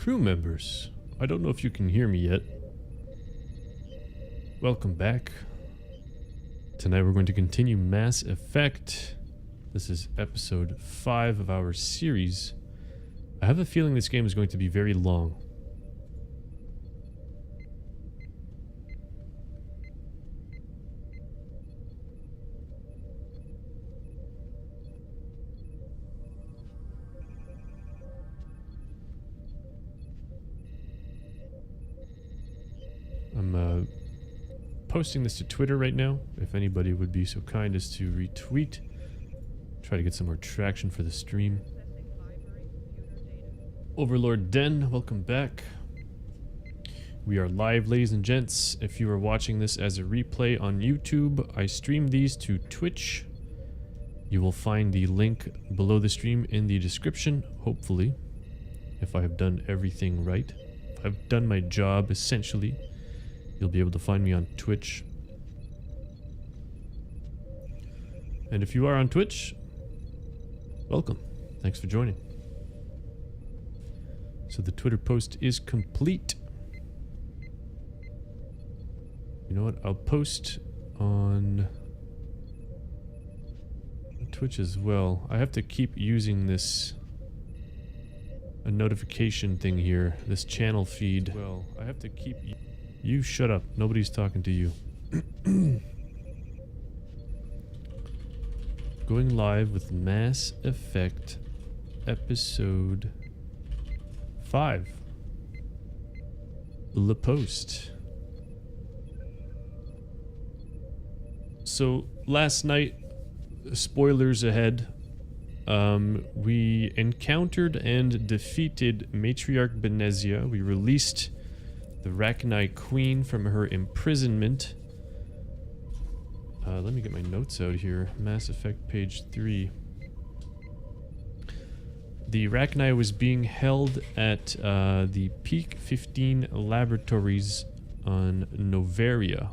crew members. I don't know if you can hear me yet. Welcome back. Tonight we're going to continue Mass Effect. This is episode 5 of our series. I have a feeling this game is going to be very long. I'm posting this to Twitter right now, if anybody would be so kind as to retweet. Try to get some more traction for the stream. Overlord Den, welcome back. We are live, ladies and gents. If you are watching this as a replay on YouTube, I stream these to Twitch. You will find the link below the stream in the description, hopefully, if I have done everything right. If I've done my job, essentially. You'll be able to find me on Twitch. And if you are on Twitch, welcome. Thanks for joining. So the Twitter post is complete. You know what? I'll post on Twitch as well. I have to keep using this a notification thing here. This channel feed. Well, I have to keep... You shut up. Nobody's talking to you. Going live with Mass Effect episode 5. Le Post. So last night, spoilers ahead, we encountered and defeated Matriarch Benezia. We released the Rachni Queen from her imprisonment. Let me get my notes out here. Mass Effect page 3. The Rachni was being held at the Peak 15 laboratories on Noveria.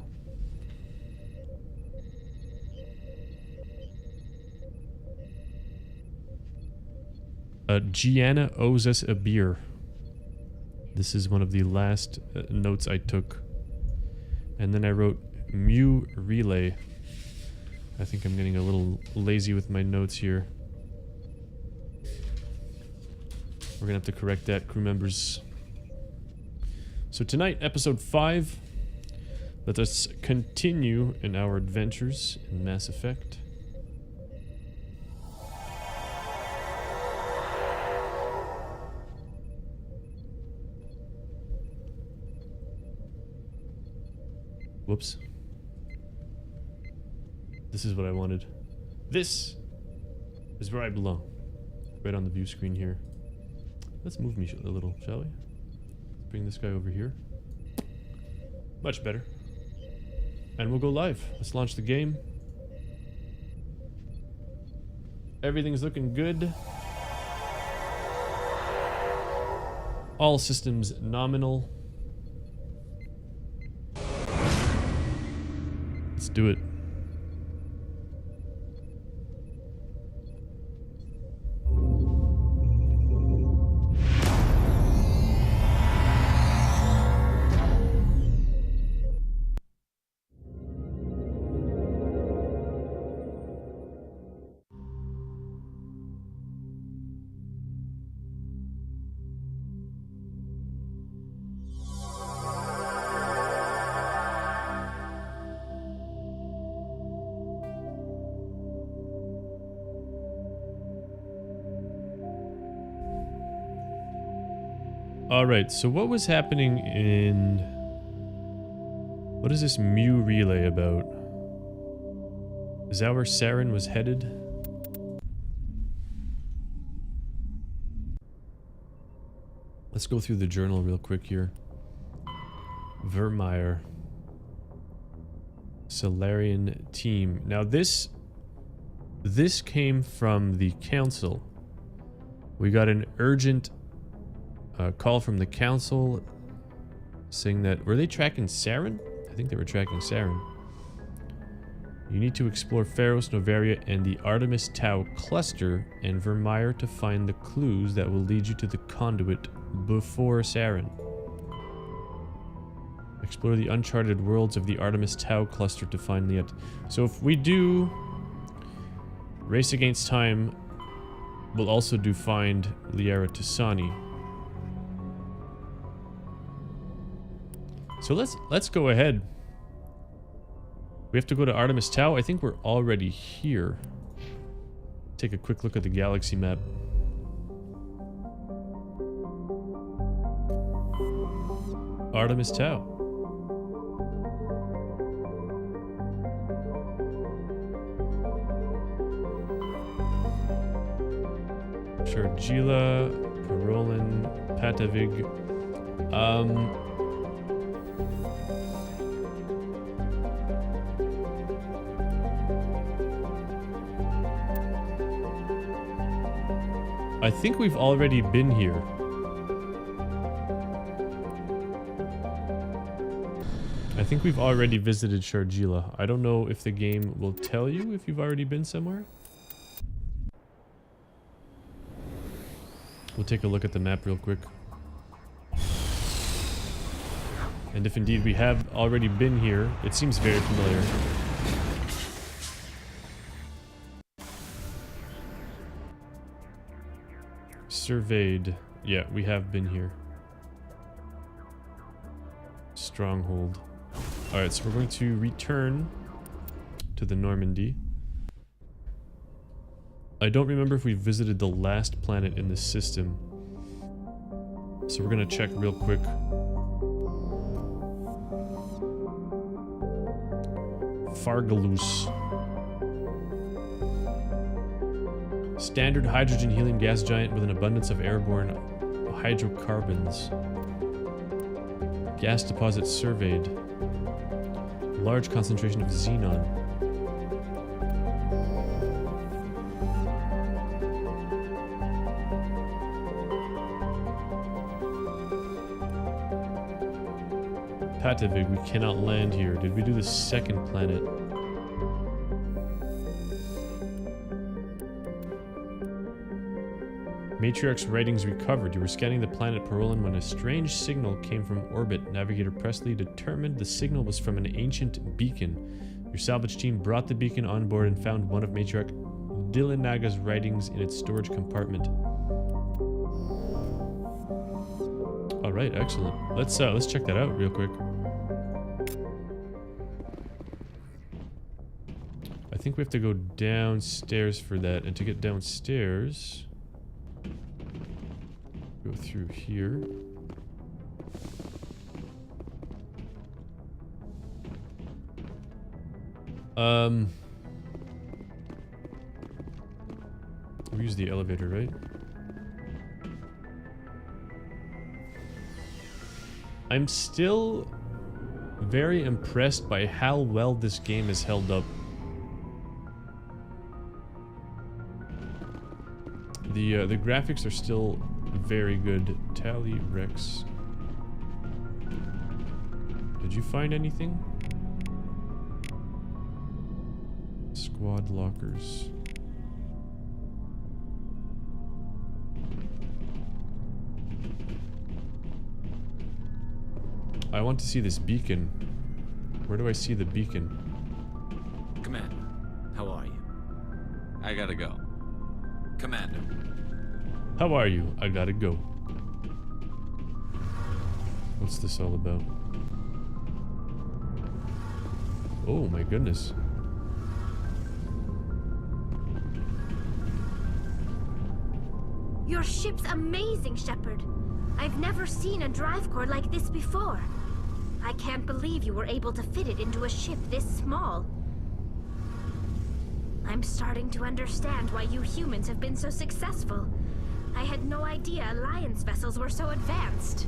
Gianna owes us a beer. This is one of the last notes I took. And then I wrote Mu Relay. I think I'm getting a little lazy with my notes here. We're gonna have to correct that, crew members. So tonight, episode 5. Let us continue in our adventures in Mass Effect. Whoops. This is what I wanted. This is where I belong. Right on the view screen here. Let's move me a little, shall we? Bring this guy over here. Much better. And we'll go live. Let's launch the game. Everything's looking good. All systems nominal. Let's do it. Alright, so what was happening in... What is this Mu Relay about? Is that where Saren was headed? Let's go through the journal real quick here. Vermeer. Salarian team. Now this came from the council. We got an urgent call from the council saying that... Were they tracking Saren? I think they were tracking Saren. You need to explore Pharos, Novaria, and the Artemis Tau cluster and Vermeer to find the clues that will lead you to the conduit before Saren. Explore the uncharted worlds of the Artemis Tau cluster to find Liet. So if we do Race Against Time, we'll also do Find Liara T'Sani. So let's go ahead. We have to go to Artemis Tau. I think we're already here. Take a quick look at the galaxy map. Artemis Tau. Shargila, Parolin, Patavig. I think we've already been here. I think we've already visited Shargila. I don't know if the game will tell you if you've already been somewhere. We'll take a look at the map real quick. And if indeed we have already been here, it seems very familiar. Surveyed. Yeah, we have been here. Stronghold. Alright, so we're going to return to the Normandy. I don't remember if we visited the last planet in the system. So we're going to check real quick. Fargalus. Standard hydrogen helium gas giant with an abundance of airborne hydrocarbons. Gas deposit surveyed. Large concentration of xenon. Patavig, we cannot land here. Did we do the second planet? Matriarch's writings recovered. You were scanning the planet Parolin when a strange signal came from orbit. Navigator Presley determined the signal was from an ancient beacon. Your salvage team brought the beacon on board and found one of Matriarch Dillinaga's writings in its storage compartment. Alright, excellent. Let's check that out real quick. I think we have to go downstairs for that, and to get downstairs, go through here. We use the elevator, right? I'm still very impressed by how well this game is held up. The graphics are still very good. Tally Rex. Did you find anything? Squad lockers. I want to see this beacon. Where do I see the beacon? Commander, how are you? I gotta go. Commander. How are you? I gotta go. What's this all about? Oh my goodness. Your ship's amazing, Shepard. I've never seen a drive core like this before. I can't believe you were able to fit it into a ship this small. I'm starting to understand why you humans have been so successful. I had no idea Alliance vessels were so advanced.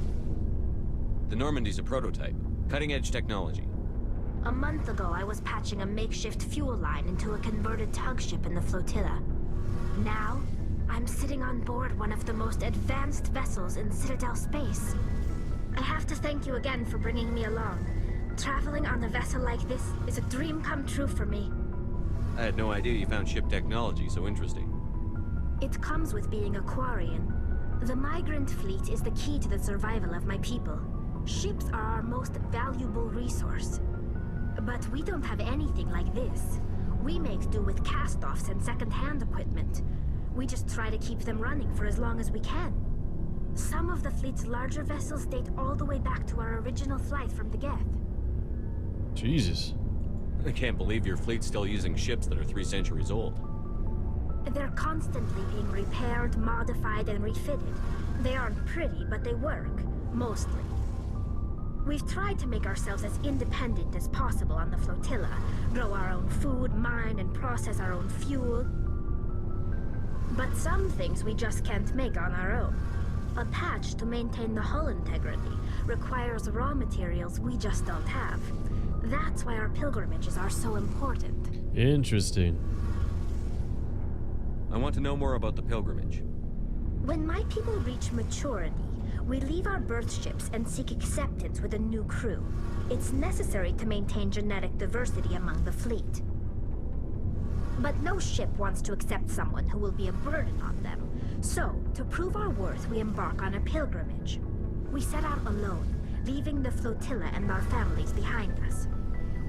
The Normandy's a prototype. Cutting-edge technology. A month ago, I was patching a makeshift fuel line into a converted tug ship in the flotilla. Now, I'm sitting on board one of the most advanced vessels in Citadel space. I have to thank you again for bringing me along. Traveling on a vessel like this is a dream come true for me. I had no idea you found ship technology so interesting. It comes with being a Quarian. The migrant fleet is the key to the survival of my people. Ships are our most valuable resource. But we don't have anything like this. We make do with cast-offs and second-hand equipment. We just try to keep them running for as long as we can. Some of the fleet's larger vessels date all the way back to our original flight from the Geth. Jesus. I can't believe your fleet's still using ships that are 3 centuries old. They're constantly being repaired, modified, and refitted. They aren't pretty, but they work. Mostly. We've tried to make ourselves as independent as possible on the flotilla. Grow our own food, mine, and process our own fuel. But some things we just can't make on our own. A patch to maintain the hull integrity requires raw materials we just don't have. That's why our pilgrimages are so important. Interesting. I want to know more about the pilgrimage. When my people reach maturity, we leave our birth ships and seek acceptance with a new crew. It's necessary to maintain genetic diversity among the fleet. But no ship wants to accept someone who will be a burden on them. So, to prove our worth, we embark on a pilgrimage. We set out alone, leaving the flotilla and our families behind us.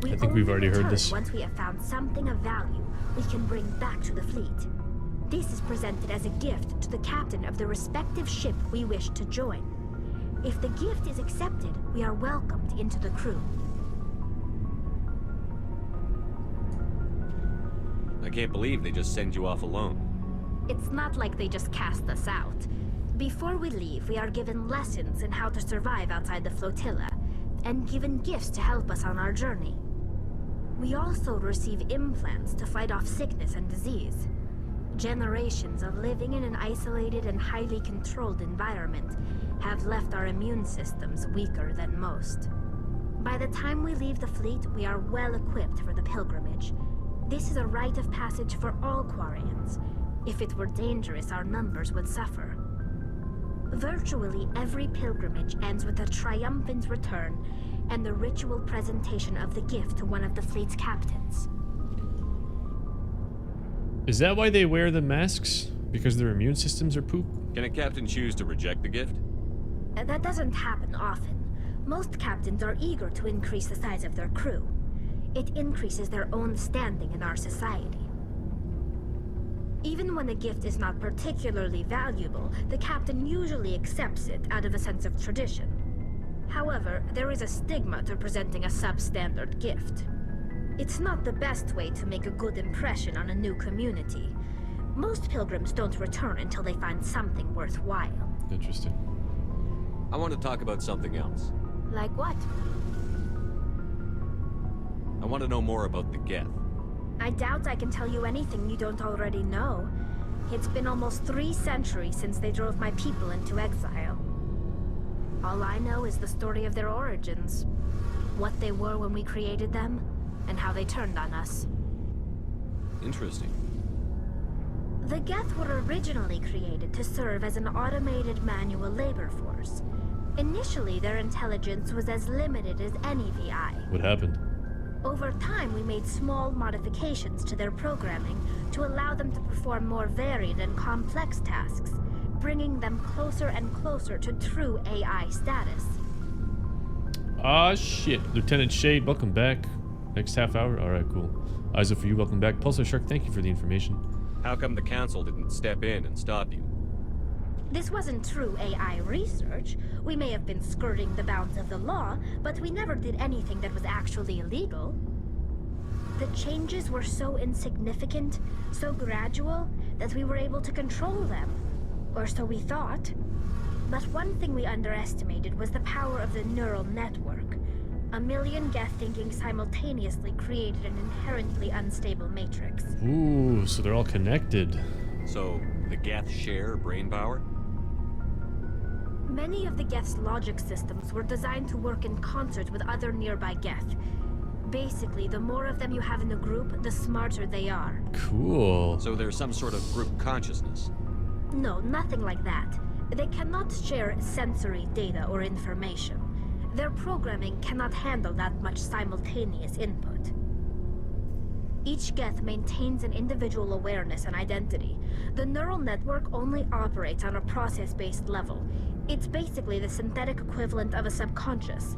We I think we've already heard return this. once we have found something of value we can bring back to the fleet. This is presented as a gift to the captain of the respective ship we wish to join. If the gift is accepted, we are welcomed into the crew. I can't believe they just send you off alone. It's not like they just cast us out. Before we leave, we are given lessons in how to survive outside the flotilla, and given gifts to help us on our journey. We also receive implants to fight off sickness and disease. Generations of living in an isolated and highly controlled environment have left our immune systems weaker than most. By the time we leave the fleet, we are well equipped for the pilgrimage. This is a rite of passage for all Quarians. If it were dangerous, our numbers would suffer. Virtually every pilgrimage ends with a triumphant return and the ritual presentation of the gift to one of the fleet's captains. Is that why they wear the masks? Because their immune systems are poop? Can a captain choose to reject the gift? That doesn't happen often. Most captains are eager to increase the size of their crew. It increases their own standing in our society. Even when a gift is not particularly valuable, the captain usually accepts it out of a sense of tradition. However, there is a stigma to presenting a substandard gift. It's not the best way to make a good impression on a new community. Most pilgrims don't return until they find something worthwhile. Interesting. I want to talk about something else. Like what? I want to know more about the Geth. I doubt I can tell you anything you don't already know. It's been almost 3 centuries since they drove my people into exile. All I know is the story of their origins. What they were when we created them, and how they turned on us. Interesting. The Geth were originally created to serve as an automated manual labor force. Initially, their intelligence was as limited as any VI. What happened? Over time, we made small modifications to their programming to allow them to perform more varied and complex tasks, bringing them closer and closer to true AI status. Ah, shit. Lieutenant Shade, welcome back. Next half hour? Alright, cool. Eyes up for you, welcome back. Pulsar Shark, thank you for the information. How come the council didn't step in and stop you? This wasn't true AI research. We may have been skirting the bounds of the law, but we never did anything that was actually illegal. The changes were so insignificant, so gradual, that we were able to control them. Or so we thought. But one thing we underestimated was the power of the neural network. A million Geth thinking simultaneously created an inherently unstable matrix. Ooh, so they're all connected. So, the Geth share brain power? Many of the Geth's logic systems were designed to work in concert with other nearby Geth. Basically, the more of them you have in a group, the smarter they are. Cool. So there's some sort of group consciousness. No, nothing like that. They cannot share sensory data or information. Their programming cannot handle that much simultaneous input. Each Geth maintains an individual awareness and identity. The neural network only operates on a process-based level. It's basically the synthetic equivalent of a subconscious.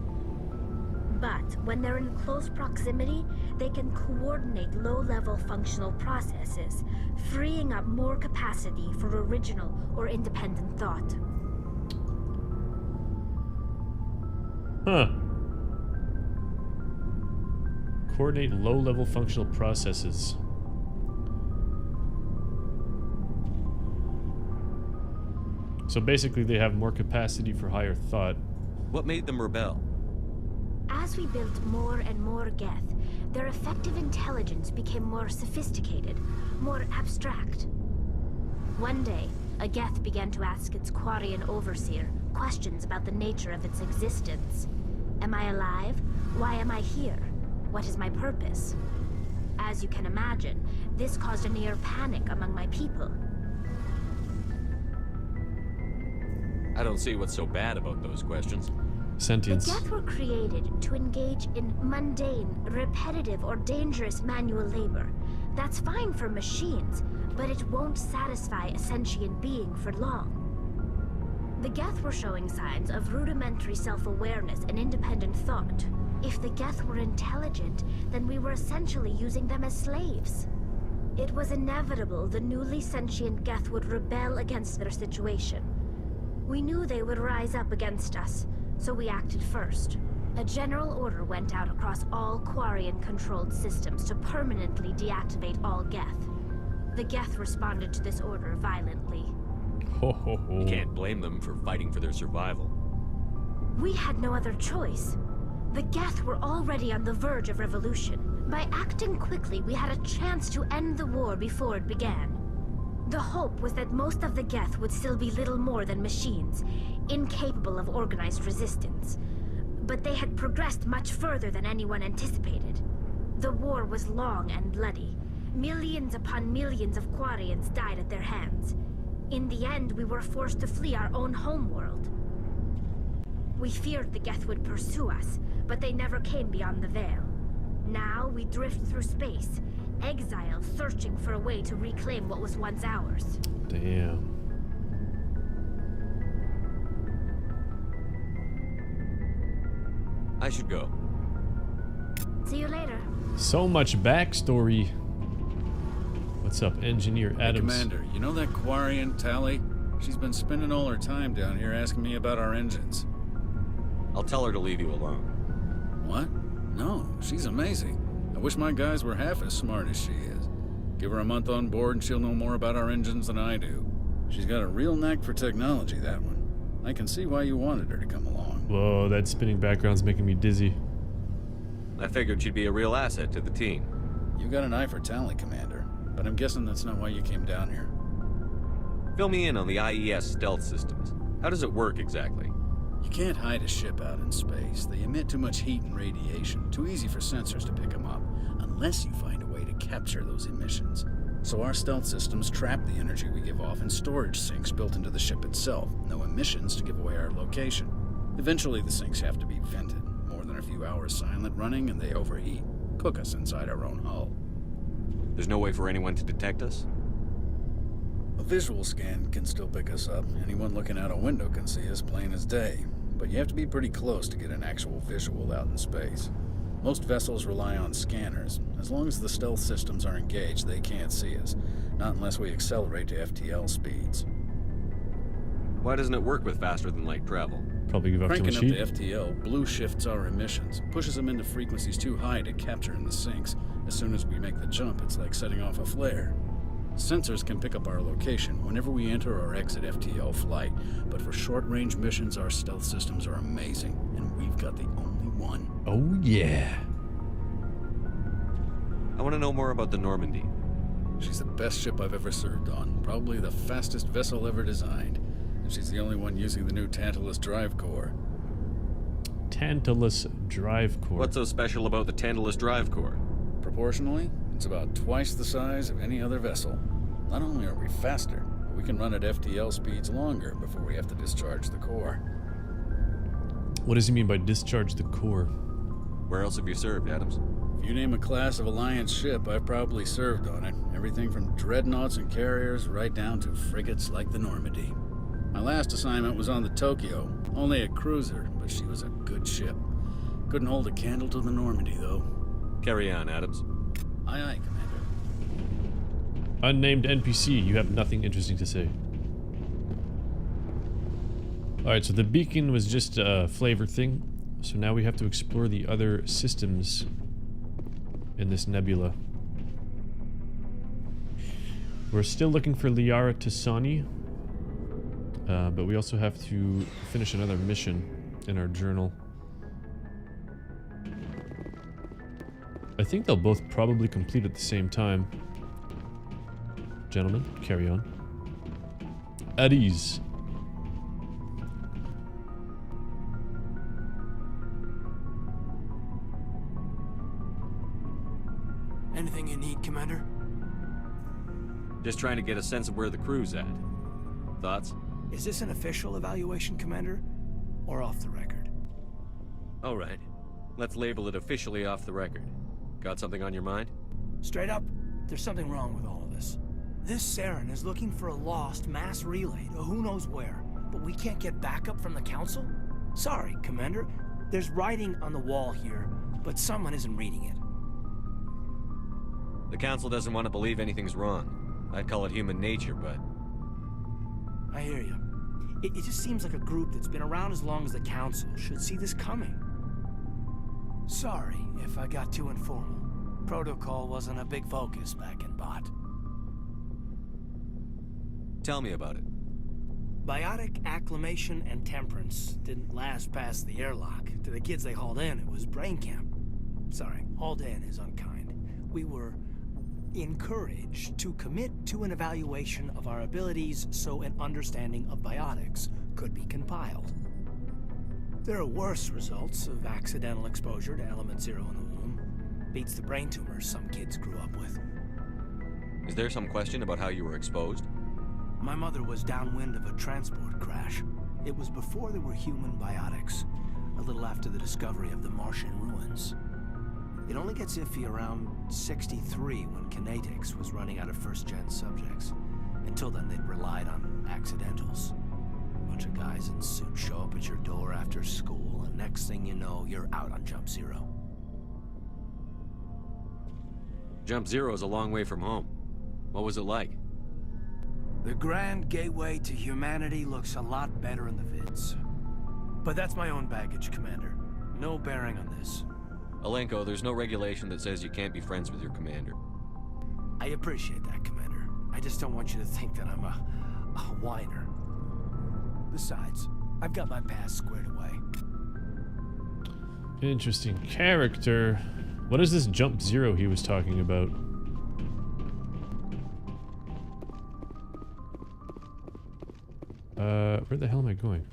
But when they're in close proximity, they can coordinate low-level functional processes, freeing up more capacity for original or independent thought. Huh. Coordinate low-level functional processes. So basically they have more capacity for higher thought. What made them rebel? As we built more and more Geth, their effective intelligence became more sophisticated, more abstract. One day, a Geth began to ask its Quarian overseer questions about the nature of its existence. Am I alive? Why am I here? What is my purpose? As you can imagine, this caused a near panic among my people. I don't see what's so bad about those questions. Sentience. The Geth were created to engage in mundane, repetitive, or dangerous manual labor. That's fine for machines, but it won't satisfy a sentient being for long. The Geth were showing signs of rudimentary self-awareness and independent thought. If the Geth were intelligent, then we were essentially using them as slaves. It was inevitable the newly sentient Geth would rebel against their situation. We knew they would rise up against us, so we acted first. A general order went out across all Quarian-controlled systems to permanently deactivate all Geth. The Geth responded to this order violently. Ho ho ho. You can't blame them for fighting for their survival. We had no other choice. The Geth were already on the verge of revolution. By acting quickly, we had a chance to end the war before it began. The hope was that most of the Geth would still be little more than machines, incapable of organized resistance. But they had progressed much further than anyone anticipated. The war was long and bloody. Millions upon millions of Quarians died at their hands. In the end, we were forced to flee our own homeworld. We feared the Geth would pursue us, but they never came beyond the Veil. Now we drift through space, exile, searching for a way to reclaim what was once ours. Damn. I should go. See you later. So much backstory. What's up, Engineer Hey, Adams? Commander, you know that Quarian, Tali? She's been spending all her time down here asking me about our engines. I'll tell her to leave you alone. What? No, she's amazing. I wish my guys were half as smart as she is. Give her a month on board and she'll know more about our engines than I do. She's got a real knack for technology, that one. I can see why you wanted her to come along. Whoa, that spinning background's making me dizzy. I figured she'd be a real asset to the team. You got an eye for Tali, Commander, but I'm guessing that's not why you came down here. Fill me in on the IES stealth systems. How does it work exactly? You can't hide a ship out in space. They emit too much heat and radiation, too easy for sensors to pick them up, unless you find a way to capture those emissions. So our stealth systems trap the energy we give off in storage sinks built into the ship itself. No emissions to give away our location. Eventually the sinks have to be vented. More than a few hours silent running and they overheat. Cook us inside our own hull. There's no way for anyone to detect us? A visual scan can still pick us up. Anyone looking out a window can see us plain as day. But you have to be pretty close to get an actual visual out in space. Most vessels rely on scanners. As long as the stealth systems are engaged, they can't see us. Not unless we accelerate to FTL speeds. Why doesn't it work with faster-than-light travel? Probably give up too Cranking much up heat. the FTL blue shifts our emissions, pushes them into frequencies too high to capture in the sinks. As soon as we make the jump, it's like setting off a flare. Sensors can pick up our location whenever we enter or exit FTL flight, but for short-range missions, our stealth systems are amazing, and we've got the only one. Oh yeah. I want to know more about the Normandy. She's the best ship I've ever served on, probably the fastest vessel ever designed, and she's the only one using the new Tantalus drive core. Tantalus drive core. What's so special about the Tantalus drive core? Proportionally, it's about twice the size of any other vessel. Not only are we faster, but we can run at FTL speeds longer before we have to discharge the core. What does he mean by discharge the core? Where else have you served, Adams? If you name a class of Alliance ship, I've probably served on it. Everything from dreadnoughts and carriers right down to frigates like the Normandy. My last assignment was on the Tokyo, only a cruiser, but she was a good ship. Couldn't hold a candle to the Normandy, though. Carry on, Adams. Aye, aye, Commander. Unnamed NPC, you have nothing interesting to say. Alright, so the beacon was just a flavor thing. So now we have to explore the other systems in this nebula. We're still looking for Liara T'Soni. But we also have to finish another mission in our journal. I think they'll both probably complete at the same time. Gentlemen, carry on. At ease. Anything you need, Commander? Just trying to get a sense of where the crew's at. Thoughts? Is this an official evaluation, Commander? Or off the record? All right. Let's label it officially off the record. Got something on your mind? Straight up, there's something wrong with all of this. This Saren is looking for a lost mass relay to who knows where, but we can't get backup from the Council? Sorry, Commander. There's writing on the wall here, but someone isn't reading it. The Council doesn't want to believe anything's wrong. I'd call it human nature, but... I hear you. It just seems like a group that's been around as long as the Council should see this coming. Sorry if I got too informal. Protocol wasn't a big focus back in Bot. Tell me about it. Biotic acclimation and temperance didn't last past the airlock. To the kids they hauled in, it was brain camp. Sorry, hauled in is unkind. We were encouraged to commit to an evaluation of our abilities so an understanding of biotics could be compiled. There are worse results of accidental exposure to Element Zero in the womb. Beats the brain tumors some kids grew up with. Is there some question about how you were exposed? My mother was downwind of a transport crash. It was before there were human biotics, a little after the discovery of the Martian ruins. It only gets iffy around 63 when Kinetics was running out of first-gen subjects. Until then, they'd relied on accidentals. A bunch of guys in suits show up at your door after school, and next thing you know, you're out on Jump Zero. Jump Zero is a long way from home. What was it like? The grand gateway to humanity looks a lot better in the vids. But that's my own baggage, Commander. No bearing on this. Alenko, there's no regulation that says you can't be friends with your commander. I appreciate that, Commander. I just don't want you to think that I'm a whiner. Besides, I've got my past squared away. Interesting character. What is this Jump Zero he was talking about? Where the hell am I going?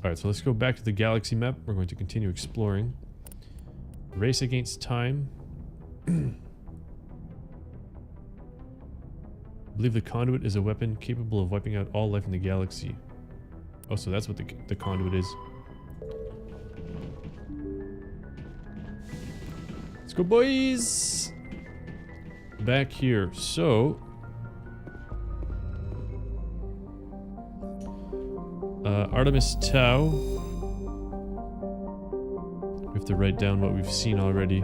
Alright, so let's go back to the galaxy map. We're going to continue exploring. Race against time. I believe the conduit is a weapon capable of wiping out all life in the galaxy. Oh, so that's what the conduit is. Let's go, boys! Back here. So... Artemis Tau. We have to write down what we've seen already.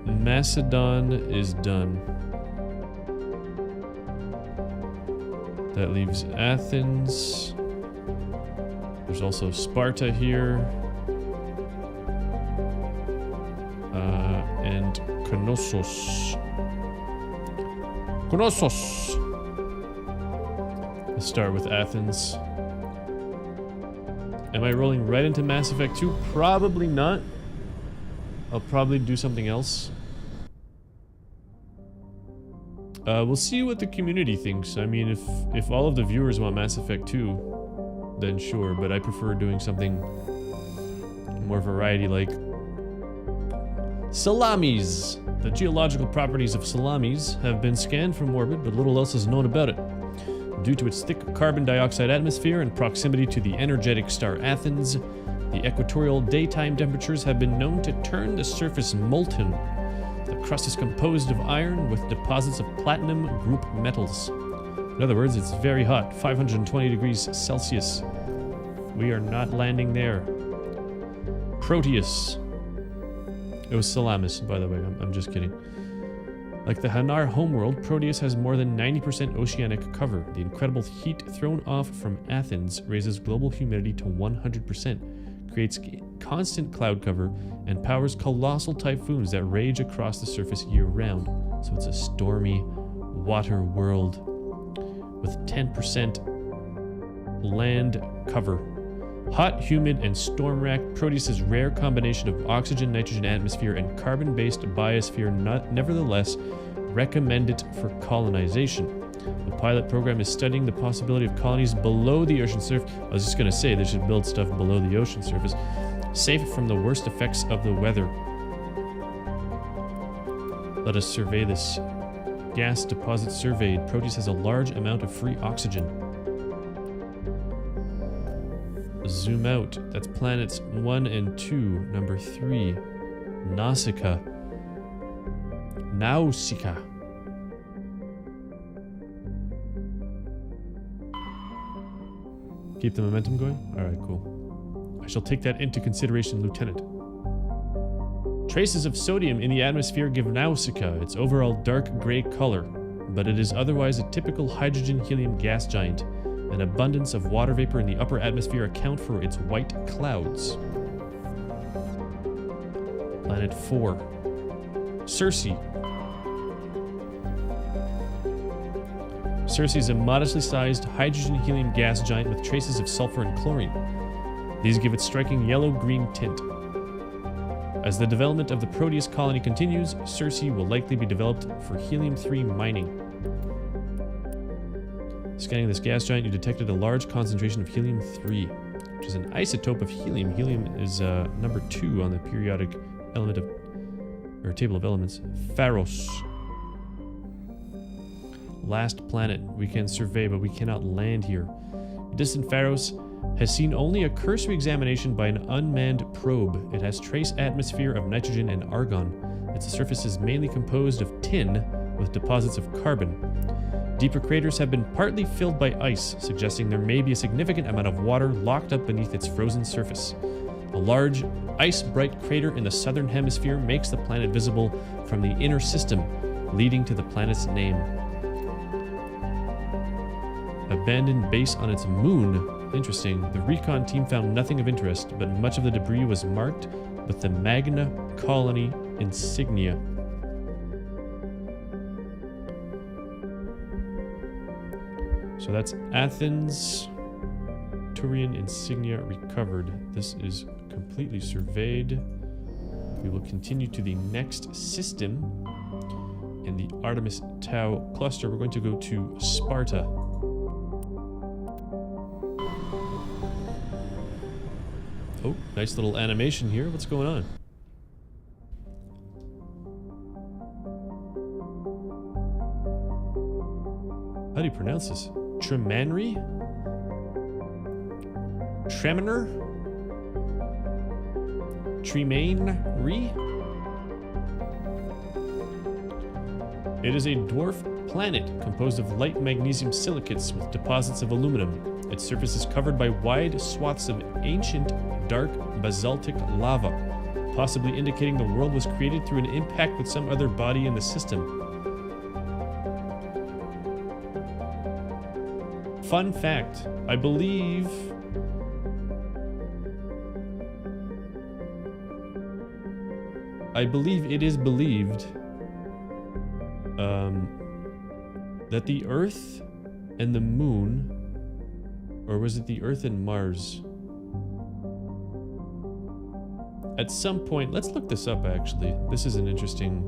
Macedon is done. That leaves Athens. There's also Sparta here. And Knossos. Knossos! Let's start with Athens. Am I rolling right into Mass Effect 2? Probably not. I'll probably do something else. We'll see what the community thinks. I mean, if all of the viewers want Mass Effect 2, then sure, but I prefer doing something more variety, like salamis. The geological properties of salamis have been scanned from orbit, but little else is known about it. Due to its thick carbon dioxide atmosphere and proximity to the energetic star Athens, the equatorial daytime temperatures have been known to turn the surface molten. The crust is composed of iron with deposits of platinum group metals. In other words, it's very hot, 520 degrees Celsius. We are not landing there. Proteus. It was Salamis, by the way, I'm just kidding. Like the Hanar homeworld, Proteus has more than 90% oceanic cover. The incredible heat thrown off from Athens raises global humidity to 100%, creates constant cloud cover, and powers colossal typhoons that rage across the surface year-round. So it's a stormy water world with 10% land cover. Hot, humid, and storm-racked, Proteus's rare combination of oxygen, nitrogen atmosphere, and carbon-based biosphere nevertheless recommend it for colonization. The pilot program is studying the possibility of colonies below the ocean surface. I was just going to say they should build stuff below the ocean surface, safe from the worst effects of the weather. Let us survey this. Gas deposit surveyed. Proteus has a large amount of free oxygen. Zoom out. That's planets 1 and 2. Number 3. Nausicaa. Keep the momentum going? Alright, cool. I shall take that into consideration, Lieutenant. Traces of sodium in the atmosphere give Nausicaa its overall dark gray color, but it is otherwise a typical hydrogen-helium gas giant. An abundance of water vapor in the upper atmosphere account for its white clouds. Planet 4. Circe. Circe is a modestly sized hydrogen-helium gas giant with traces of sulfur and chlorine. These give it striking yellow-green tint. As the development of the Proteus colony continues, Circe will likely be developed for helium-3 mining. Scanning this gas giant, you detected a large concentration of helium-3, which is an isotope of helium. Helium is number 2 on the periodic element of, or table of elements. Pharos. Last planet we can survey, but we cannot land here. Distant Pharos has seen only a cursory examination by an unmanned probe. It has trace atmosphere of nitrogen and argon. Its surface is mainly composed of tin with deposits of carbon. Deeper craters have been partly filled by ice, suggesting there may be a significant amount of water locked up beneath its frozen surface. A large, ice-bright crater in the southern hemisphere makes the planet visible from the inner system, leading to the planet's name. Abandoned base on its moon. Interesting. The recon team found nothing of interest, but much of the debris was marked with the Magna Colony insignia. So that's Athens. Turian insignia recovered. This is completely surveyed. We will continue to the next system in the Artemis Tau cluster. We're going to go to Sparta. Oh, nice little animation here. What's going on? How do you pronounce this? Tremanri? Tremanor? Tremaine-ri? It is a dwarf planet composed of light magnesium silicates with deposits of aluminum. Its surface is covered by wide swaths of ancient, dark basaltic lava, possibly indicating the world was created through an impact with some other body in the system. Fun fact, I believe it is believed that the Earth and the Moon, or was it the Earth and Mars? At some point, let's look this up actually. This is an interesting,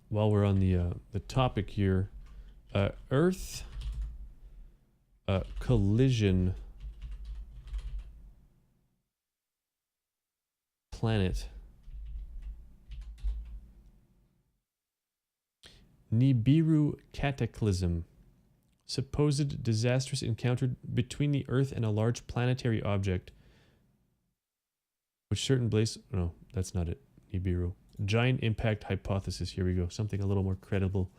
while we're on the topic here, Earth collision planet. Nibiru cataclysm. Supposed disastrous encounter between the Earth and a large planetary object. Which certain blaze... No, that's not it. Nibiru. Giant impact hypothesis. Here we go. Something a little more credible.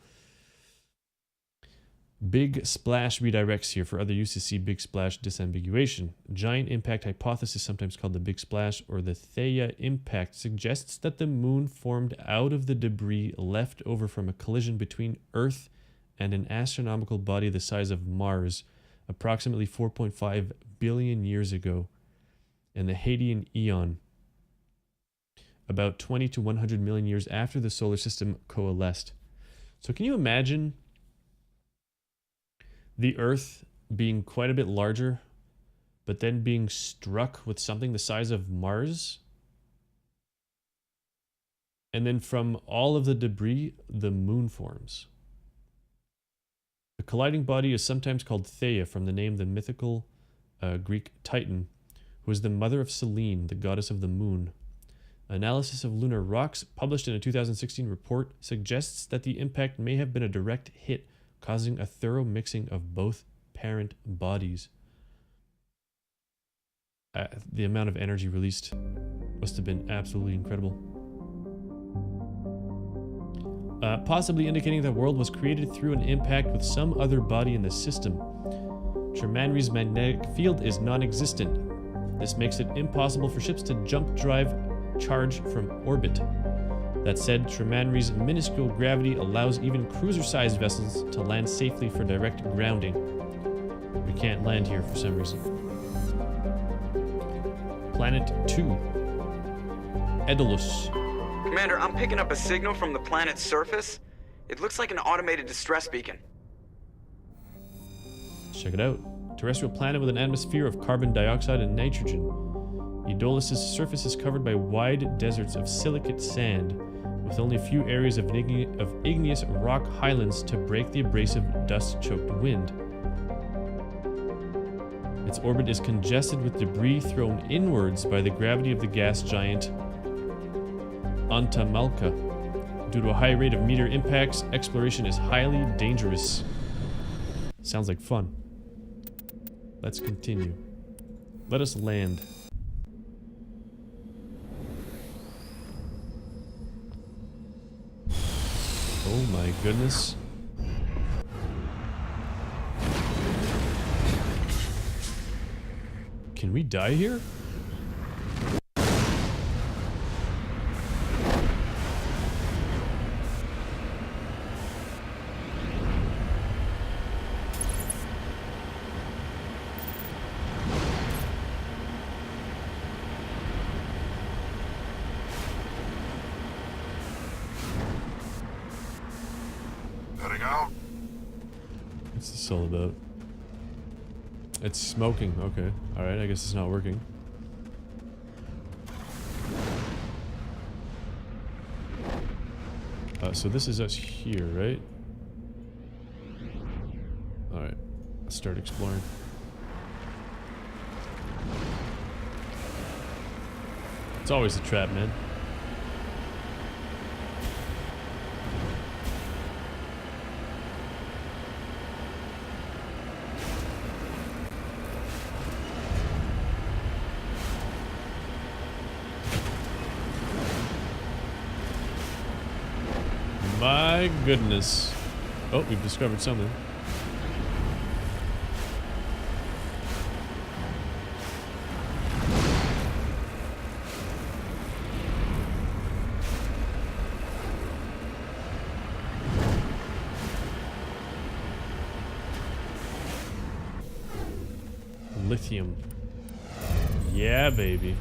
Big Splash redirects here for other uses. See Big Splash disambiguation. Giant impact hypothesis, sometimes called the Big Splash or the Theia impact, suggests that the moon formed out of the debris left over from a collision between Earth and an astronomical body the size of Mars, approximately 4.5 billion years ago, in the Hadean Eon, about 20 to 100 million years after the solar system coalesced. So can you imagine the Earth being quite a bit larger, but then being struck with something the size of Mars? And then from all of the debris, the moon forms. The colliding body is sometimes called Theia, from the name the mythical Greek Titan, who is the mother of Selene, the goddess of the moon. Analysis of lunar rocks, published in a 2016 report, suggests that the impact may have been a direct hit, causing a thorough mixing of both parent bodies. The amount of energy released must have been absolutely incredible. Possibly indicating the world was created through an impact with some other body in the system. Tremanri's magnetic field is non-existent. This makes it impossible for ships to jump drive charge from orbit. That said, Tremanri's minuscule gravity allows even cruiser-sized vessels to land safely for direct grounding. We can't land here for some reason. Planet 2. Edalus. Commander, I'm picking up a signal from the planet's surface. It looks like an automated distress beacon. Check it out. Terrestrial planet with an atmosphere of carbon dioxide and nitrogen. Edolus's surface is covered by wide deserts of silicate sand, with only a few areas of igneous rock highlands to break the abrasive, dust-choked wind. Its orbit is congested with debris thrown inwards by the gravity of the gas giant Antamalka. Due to a high rate of meteor impacts, exploration is highly dangerous. Sounds like fun. Let's continue. Let us land. Oh my goodness. Can we die here? What's this all about? It's smoking. Okay. Alright, I guess it's not working. So this is us here, right? Alright. Let's start exploring. It's always a trap, man. My goodness. Oh, we've discovered something. Lithium. Yeah, baby.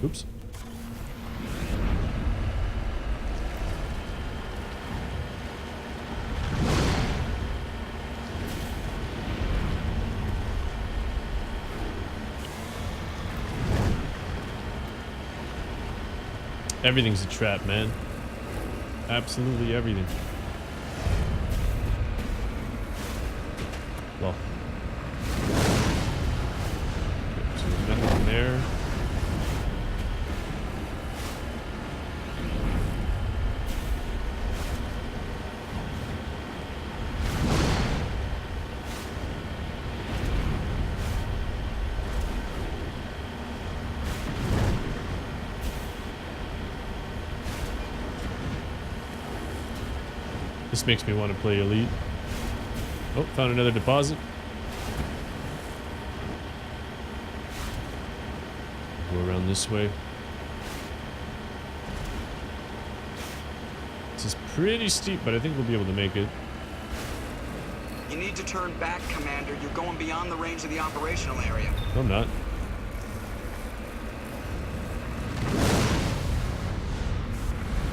Oops. Everything's a trap, man. Absolutely everything. Well. Okay, so there's nothing in there. there. This makes me want to play Elite. Oh, found another deposit. Go around this way. This is pretty steep, but I think we'll be able to make it. You need to turn back, Commander. You're going beyond the range of the operational area. No, I'm not.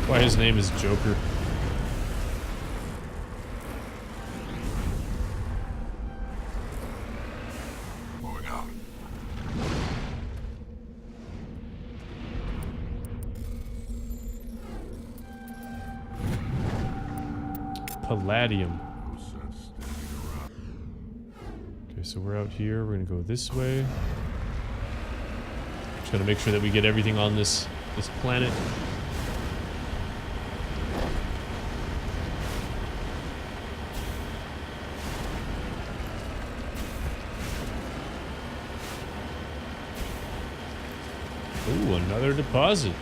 Why his name is Joker. Palladium. Okay, so we're out here. We're gonna go this way. Just gotta make sure that we get everything on this planet. Ooh, another deposit.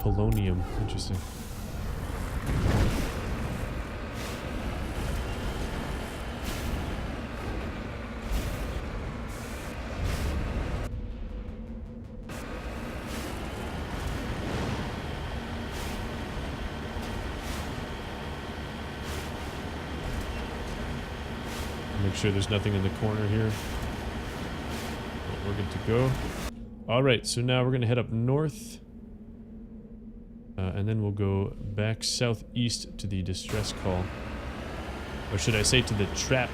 Polonium. Interesting. Make sure there's nothing in the corner here. But we're good to go. Alright, so now we're going to head up north. And then we'll go back southeast to the distress call. Or should I say to the trap?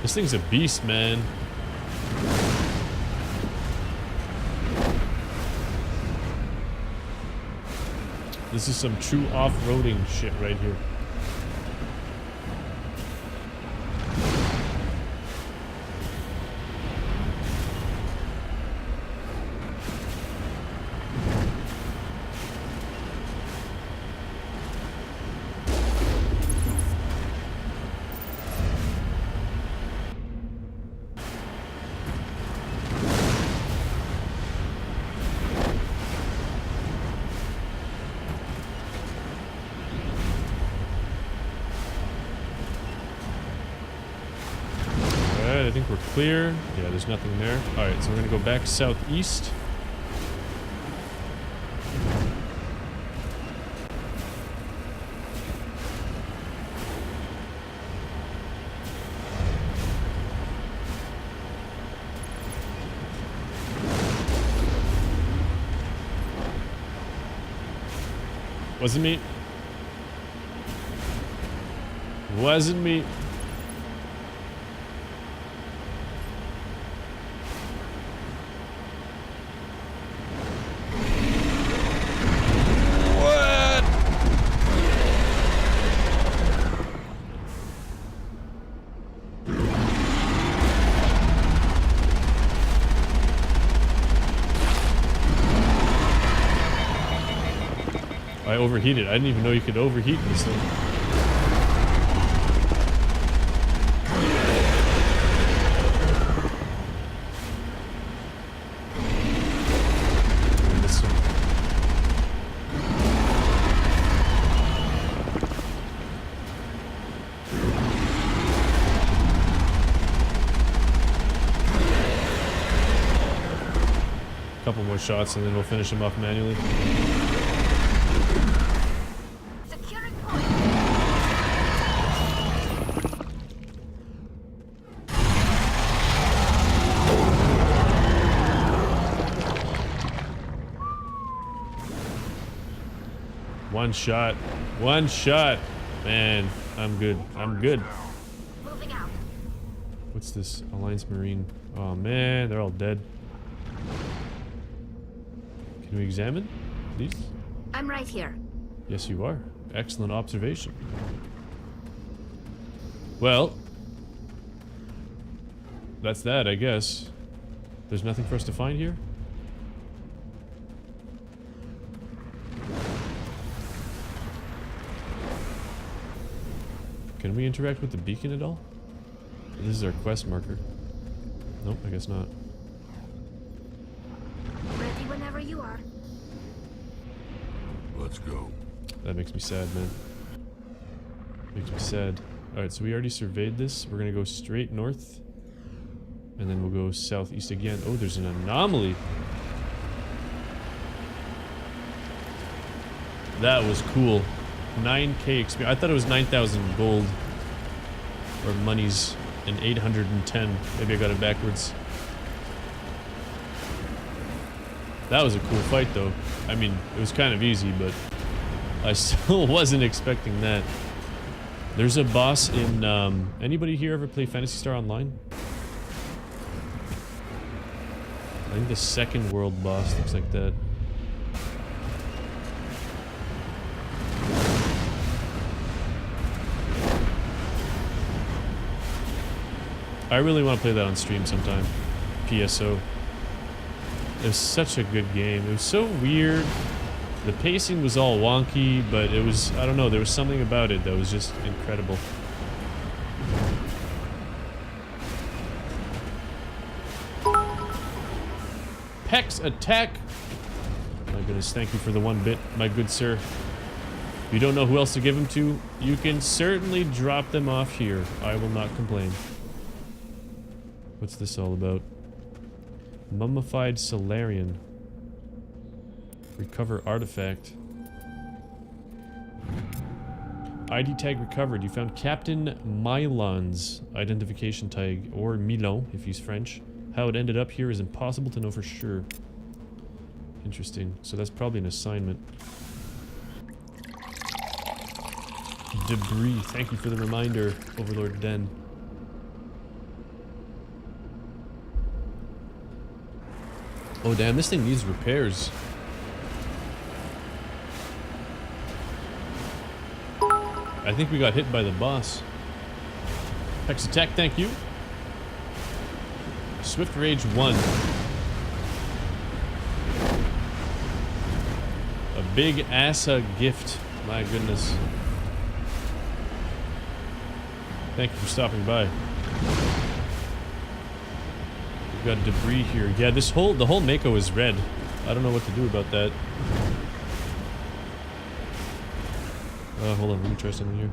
This thing's a beast, man. This is some true off-roading shit right here. I think we're clear. Yeah, there's nothing there. Alright, so we're gonna go back southeast. Wasn't me. Wasn't me. I overheated. I didn't even know you could overheat this thing. This one. Couple more shots and then we'll finish him off manually. Securing point. One shot. One shot. Man, I'm good. I'm good. Moving out. What's this? Alliance Marine. Oh man, they're all dead. Can we examine these? I'm right here. Yes, you are. Excellent observation. Well, that's that, I guess. There's nothing for us to find here? Can we interact with the beacon at all? This is our quest marker. Nope, I guess not. Ready whenever you are. Let's go. That makes me sad, man. Makes me sad. Alright, so we already surveyed this. We're gonna go straight north. And then we'll go southeast again. Oh, there's an anomaly. That was cool. 9k experience. I thought it was 9,000 gold. Or monies. And 810. Maybe I got it backwards. That was a cool fight, though. I mean, it was kind of easy, but I still wasn't expecting that. There's a boss in, anybody here ever play Phantasy Star Online? I think the second world boss looks like that. I really want to play that on stream sometime. PSO. It was such a good game. It was so weird. The pacing was all wonky, but it was, I don't know, there was something about it that was just incredible. Pex attack! My goodness, thank you for the 1 bit, my good sir. If you don't know who else to give them to, you can certainly drop them off here. I will not complain. What's this all about? Mummified Solarian. Recover artifact. ID tag recovered. You found Captain Milon's identification tag, or Milon if he's French. How it ended up here is impossible to know for sure. Interesting. So that's probably an assignment. Debris. Thank you for the reminder, Overlord Den. Oh damn, this thing needs repairs. I think we got hit by the boss. Hex attack, thank you. Swift Rage 1. A big Asa gift. My goodness. Thank you for stopping by. We've got debris here. Yeah, the whole Mako is red. I don't know what to do about that. Hold on, let me try something here.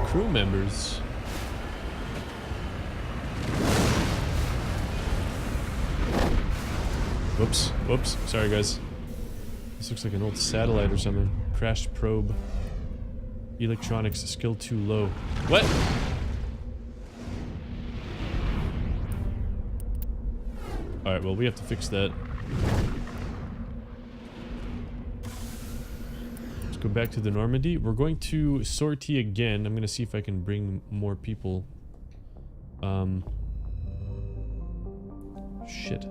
Crew members. Whoops, whoops, sorry guys. This looks like an old satellite or something. Crashed probe. Electronics, skill too low. What? Alright, well we have to fix that. Let's go back to the Normandy. We're going to sortie again. I'm gonna see if I can bring more people. Shit.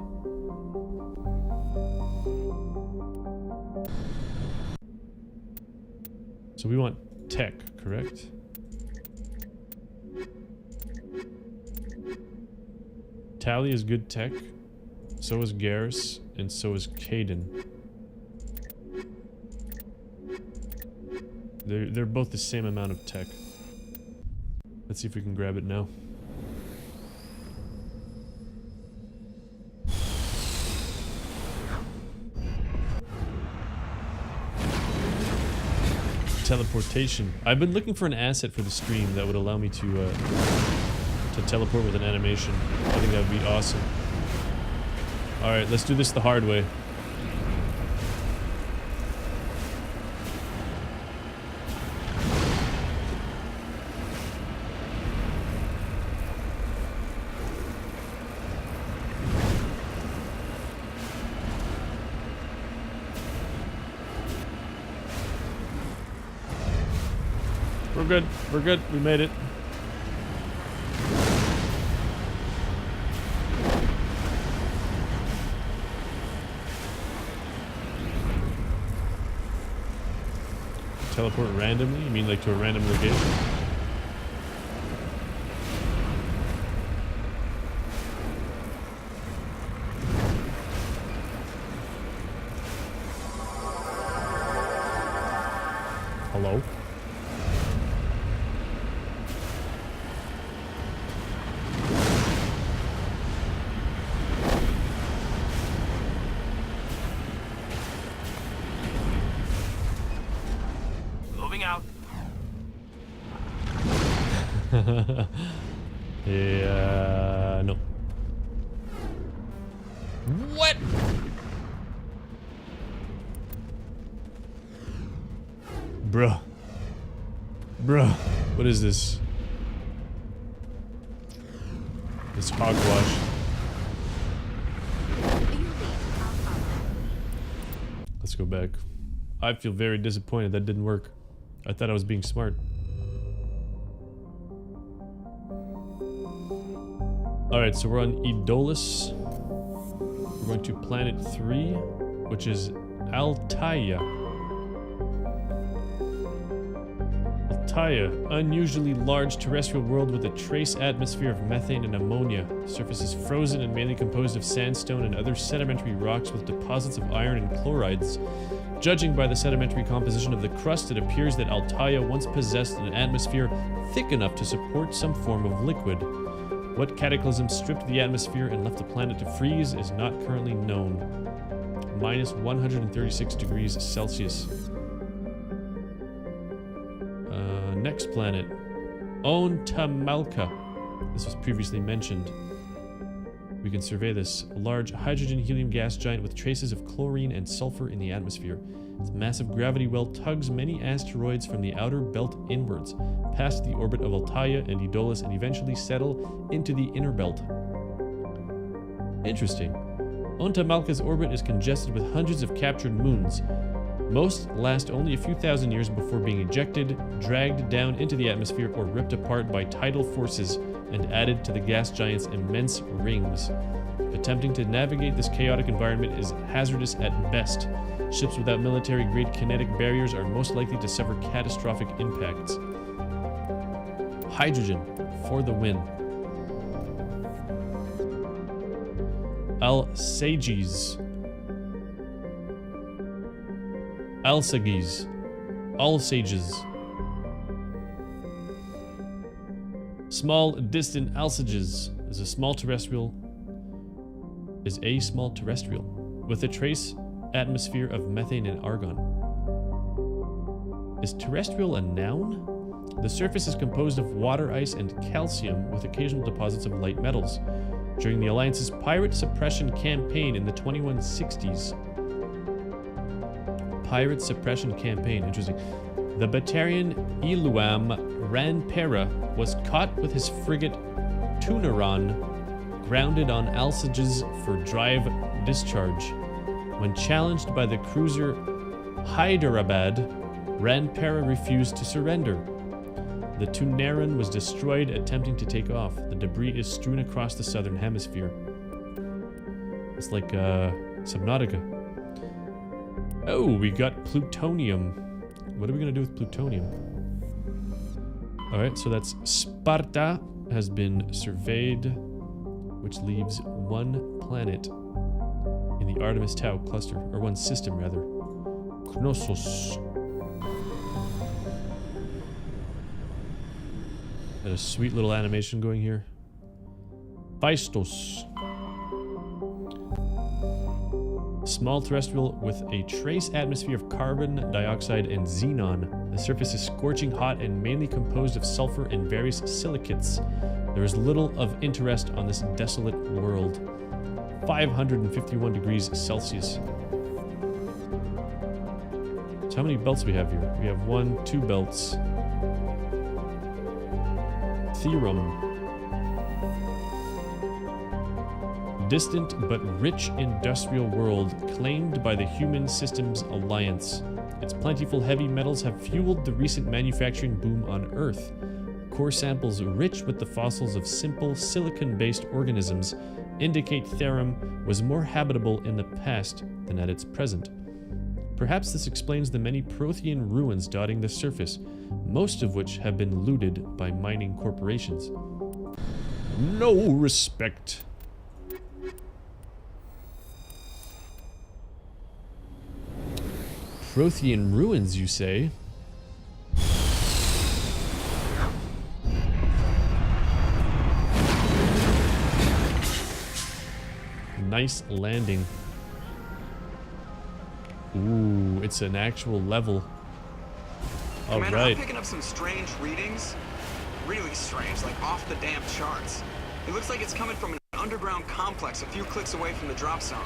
So we want tech, correct? Tally is good tech. So is Garrus. and so is Caden. They're both the same amount of tech. Let's see if we can grab it now. Teleportation. I've been looking for an asset for the stream that would allow me to teleport with an animation. I think that would be awesome. Alright, let's do this the hard way. We're good. We're good. We made it. Teleport randomly? You mean like to a random location? Hello? Yeah, no. What? Bruh. Bruh. What is this? This hogwash. Let's go back. I feel very disappointed that didn't work. I thought I was being smart. Alright, so we're on Idolus. We're going to planet 3, which is Altaia. Altaia, unusually large terrestrial world with a trace atmosphere of methane and ammonia. Surface is frozen and mainly composed of sandstone and other sedimentary rocks with deposits of iron and chlorides. Judging by the sedimentary composition of the crust, it appears that Altaia once possessed an atmosphere thick enough to support some form of liquid. What cataclysm stripped the atmosphere and left the planet to freeze is not currently known. Minus 136 degrees Celsius. Next planet. Ontamalka. This was previously mentioned. We can survey this. A large hydrogen-helium gas giant with traces of chlorine and sulfur in the atmosphere. Its massive gravity well tugs many asteroids from the outer belt inwards, past the orbit of Altaia and Idolus, and eventually settle into the inner belt. Interesting. Ontamalka's orbit is congested with hundreds of captured moons. Most last only a few thousand years before being ejected, dragged down into the atmosphere, or ripped apart by tidal forces and added to the gas giant's immense rings. Attempting to navigate this chaotic environment is hazardous at best. Ships without military-grade kinetic barriers are most likely to suffer catastrophic impacts. Hydrogen for the win. Alsages. Alsages. Alsages. Small distant Alsages is a small terrestrial with a trace atmosphere of methane and argon. Is terrestrial a noun? The surface is composed of water ice and calcium with occasional deposits of light metals. During the Alliance's pirate suppression campaign in the 2160s. Pirate suppression campaign, interesting. The Batarian Iluam Ranpera was caught with his frigate Tunaran grounded on Alsages for drive discharge. When challenged by the cruiser Hyderabad, Ranpera refused to surrender. The Tunaran was destroyed attempting to take off. The debris is strewn across the southern hemisphere. It's like Subnautica. Oh, we got plutonium. What are we gonna do with plutonium? Alright, so that's Sparta has been surveyed, which leaves one planet in the Artemis Tau cluster, or one system rather. Knossos. Got a sweet little animation going here. Phaistos. Small terrestrial with a trace atmosphere of carbon dioxide and xenon. The surface is scorching hot and mainly composed of sulfur and various silicates. There is little of interest on this desolate world. 551 degrees Celsius. So how many belts we have here? We have 2 belts. Therum. Distant but rich industrial world claimed by the Human Systems Alliance. Its plentiful heavy metals have fueled the recent manufacturing boom on Earth. Core samples rich with the fossils of simple silicon-based organisms indicate Therum was more habitable in the past than at its present. Perhaps this explains the many Prothean ruins dotting the surface, most of which have been looted by mining corporations. No respect. Prothean ruins, you say? Nice landing. Ooh, it's an actual level. Commander, Alright. I'm picking up some strange readings. Really strange, like off the damn charts. It looks like it's coming from an underground complex a few clicks away from the drop zone.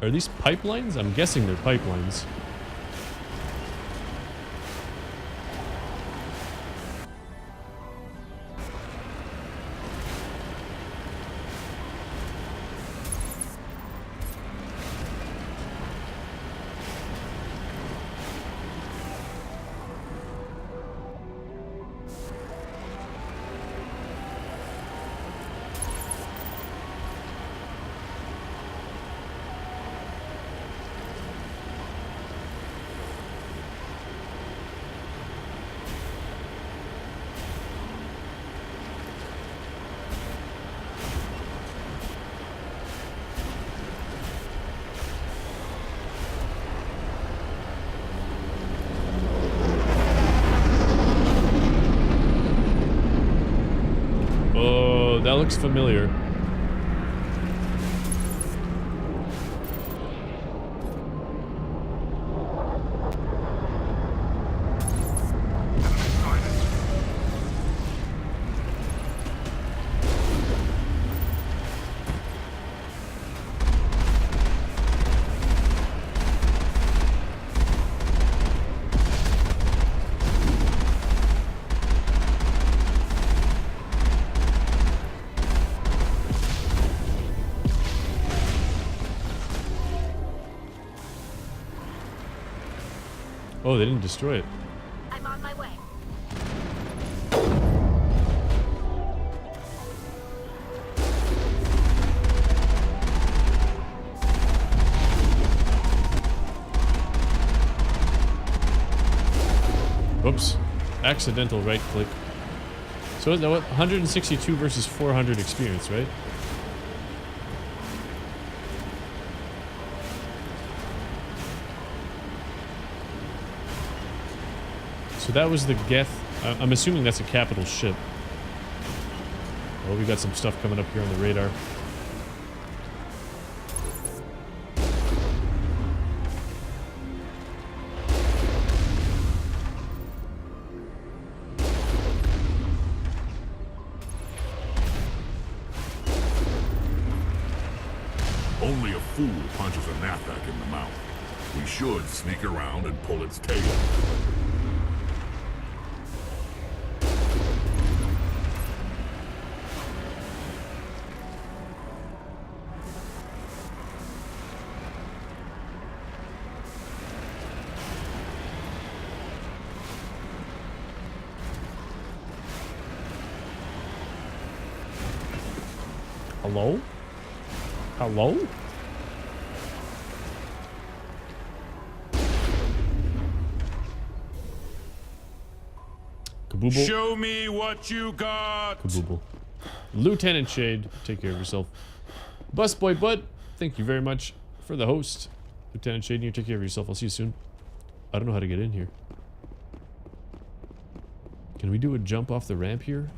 Are these pipelines? I'm guessing they're pipelines. That looks familiar. Oh, they didn't destroy it. I'm on my way. Whoops. Accidental right click. So is that what? 162 versus 400 experience, right? So that was the Geth. I'm assuming that's a capital ship. Well, we got some stuff coming up here on the radar. Only a fool punches a Nathak in the mouth. We should sneak around and pull its tail. Hello? Hello? Kabooble. Show me what you got. Kabooble. Lieutenant Shade, take care of yourself. Busboy Bud, thank you very much for the host. Lieutenant Shade, you take care of yourself. I'll see you soon. I don't know how to get in here. Can we do a jump off the ramp here?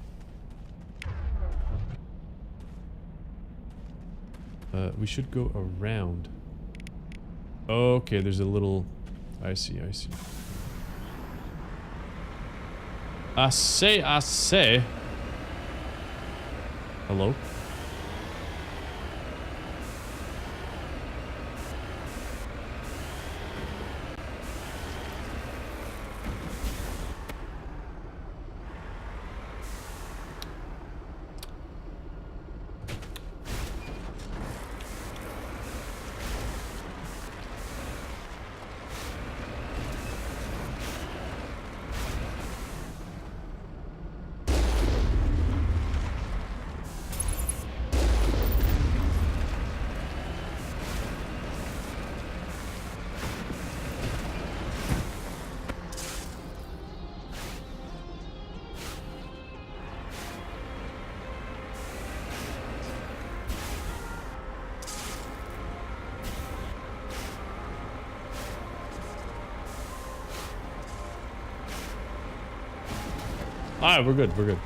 We should go around. Okay, there's a little... I see. I say. Hello? Alright, we're good.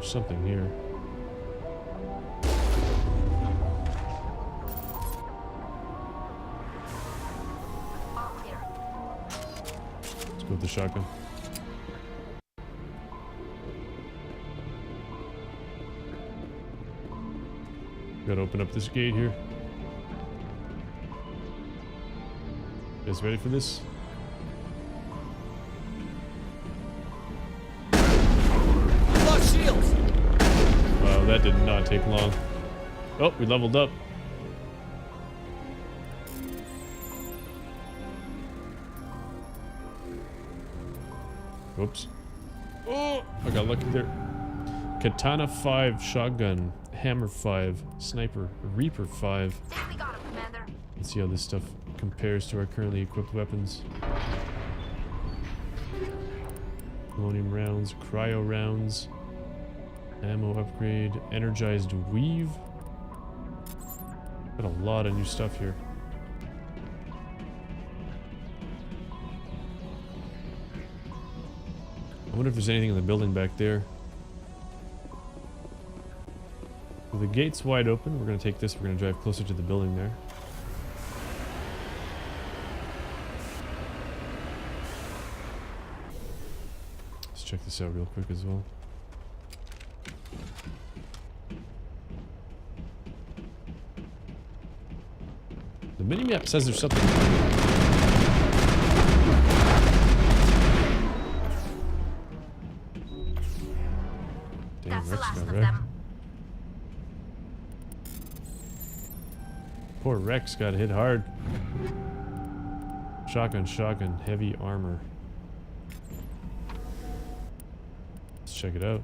Something here. Let's go with the shotgun. Gotta open up this gate here. You guys ready for this? That did not take long. Oh, we leveled up. Whoops. Oh, I got lucky there. Katana 5, shotgun, hammer 5, sniper, reaper 5. We got him, Commander. Let's see how this stuff compares to our currently equipped weapons. Polonium rounds, cryo rounds. Ammo upgrade, energized weave. Got a lot of new stuff here. I wonder if there's anything in the building back there. So the gate's wide open. We're going to take this. We're going to drive closer to the building there. Let's check this out real quick as well. The minimap says there's something. Damn, That's the Rex last got of wrecked. them. Poor Rex got hit hard. Shotgun, heavy armor. Let's check it out.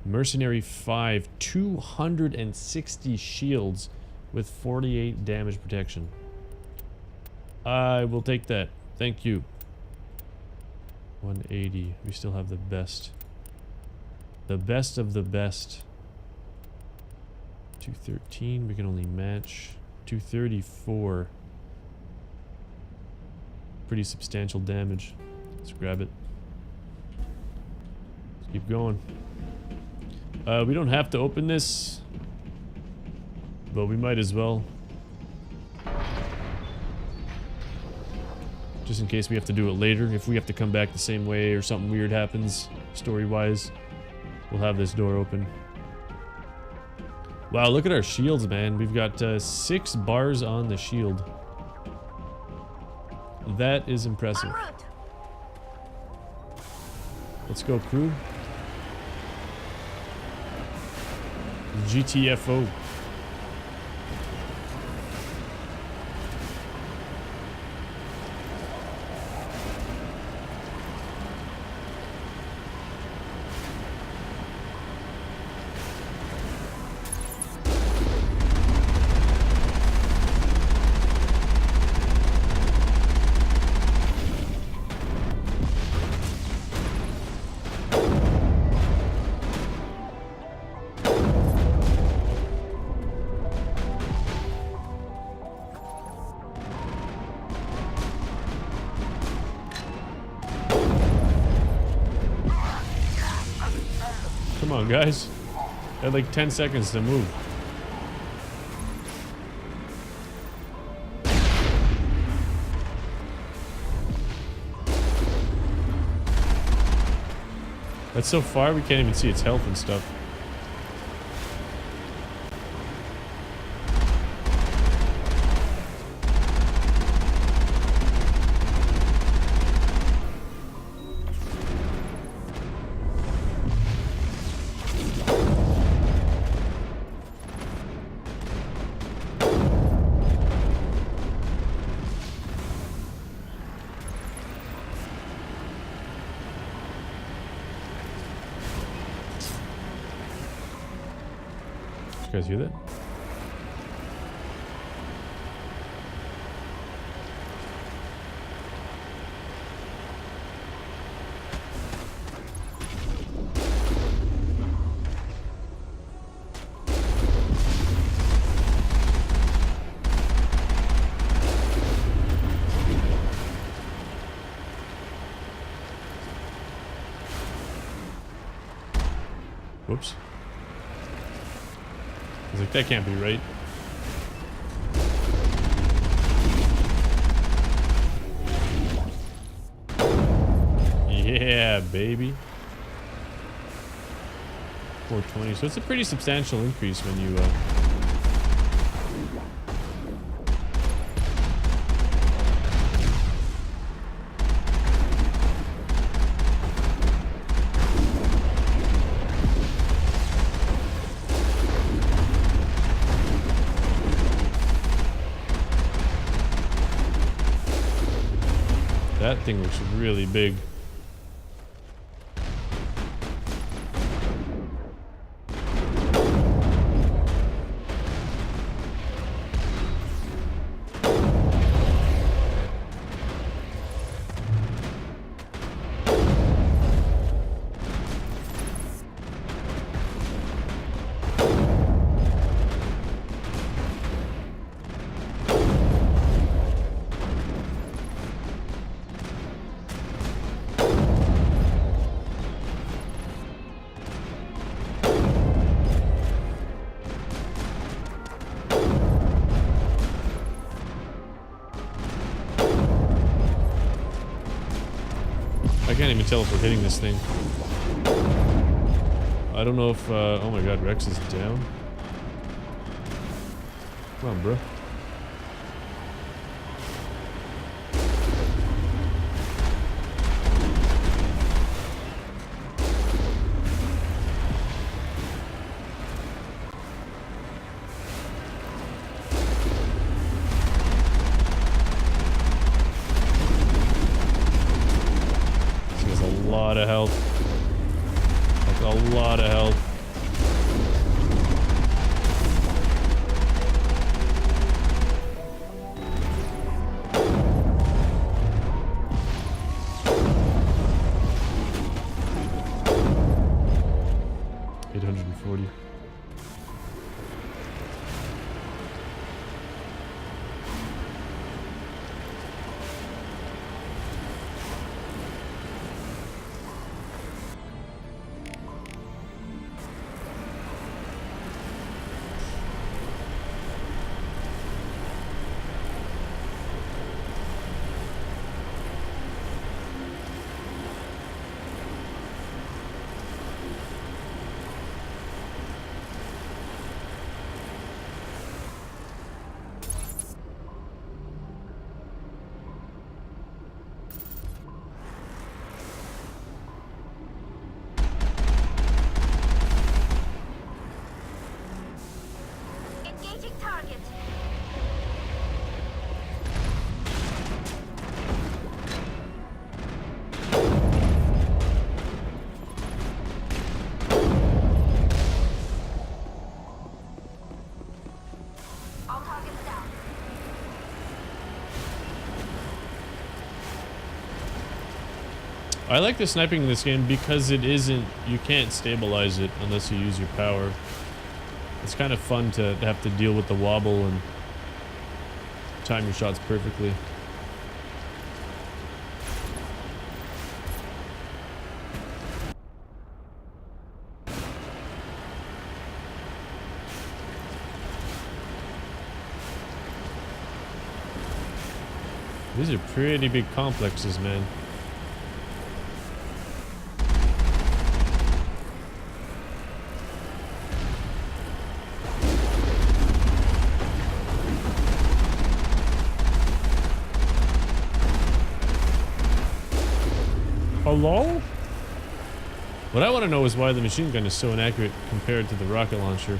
Mercenary 5, 260 shields with 48 damage protection. I will take that. Thank you. 180. We still have the best. The best of the best. 213. We can only match. 234. Pretty substantial damage. Let's grab it. Let's keep going. We don't have to open this, but we might as well. Just in case we have to do it later. If we have to come back the same way or something weird happens, story-wise, we'll have this door open. Wow, look at our shields, man. We've got 6 bars on the shield. That is impressive. Let's go, crew. GTFO. Come on, guys. I had like 10 seconds to move. That's so far, we can't even see its health and stuff. You guys hear that? Whoops. I was like, that can't be right. Yeah, baby. 420. So it's a pretty substantial increase when you that thing looks really big. I can't even tell if we're hitting this thing. I don't know if, oh my god, Rex is down. Come on, bro. A lot of health. Like a lot of health. $840. I like the sniping in this game because it isn't, you can't stabilize it unless you use your power. It's kind of fun to have to deal with the wobble and time your shots perfectly. These are pretty big complexes, man. Hello? What I want to know is why the machine gun is so inaccurate compared to the rocket launcher.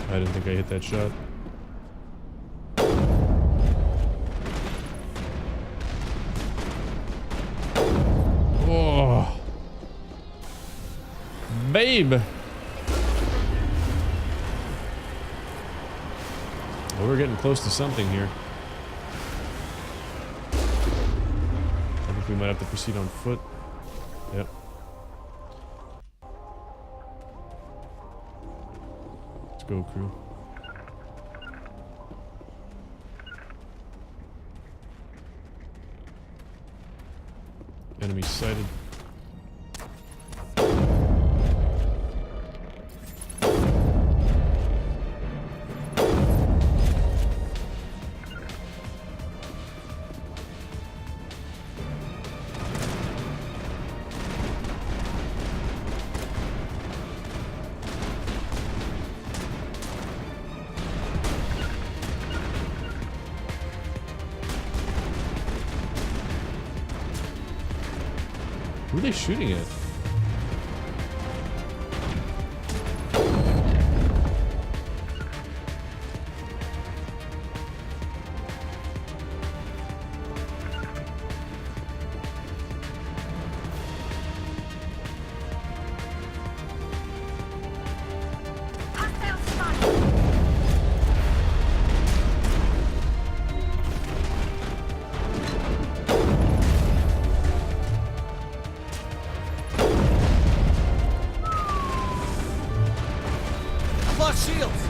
I didn't think I hit that shot. Oh, babe. Well, we're getting close to something here. I think we might have to proceed on foot. Yep. Let's go, crew. Enemy sighted. Who are they shooting at? Hostile spotted. Lost shields!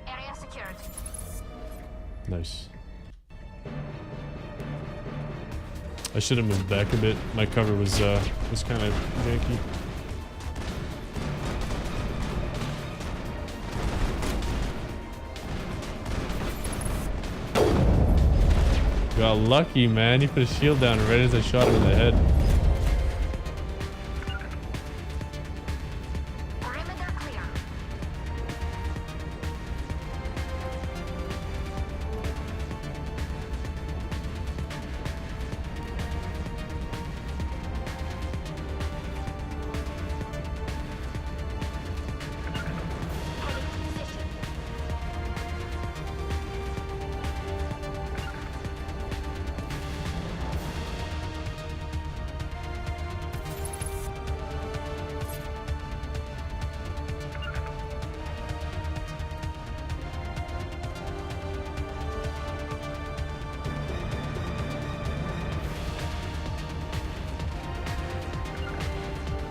Area secured. Nice. I should have moved back a bit. My cover was kind of janky. Got lucky, man. He put a shield down right as I shot him in the head. Perimeter clear. Heading to position.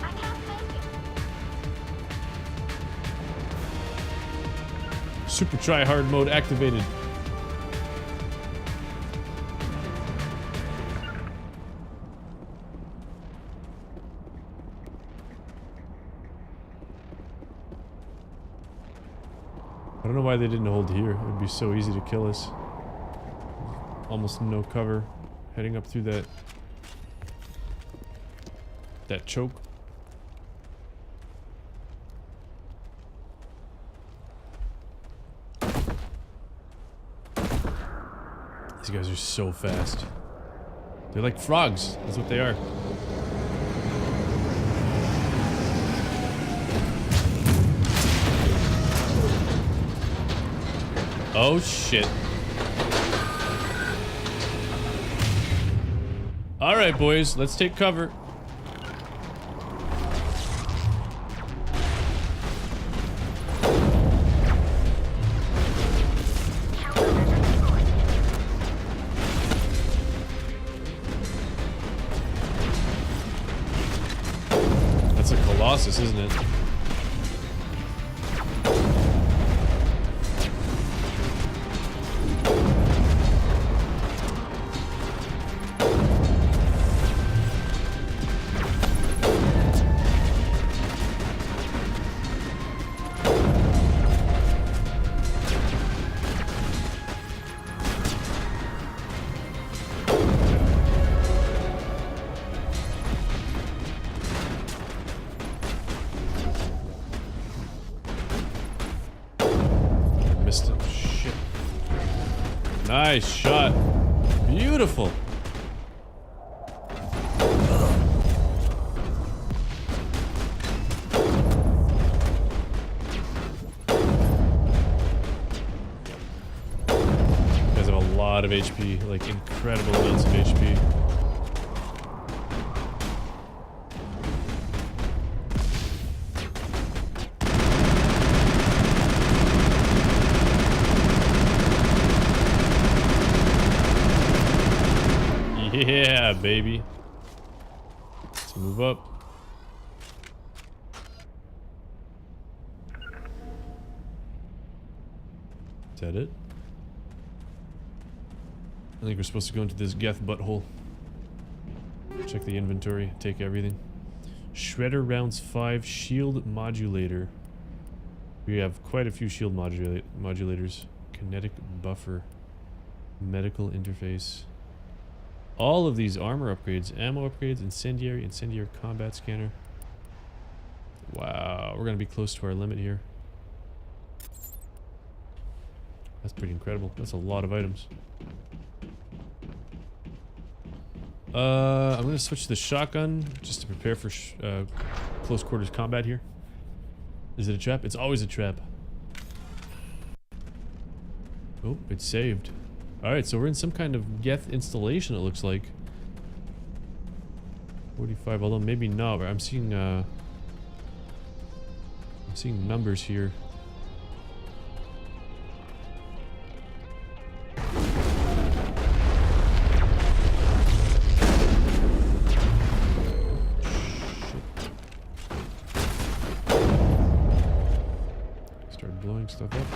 I can't make it. Super try hard mode activated. I don't know why they didn't hold here. It would be so easy to kill us. almost no cover heading up through that choke. These guys are so fast. They're like frogs. That's what they are. Oh shit. Alright boys, let's take cover. That's a Colossus, isn't it? Missed it. Shit. Nice shot. Beautiful. You guys have a lot of HP, like incredible amounts of HP. Yeah, baby. Let's move up. Is that it? I think we're supposed to go into this Geth butthole. Check the inventory, take everything. Shredder rounds 5, shield modulator. We have quite a few shield modulators. Kinetic buffer. Medical interface. All of these armor upgrades, ammo upgrades, incendiary combat scanner. Wow, we're gonna be close to our limit here. That's pretty incredible. That's a lot of items. I'm gonna switch to the shotgun just to prepare for close quarters combat here. Is it a trap? It's always a trap. Oh, it's saved. Alright, so we're in some kind of Geth installation, it looks like. 45, although maybe not. I'm seeing numbers here. Start blowing stuff up.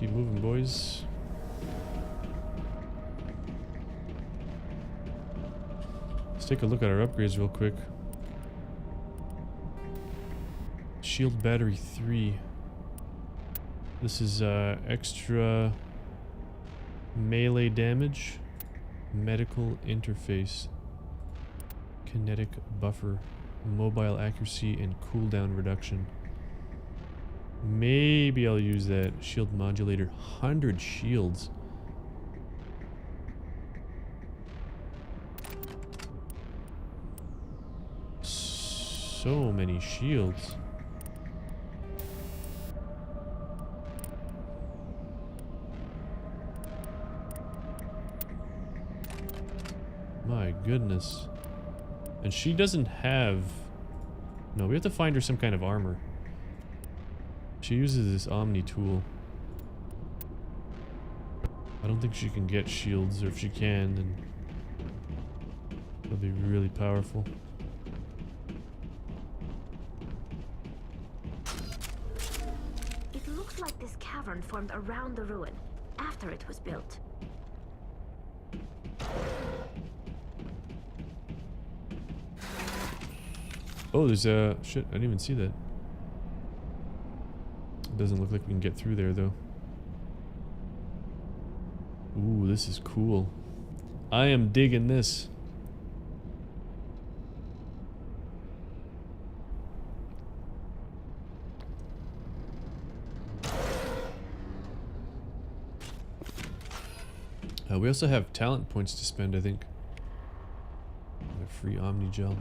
Keep moving, boys. Let's take a look at our upgrades real quick. Shield battery 3. This is extra melee damage, medical interface, kinetic buffer, mobile accuracy, and cooldown reduction. Maybe I'll use that shield modulator. 100 shields. So many shields. My goodness. And she doesn't have... No, we have to find her some kind of armor. She uses this Omni tool. I don't think she can get shields, or if she can, then it'll be really powerful. It looks like this cavern formed around the ruin, after it was built. Oh, there's a... Shit, I didn't even see that. It doesn't look like we can get through there, though. Ooh, this is cool. I am digging this. We also have talent points to spend, I think. A free Omni Gel.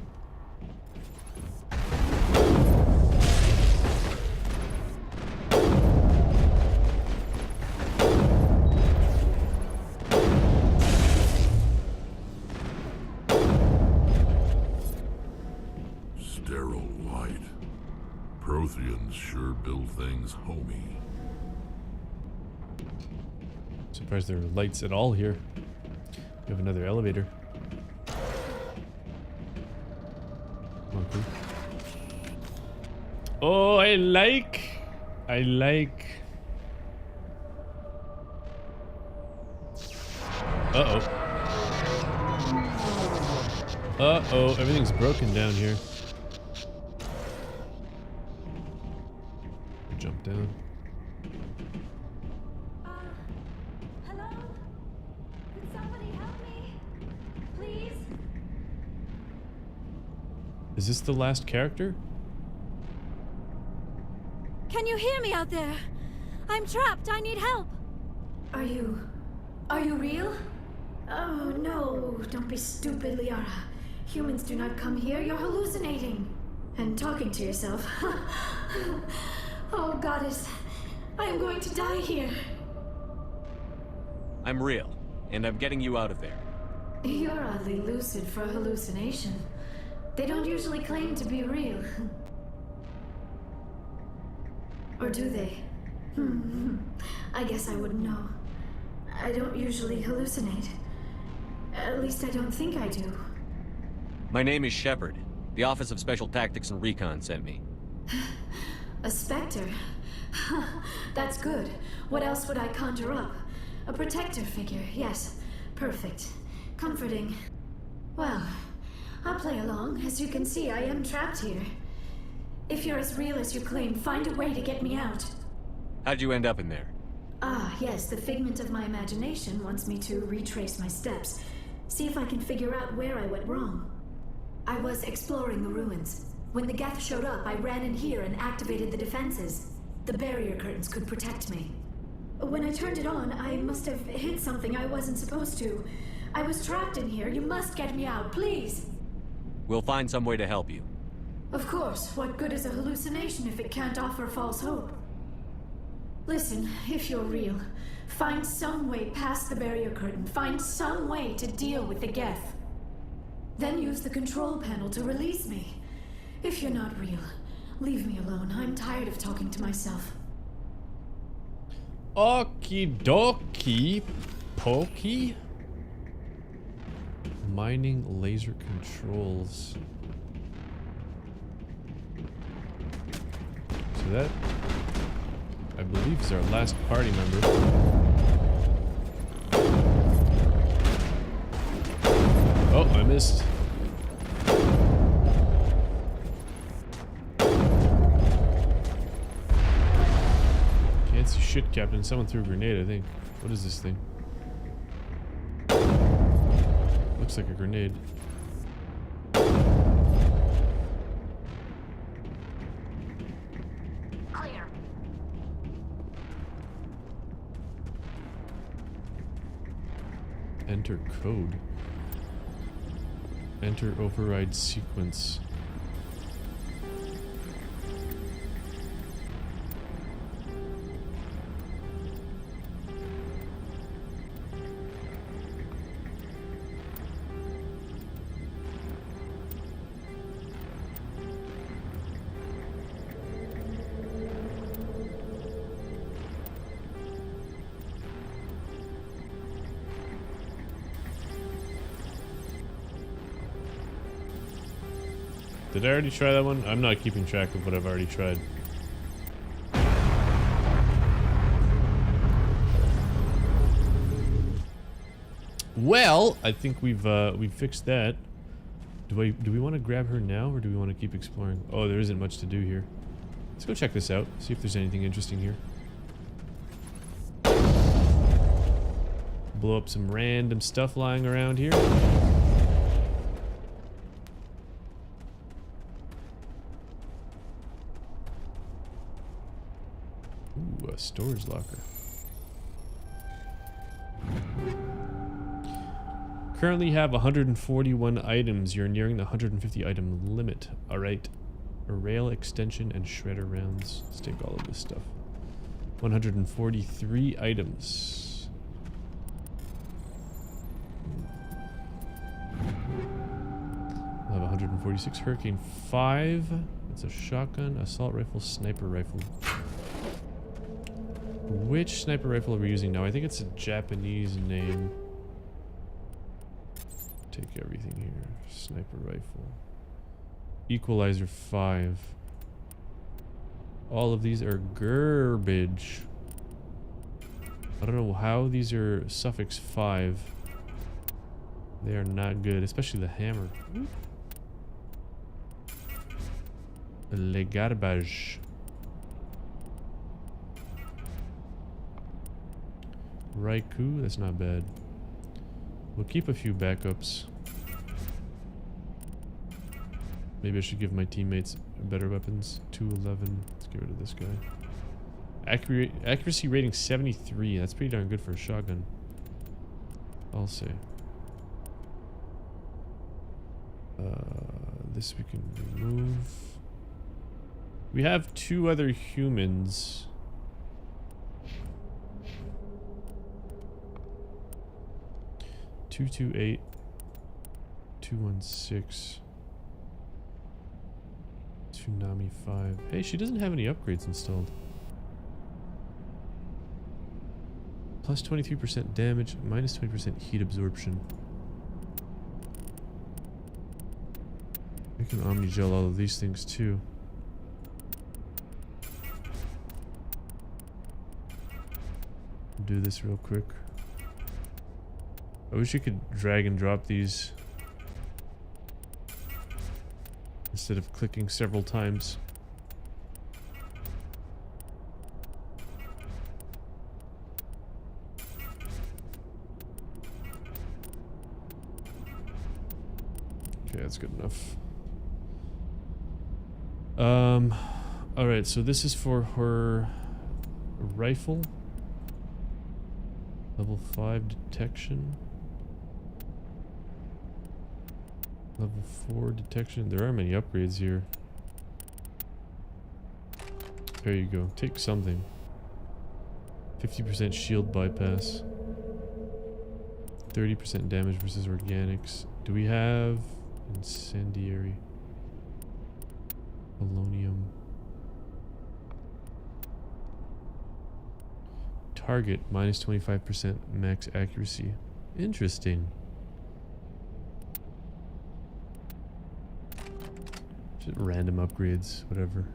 Sterile light. Protheans sure build things homey. Surprised there are lights at all here. We have another elevator. Come on, crew. Oh, I like. Uh-oh. Uh-oh, everything's broken down here. Jump down. Hello? Could somebody help me? Please? Is this the last character? Can you hear me out there? I'm trapped. I need help. Are you real? Oh no, don't be stupid, Liara. Humans do not come here. You're hallucinating. And talking to yourself. Oh, goddess. I am going to die here. I'm real, and I'm getting you out of there. You're oddly lucid for a hallucination. They don't usually claim to be real. Or do they? I guess I wouldn't know. I don't usually hallucinate. At least I don't think I do. My name is Shepard. The Office of Special Tactics and Recon sent me. A specter? That's good. What else would I conjure up? A protector figure, yes. Perfect. Comforting. Well, I'll play along. As you can see, I am trapped here. If you're as real as you claim, find a way to get me out. How'd you end up in there? Ah, yes, the figment of my imagination wants me to retrace my steps. See if I can figure out where I went wrong. I was exploring the ruins. When the Geth showed up, I ran in here and activated the defenses. The barrier curtains could protect me. When I turned it on, I must have hit something I wasn't supposed to. I was trapped in here. You must get me out, please. We'll find some way to help you. Of course. What good is a hallucination if it can't offer false hope? Listen, if you're real, find some way past the barrier curtain. Find some way to deal with the Geth. Then use the control panel to release me. If you're not real, leave me alone. I'm tired of talking to myself. Okie dokie. Pokey. Mining laser controls. So that, I believe, is our last party member. Oh, I missed. Can't see shit, Captain. Someone threw a grenade, I think. What is this thing? Looks like a grenade. Clear. Enter code. Enter override sequence. Did I already try that one? I'm not keeping track of what I've already tried. Well, I think we've fixed that. Do we want to grab her now, or do we want to keep exploring? Oh, there isn't much to do here. Let's go check this out. See if there's anything interesting here. Blow up some random stuff lying around here. Ooh, a storage locker. Currently have 141 items. You're nearing the 150 item limit. Alright. A rail extension and shredder rounds. Let's take all of this stuff. 143 items. I'll have 146 Hurricane 5. That's a shotgun, assault rifle, sniper rifle. Which sniper rifle are we using now? I think it's a Japanese name. Take everything here. Sniper rifle. Equalizer 5. All of these are garbage. I don't know how these are suffix 5. They are not good, especially the hammer. Le garbage. Raikou, that's not bad. We'll keep a few backups. Maybe I should give my teammates better weapons. 211. Let's get rid of this guy. Accuracy rating 73. That's pretty darn good for a shotgun, I'll say. This we can remove. We have 2 other humans. (228) 216 Tsunami 5. Hey, she doesn't have any upgrades installed. Plus 23% damage, minus 20% heat absorption. We can omni-gel all of these things too. Do this real quick. I wish you could drag and drop these instead of clicking several times. Okay, that's good enough. Alright, so this is for her rifle. Level 5 detection. Level 4 detection. There are many upgrades here. There you go. Take something. 50% shield bypass. 30% damage versus organics. Do we have incendiary? Polonium. Target minus 25% max accuracy. Interesting. Just random upgrades, whatever.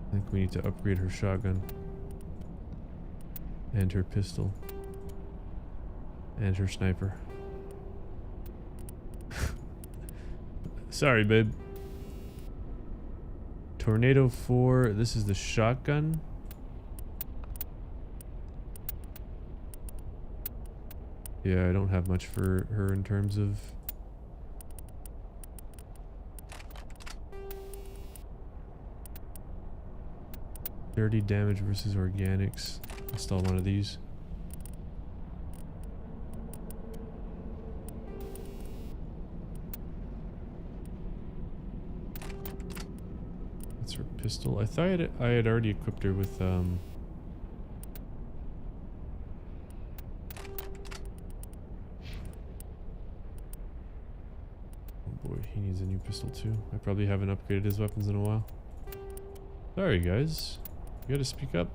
I think we need to upgrade her shotgun. And her pistol. And her sniper. Sorry, babe. Tornado 4. This is the shotgun. Yeah, I don't have much for her in terms of... $30 damage versus organics. Install one of these. That's her pistol. I thought I had already equipped her with oh boy, he needs a new pistol too. I probably haven't upgraded his weapons in a while. Sorry guys. You gotta speak up.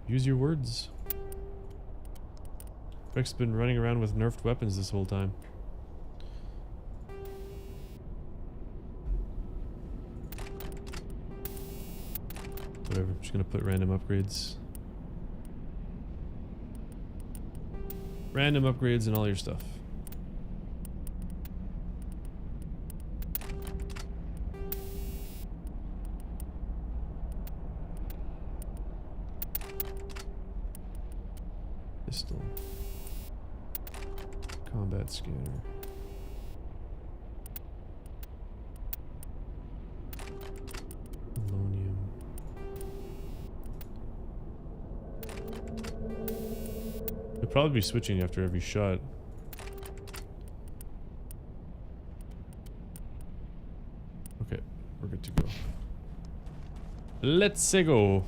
Use your words. Beck's been running around with nerfed weapons this whole time. Whatever, I'm just gonna put random upgrades. Random upgrades and all your stuff. Pistol. Combat scanner. Polonium. You'll probably be switching after every shot. Okay, we're good to go. Let's go.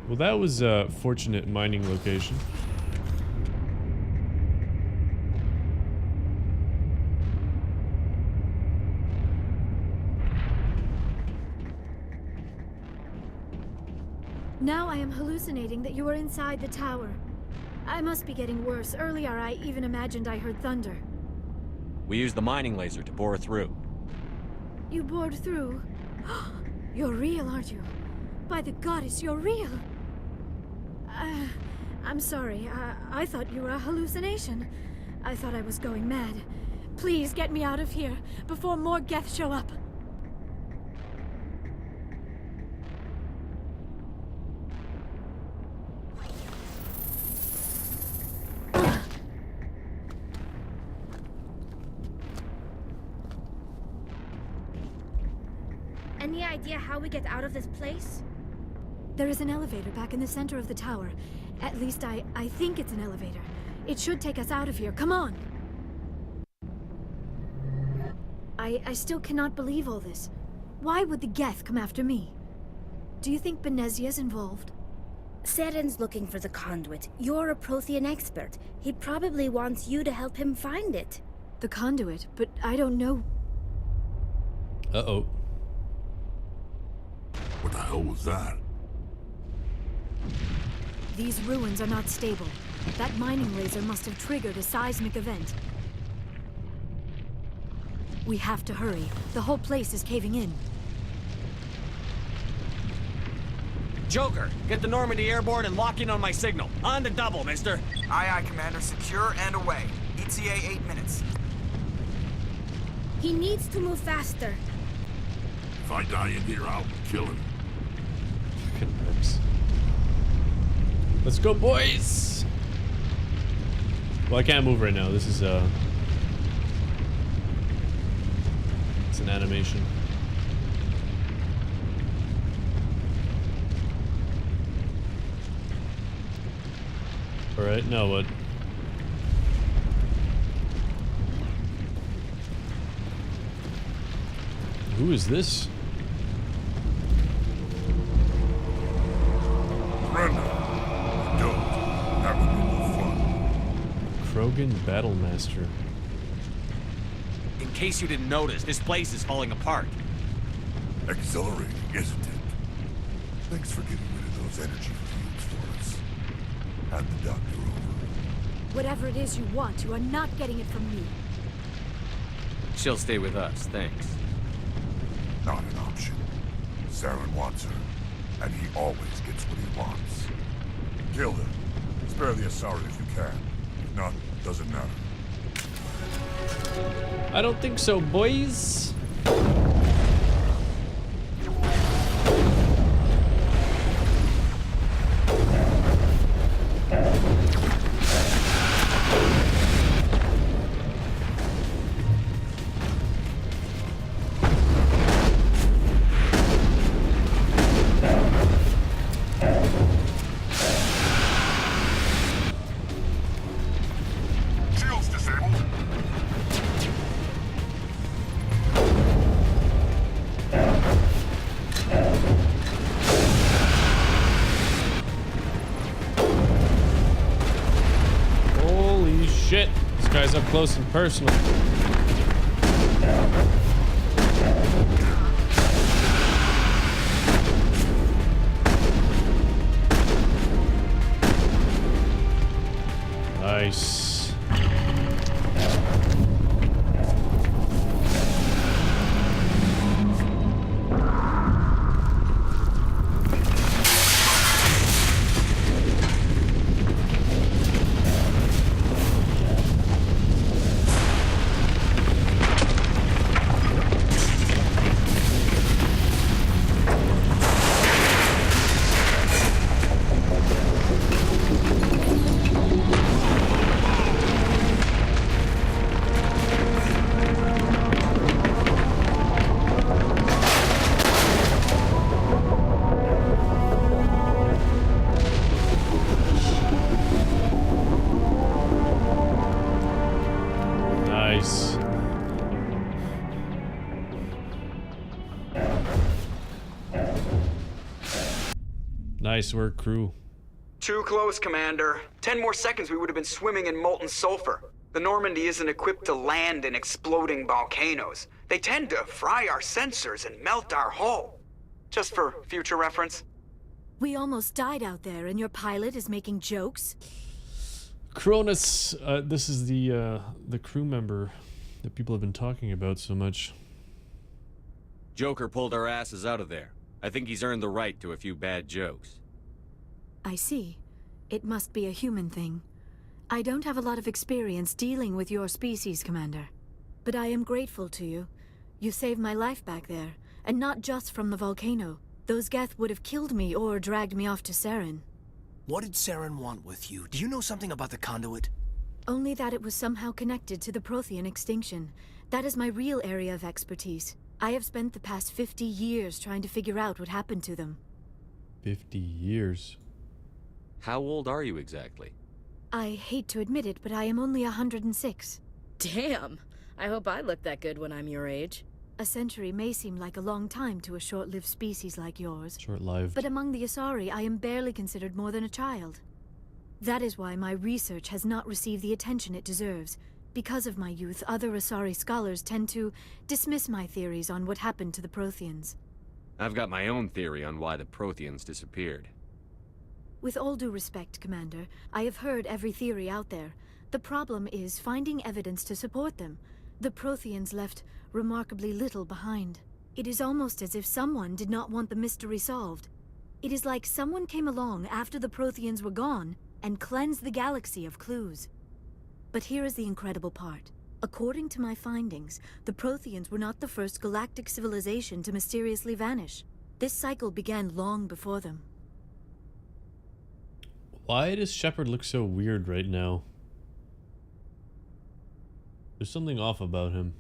Well, that was a fortunate mining location. Now I am hallucinating that you are inside the tower. I must be getting worse. Earlier, I even imagined I heard thunder. We used the mining laser to bore through. You bored through? You're real, aren't you? By the goddess, you're real! I'm sorry. I thought you were a hallucination. I thought I was going mad. Please get me out of here before more Geth show up. Any idea how we get out of this place? There is an elevator back in the center of the tower. At least I think it's an elevator. It should take us out of here. Come on! I still cannot believe all this. Why would the Geth come after me? Do you think Benezia's involved? Saren's looking for the conduit. You're a Prothean expert. He probably wants you to help him find it. The conduit? But I don't know... Uh-oh. What the hell was that? These ruins are not stable. That mining laser must have triggered a seismic event. We have to hurry. The whole place is caving in. Joker, get the Normandy airborne and lock in on my signal. On the double, mister. Aye, aye, Commander. Secure and away. ETA 8 minutes. He needs to move faster. If I die in here, I'll kill him. Fucking mercs. Let's go, boys! Well, I can't move right now. This is, it's an animation. Alright, now what? Who is this? Brenda! Don't. That would be no fun. Krogan Battlemaster. In case you didn't notice, this place is falling apart. Exhilarating, isn't it? Thanks for getting rid of those energy fields for us. Hand the doctor over. Whatever it is you want, you are not getting it from me. She'll stay with us, thanks. Not an option. Saren wants her, and he always gets what he wants. Kill her. Spare the Asari if you can. If not, doesn't matter. I don't think so, boys. Shields disabled. Holy shit. This guy's up close and personal. Nice. Nice. Nice work, crew. Too close, Commander. 10 more seconds, we would have been swimming in molten sulfur. The Normandy isn't equipped to land in exploding volcanoes. They tend to fry our sensors and melt our hull. Just for future reference. We almost died out there, and your pilot is making jokes? Cronus, this is the crew member that people have been talking about so much. Joker pulled our asses out of there. I think he's earned the right to a few bad jokes. I see. It must be a human thing. I don't have a lot of experience dealing with your species, Commander. But I am grateful to you. You saved my life back there, and not just from the volcano. Those Geth would have killed me or dragged me off to Saren. What did Saren want with you? Do you know something about the conduit? Only that it was somehow connected to the Prothean extinction. That is my real area of expertise. I have spent the past 50 years trying to figure out what happened to them. 50 years. How old are you exactly? I hate to admit it, but I am only 106. Damn! I hope I look that good when I'm your age. A century may seem like a long time to a short-lived species like yours. Short-lived. But among the Asari, I am barely considered more than a child. That is why my research has not received the attention it deserves. Because of my youth, other Asari scholars tend to dismiss my theories on what happened to the Protheans. I've got my own theory on why the Protheans disappeared. With all due respect, Commander, I have heard every theory out there. The problem is finding evidence to support them. The Protheans left remarkably little behind. It is almost as if someone did not want the mystery solved. It is like someone came along after the Protheans were gone and cleansed the galaxy of clues. But here is the incredible part. According to my findings, the Protheans were not the first galactic civilization to mysteriously vanish. This cycle began long before them. Why does Shepard look so weird right now? There's something off about him.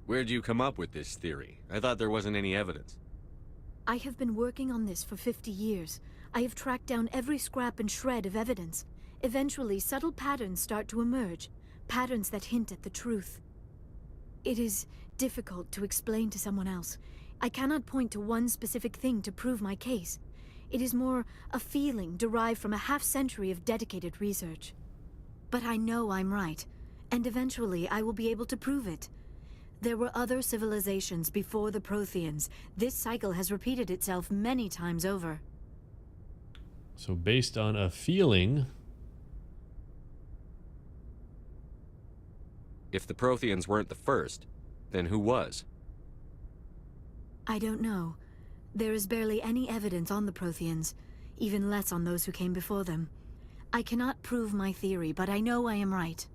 Where'd you come up with this theory? I thought there wasn't any evidence. I have been working on this for 50 years. I have tracked down every scrap and shred of evidence. Eventually, subtle patterns start to emerge, patterns that hint at the truth. It is difficult to explain to someone else. I cannot point to one specific thing to prove my case. It is more a feeling derived from a half-century of dedicated research. But I know I'm right, and eventually I will be able to prove it. There were other civilizations before the Protheans. This cycle has repeated itself many times over. So based on a feeling... If the Protheans weren't the first, then who was? I don't know. There is barely any evidence on the Protheans, even less on those who came before them. I cannot prove my theory, but I know I am right.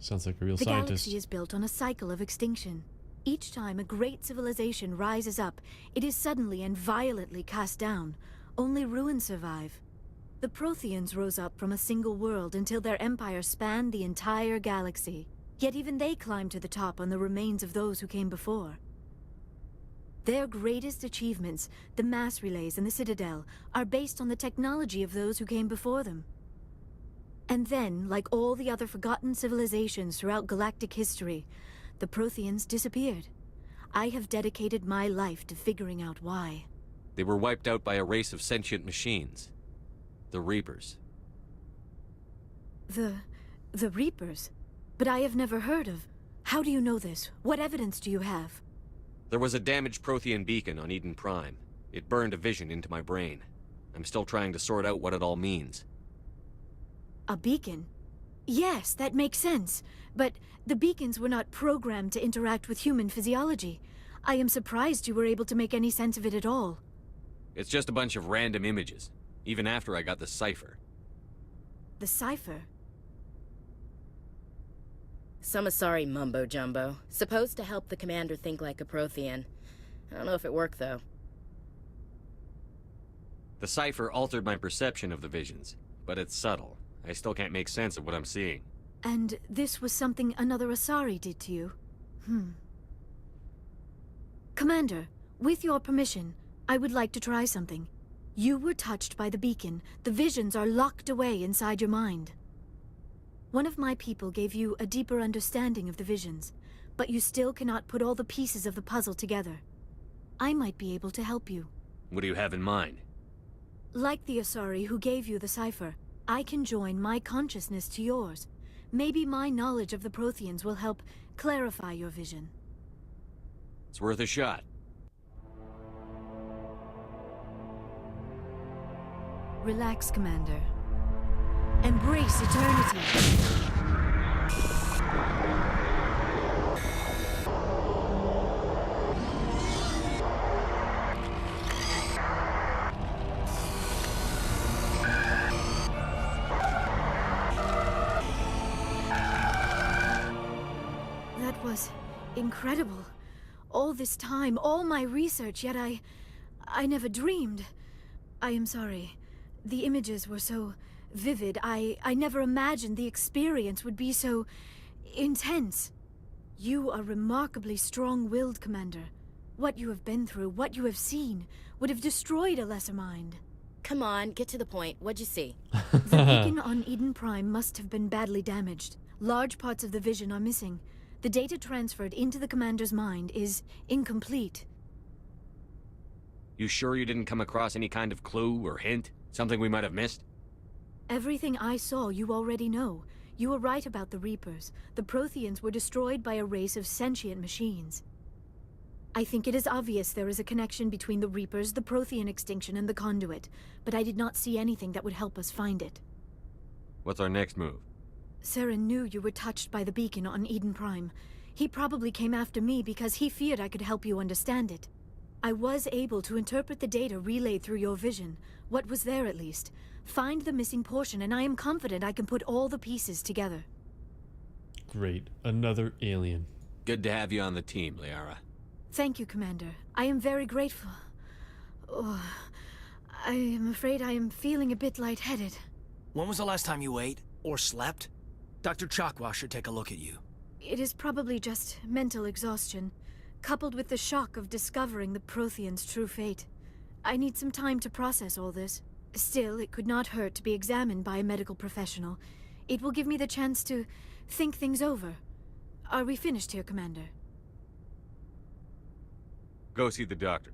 Sounds like a real The scientist. galaxy is built on a cycle of extinction. Each time a great civilization rises up, it is suddenly and violently cast down. Only ruins survive. The Protheans rose up from a single world until their empire spanned the entire galaxy. Yet even they climbed to the top on the remains of those who came before. Their greatest achievements, the mass relays and the Citadel, are based on the technology of those who came before them. And then, like all the other forgotten civilizations throughout galactic history, the Protheans disappeared. I have dedicated my life to figuring out why. They were wiped out by a race of sentient machines. The Reapers. The Reapers? But I have never heard of. How do you know this? What evidence do you have? There was a damaged Prothean beacon on Eden Prime. It burned a vision into my brain. I'm still trying to sort out what it all means. A beacon? Yes, that makes sense. But the beacons were not programmed to interact with human physiology. I am surprised you were able to make any sense of it at all. It's just a bunch of random images, even after I got the cipher. The cipher? Some Asari mumbo-jumbo, supposed to help the commander think like a Prothean. I don't know if it worked, though. The cipher altered my perception of the visions, but it's subtle. I still can't make sense of what I'm seeing. And this was something another Asari did to you? Commander, with your permission, I would like to try something. You were touched by the beacon. The visions are locked away inside your mind. One of my people gave you a deeper understanding of the visions, but you still cannot put all the pieces of the puzzle together. I might be able to help you. What do you have in mind? Like the Asari who gave you the cipher, I can join my consciousness to yours. Maybe my knowledge of the Protheans will help clarify your vision. It's worth a shot. Relax, Commander. Embrace eternity. That was incredible. All this time, all my research, yet I never dreamed. I am sorry. The images were so vivid. I never imagined the experience would be so intense. You are remarkably strong-willed, Commander. What you have been through, what you have seen, would have destroyed a lesser mind. Come on, get to the point. What'd you see? The beacon on Eden Prime must have been badly damaged. Large parts of the vision are missing. The data transferred into the Commander's mind is incomplete. You sure you didn't come across any kind of clue or hint? Something we might have missed? Everything I saw you already know. You were right about the Reapers. The Protheans were destroyed by a race of sentient machines. I think it is obvious there is a connection between the Reapers, the Prothean extinction, and the Conduit, but I did not see anything that would help us find it. What's our next move? Saren knew you were touched by the beacon on Eden Prime. He probably came after me because he feared I could help you understand it. I was able to interpret the data relayed through your vision, what was there at least, find the missing portion, and I am confident I can put all the pieces together. Great. Another alien. Good to have you on the team, Liara. Thank you, Commander. I am very grateful. Oh, I am afraid I am feeling a bit lightheaded. When was the last time you ate? Or slept? Dr. Chakwa should take a look at you. It is probably just mental exhaustion, coupled with the shock of discovering the Protheans' true fate. I need some time to process all this. Still, it could not hurt to be examined by a medical professional. It will give me the chance to think things over. Are we finished here, Commander? Go see the doctor.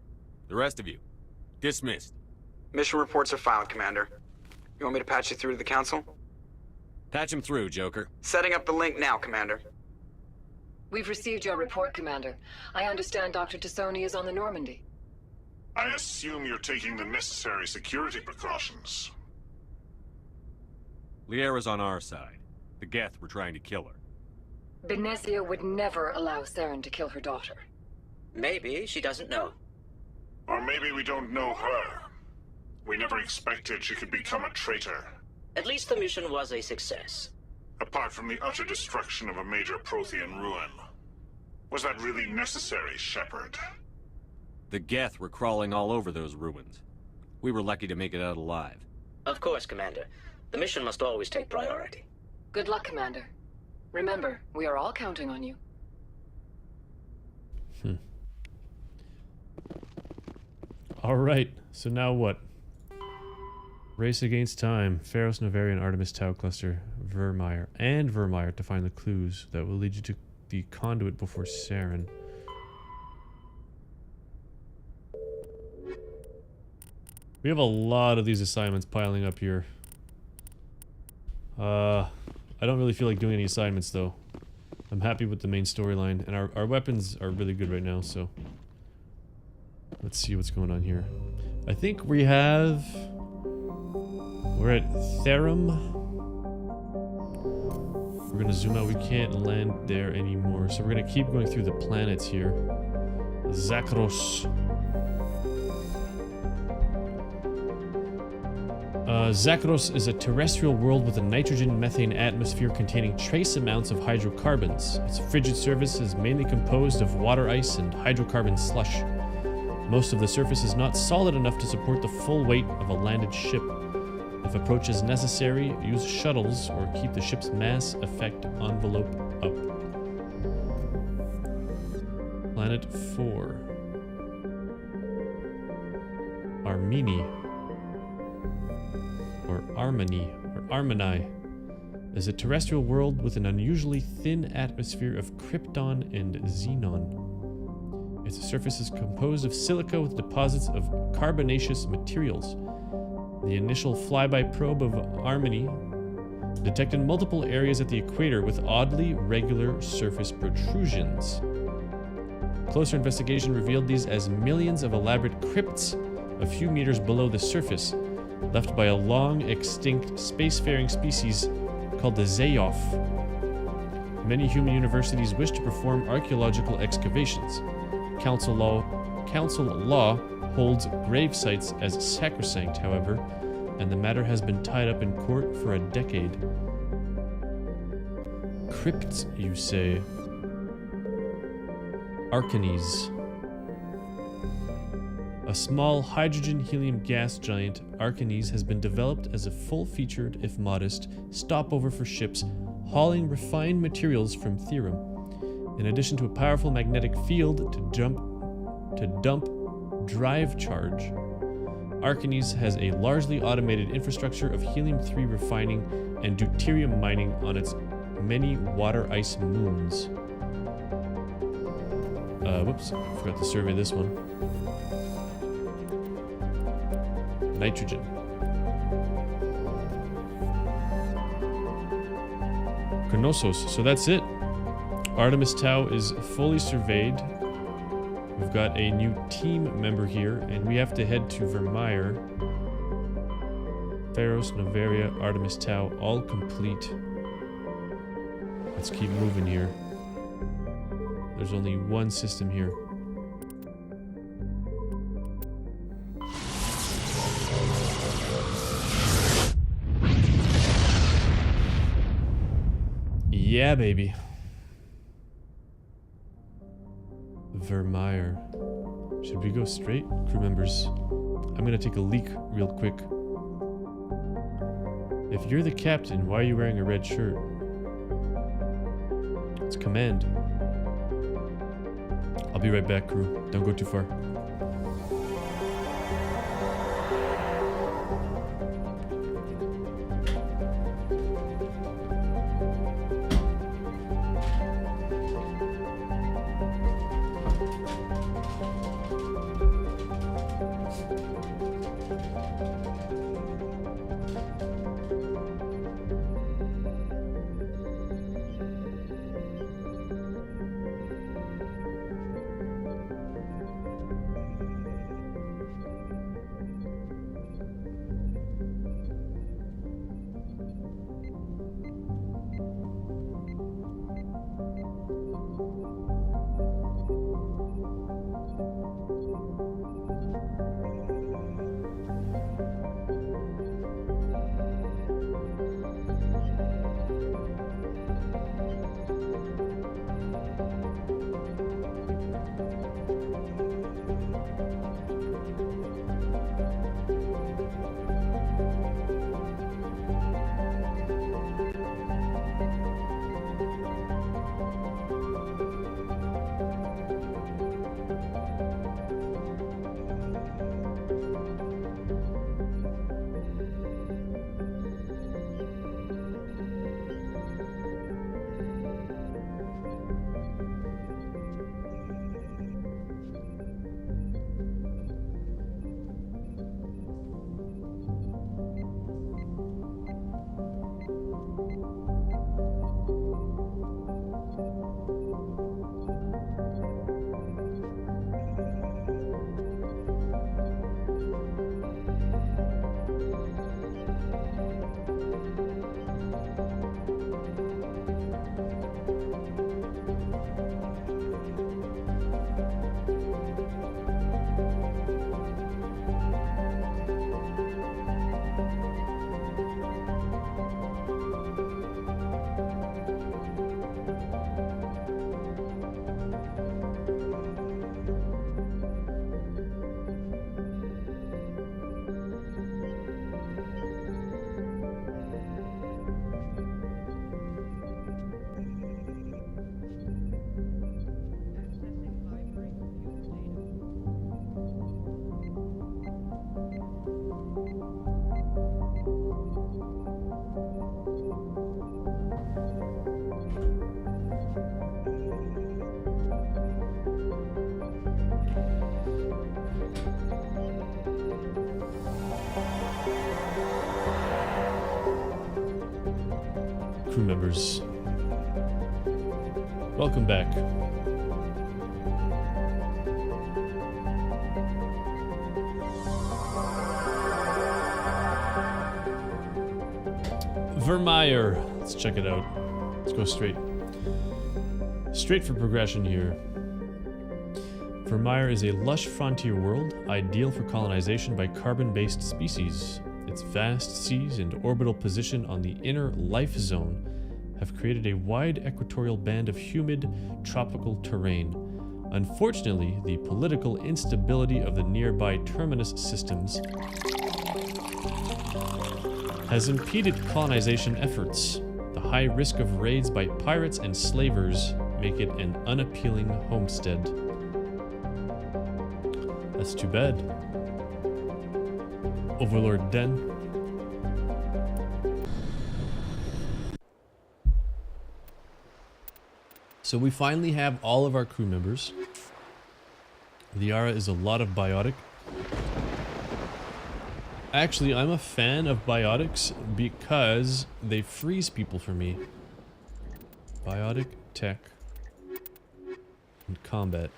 The rest of you, dismissed. Mission reports are filed, Commander. You want me to patch you through to the Council? Patch him through, Joker. Setting up the link now, Commander. We've received your report, Commander. I understand Dr. T'Soni is on the Normandy. I assume you're taking the necessary security precautions. Liara's on our side. The Geth were trying to kill her. Benezia would never allow Saren to kill her daughter. Maybe she doesn't know. Or maybe we don't know her. We never expected she could become a traitor. At least the mission was a success. Apart from the utter destruction of a major Prothean ruin. Was that really necessary, Shepard? The Geth were crawling all over those ruins. We were lucky to make it out alive. Of course, Commander. The mission must always take priority. Good luck, Commander. Remember, we are all counting on you. Alright, so now what? Race against time. Pharos, Novarian, Artemis, Tau Cluster, Vermeer to find the clues that will lead you to the Conduit before Saren. We have a lot of these assignments piling up here. I don't really feel like doing any assignments though. I'm happy with the main storyline, and our weapons are really good right now, so let's see what's going on here. I think we have We're at Therum. We're gonna zoom out. We can't land there anymore, so we're gonna keep going through the planets here. Zakros. Zakros is a terrestrial world with a nitrogen-methane atmosphere containing trace amounts of hydrocarbons. Its frigid surface is mainly composed of water ice and hydrocarbon slush. Most of the surface is not solid enough to support the full weight of a landed ship. If approach is necessary, use shuttles or keep the ship's mass effect envelope up. Planet 4. Armini. Or Armani, or Armani, is a terrestrial world with an unusually thin atmosphere of krypton and xenon. Its surface is composed of silica with deposits of carbonaceous materials. The initial flyby probe of Armani detected multiple areas at the equator with oddly regular surface protrusions. Closer investigation revealed these as millions of elaborate crypts a few meters below the surface, left by a long-extinct spacefaring species called the Zayoff. Many human universities wish to perform archaeological excavations. Council law holds grave sites as sacrosanct, however, and the matter has been tied up in court for a decade. Crypts, you say? Arcanes. A small hydrogen-helium gas giant, Arcanes has been developed as a full-featured, if modest, stopover for ships hauling refined materials from Therum. In addition to a powerful magnetic field to dump drive charge, Arcanes has a largely automated infrastructure of helium-3 refining and deuterium mining on its many water ice moons. Whoops, forgot to survey this one. Nitrogen. Knossos. So that's it. Artemis Tau is fully surveyed. We've got a new team member here, and we have to head to Vermeer. Theros, Noveria, Artemis Tau, all complete. Let's keep moving here. There's only one system here. Yeah, baby. Vermeer. Should we go straight? Crew members, I'm gonna take a leak real quick. If you're the captain, why are you wearing a red shirt? It's command. I'll be right back, crew. Don't go too far. crew members. Welcome back. Vermeer. Let's check it out. Let's go straight. Straight for progression here. Vermeer is a lush frontier world, ideal for colonization by carbon-based species. Its vast seas and orbital position on the inner life zone have created a wide equatorial band of humid, tropical terrain. Unfortunately, the political instability of the nearby terminus systems has impeded colonization efforts. The high risk of raids by pirates and slavers make it an unappealing homestead. That's too bad. Overlord Den. So we finally have all of our crew members. Liara is a lot of biotic. Actually, I'm a fan of biotics because they freeze people for me. Biotic, tech, and combat.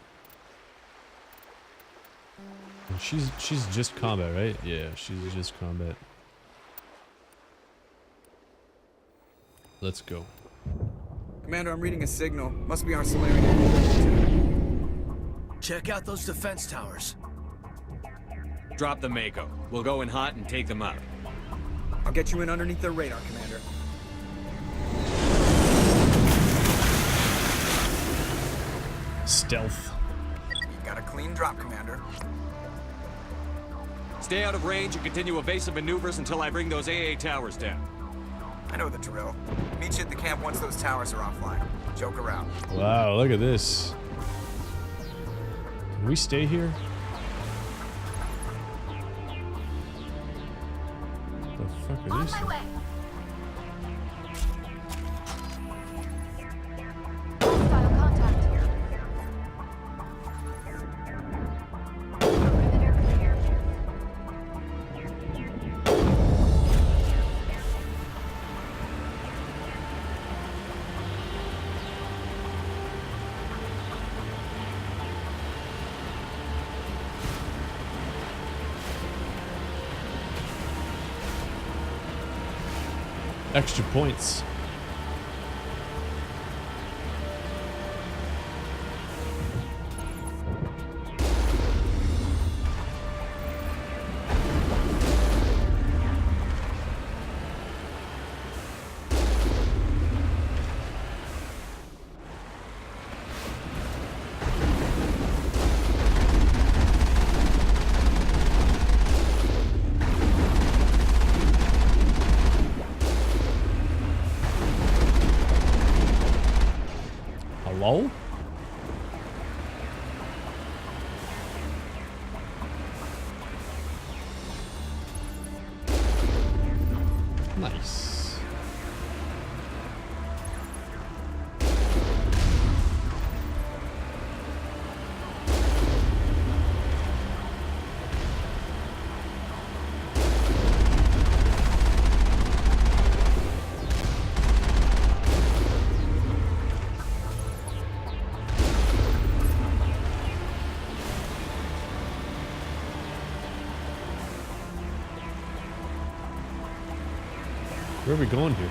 And she's just combat, right? Yeah, she's just combat. Let's go. Commander, I'm reading a signal. Must be our Solarian. Check out those defense towers. Drop the Mako. We'll go in hot and take them out. I'll get you in underneath their radar, Commander. Stealth. Got a clean drop, Commander. Stay out of range and continue evasive maneuvers until I bring those AA towers down. I know the drill. Meet you at the camp once those towers are offline. Joke around. Wow, look at this. Can we stay here? The fuck are these? Extra points. Hello? Nice. Where are we going here?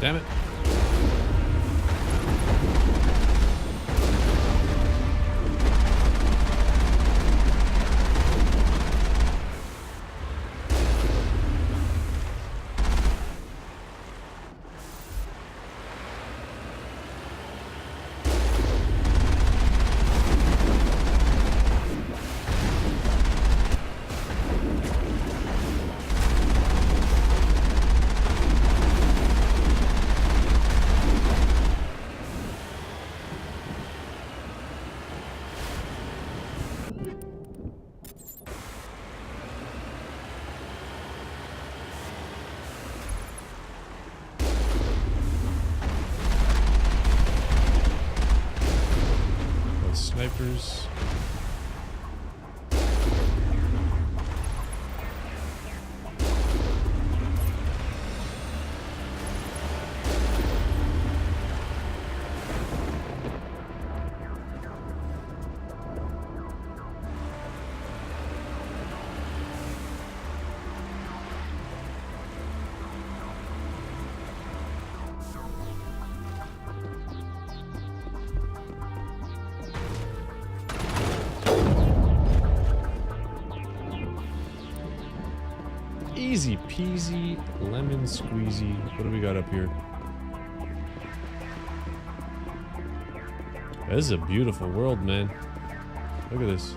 Damn it. snipers. Easy peasy, lemon squeezy. What do we got up here? This is a beautiful world, man. Look at this.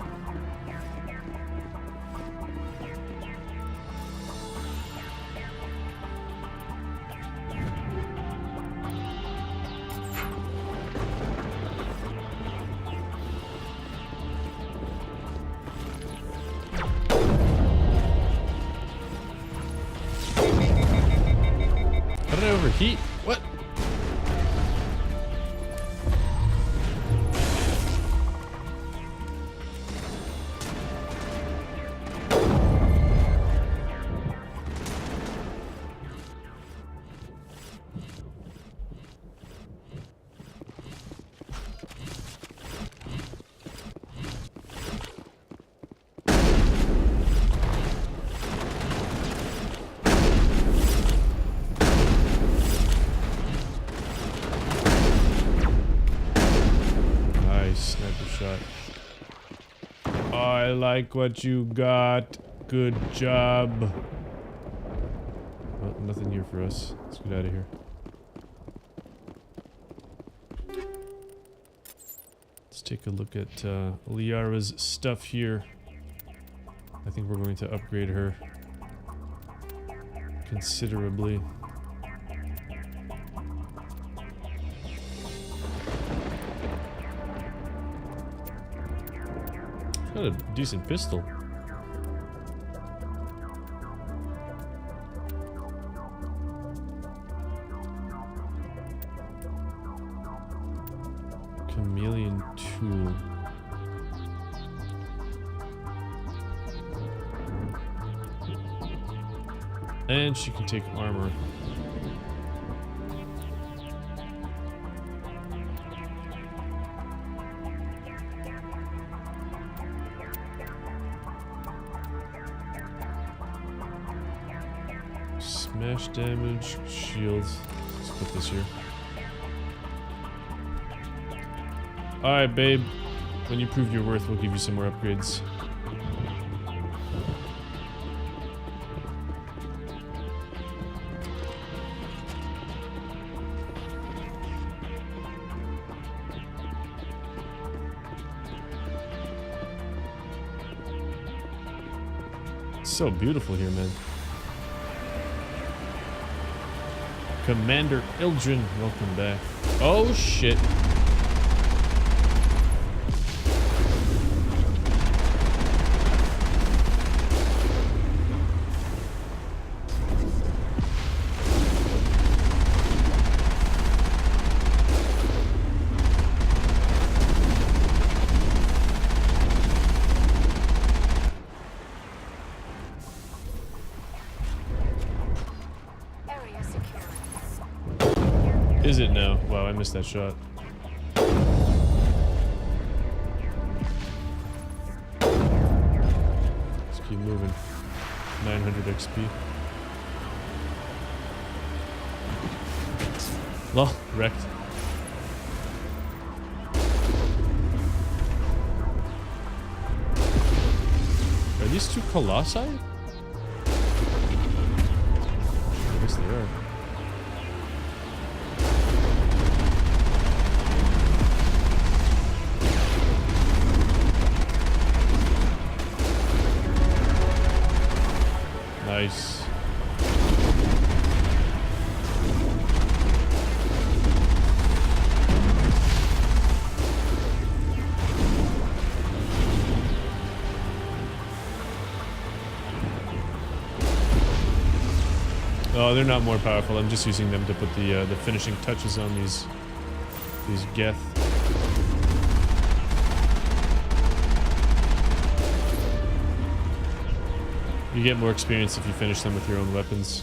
How did I overheat? What? I like what you got. Good job. Well, nothing here for us. Let's get out of here. Let's take a look at Liara's stuff here. I think we're going to upgrade her considerably. Got a decent pistol. Chameleon tool. And she can take armor. Smash damage, shields. Let's put this here. Alright, babe. When you prove your worth, we'll give you some more upgrades. It's so beautiful here, man. Commander Ildren, welcome back. Oh shit. Is it now? Wow, I missed that shot. Let's keep moving. 900 XP. Lol, wrecked. Are these two colossi? I guess they are. Nice. Oh, they're not more powerful. I'm just using them to put the finishing touches on these geth. You get more experience if you finish them with your own weapons.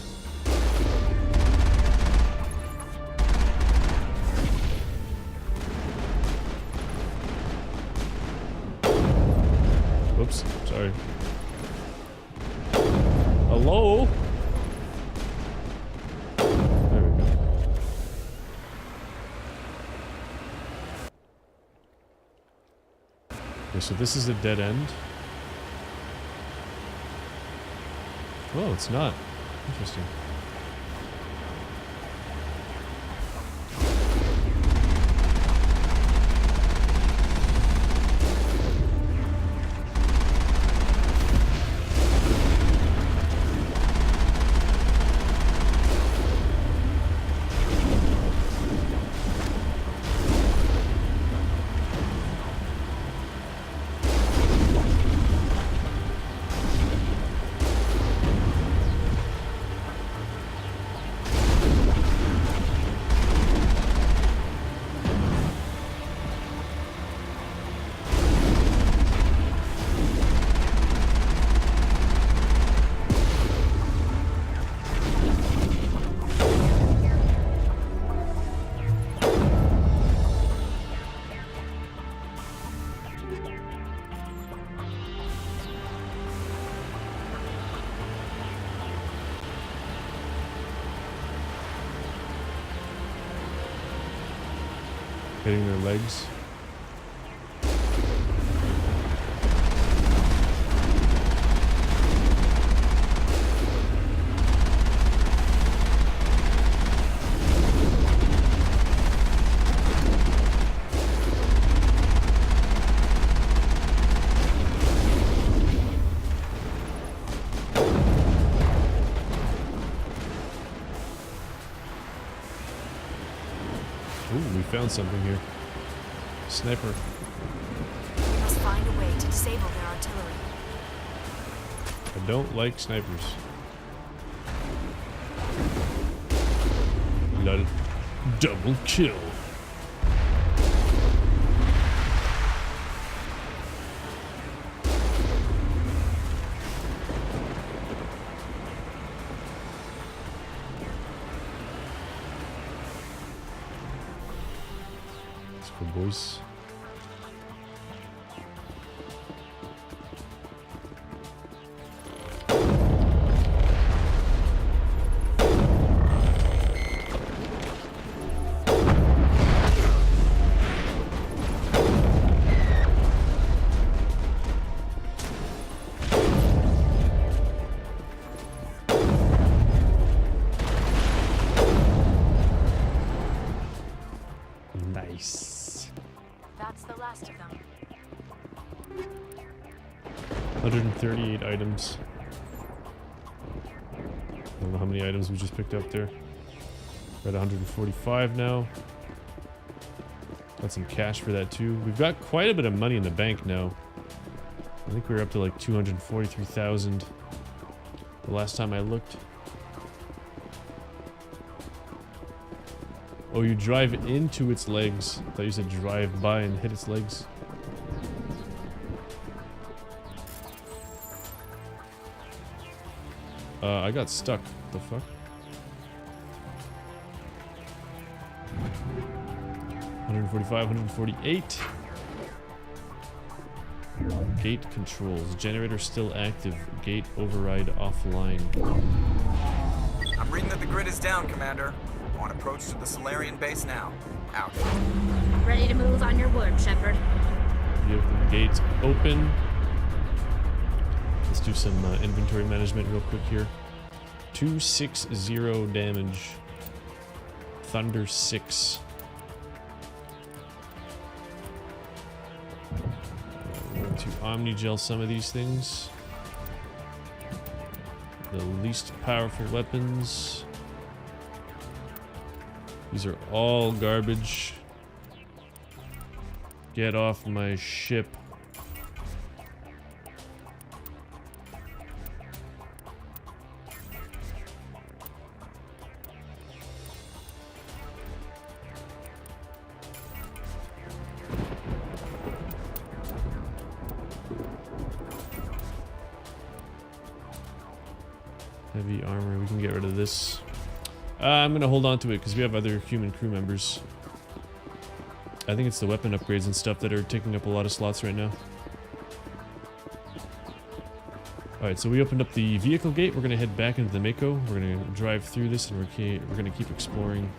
Whoops, sorry. Hello? There we go. Okay, so this is a dead end. Oh, it's not. Interesting. Hitting their legs. Ooh, we found something here. Sniper. We must find a way to disable their artillery. I don't like snipers. Lol. Double kill. Let's go, boys. Nice. That's the last of them. 138 items. I don't know how many items we just picked up there. We're at 145 now. Got some cash for that too. We've got quite a bit of money in the bank now. I think we were up to like 243,000 the last time I looked. Oh, you drive into its legs. I thought you said drive by and hit its legs. I got stuck. What the fuck? $145, 148. Gate controls. Generator still active. Gate override offline. I'm reading that the grid is down, Commander. On approach to the Solarian base now. Out. Ready to move on your word, Shepard. You have the gates open. Let's do some inventory management real quick here. 260 damage. Thunder 6. I'm going to Omnigel some of these things. The least powerful weapons. These are all garbage. Get off my ship. Heavy armor. We can get rid of this. I'm gonna hold on to it because we have other human crew members. I think it's the weapon upgrades and stuff that are taking up a lot of slots right now. Alright, so we opened up the vehicle gate. We're gonna head back into the Mako. We're gonna drive through this and we're gonna keep exploring.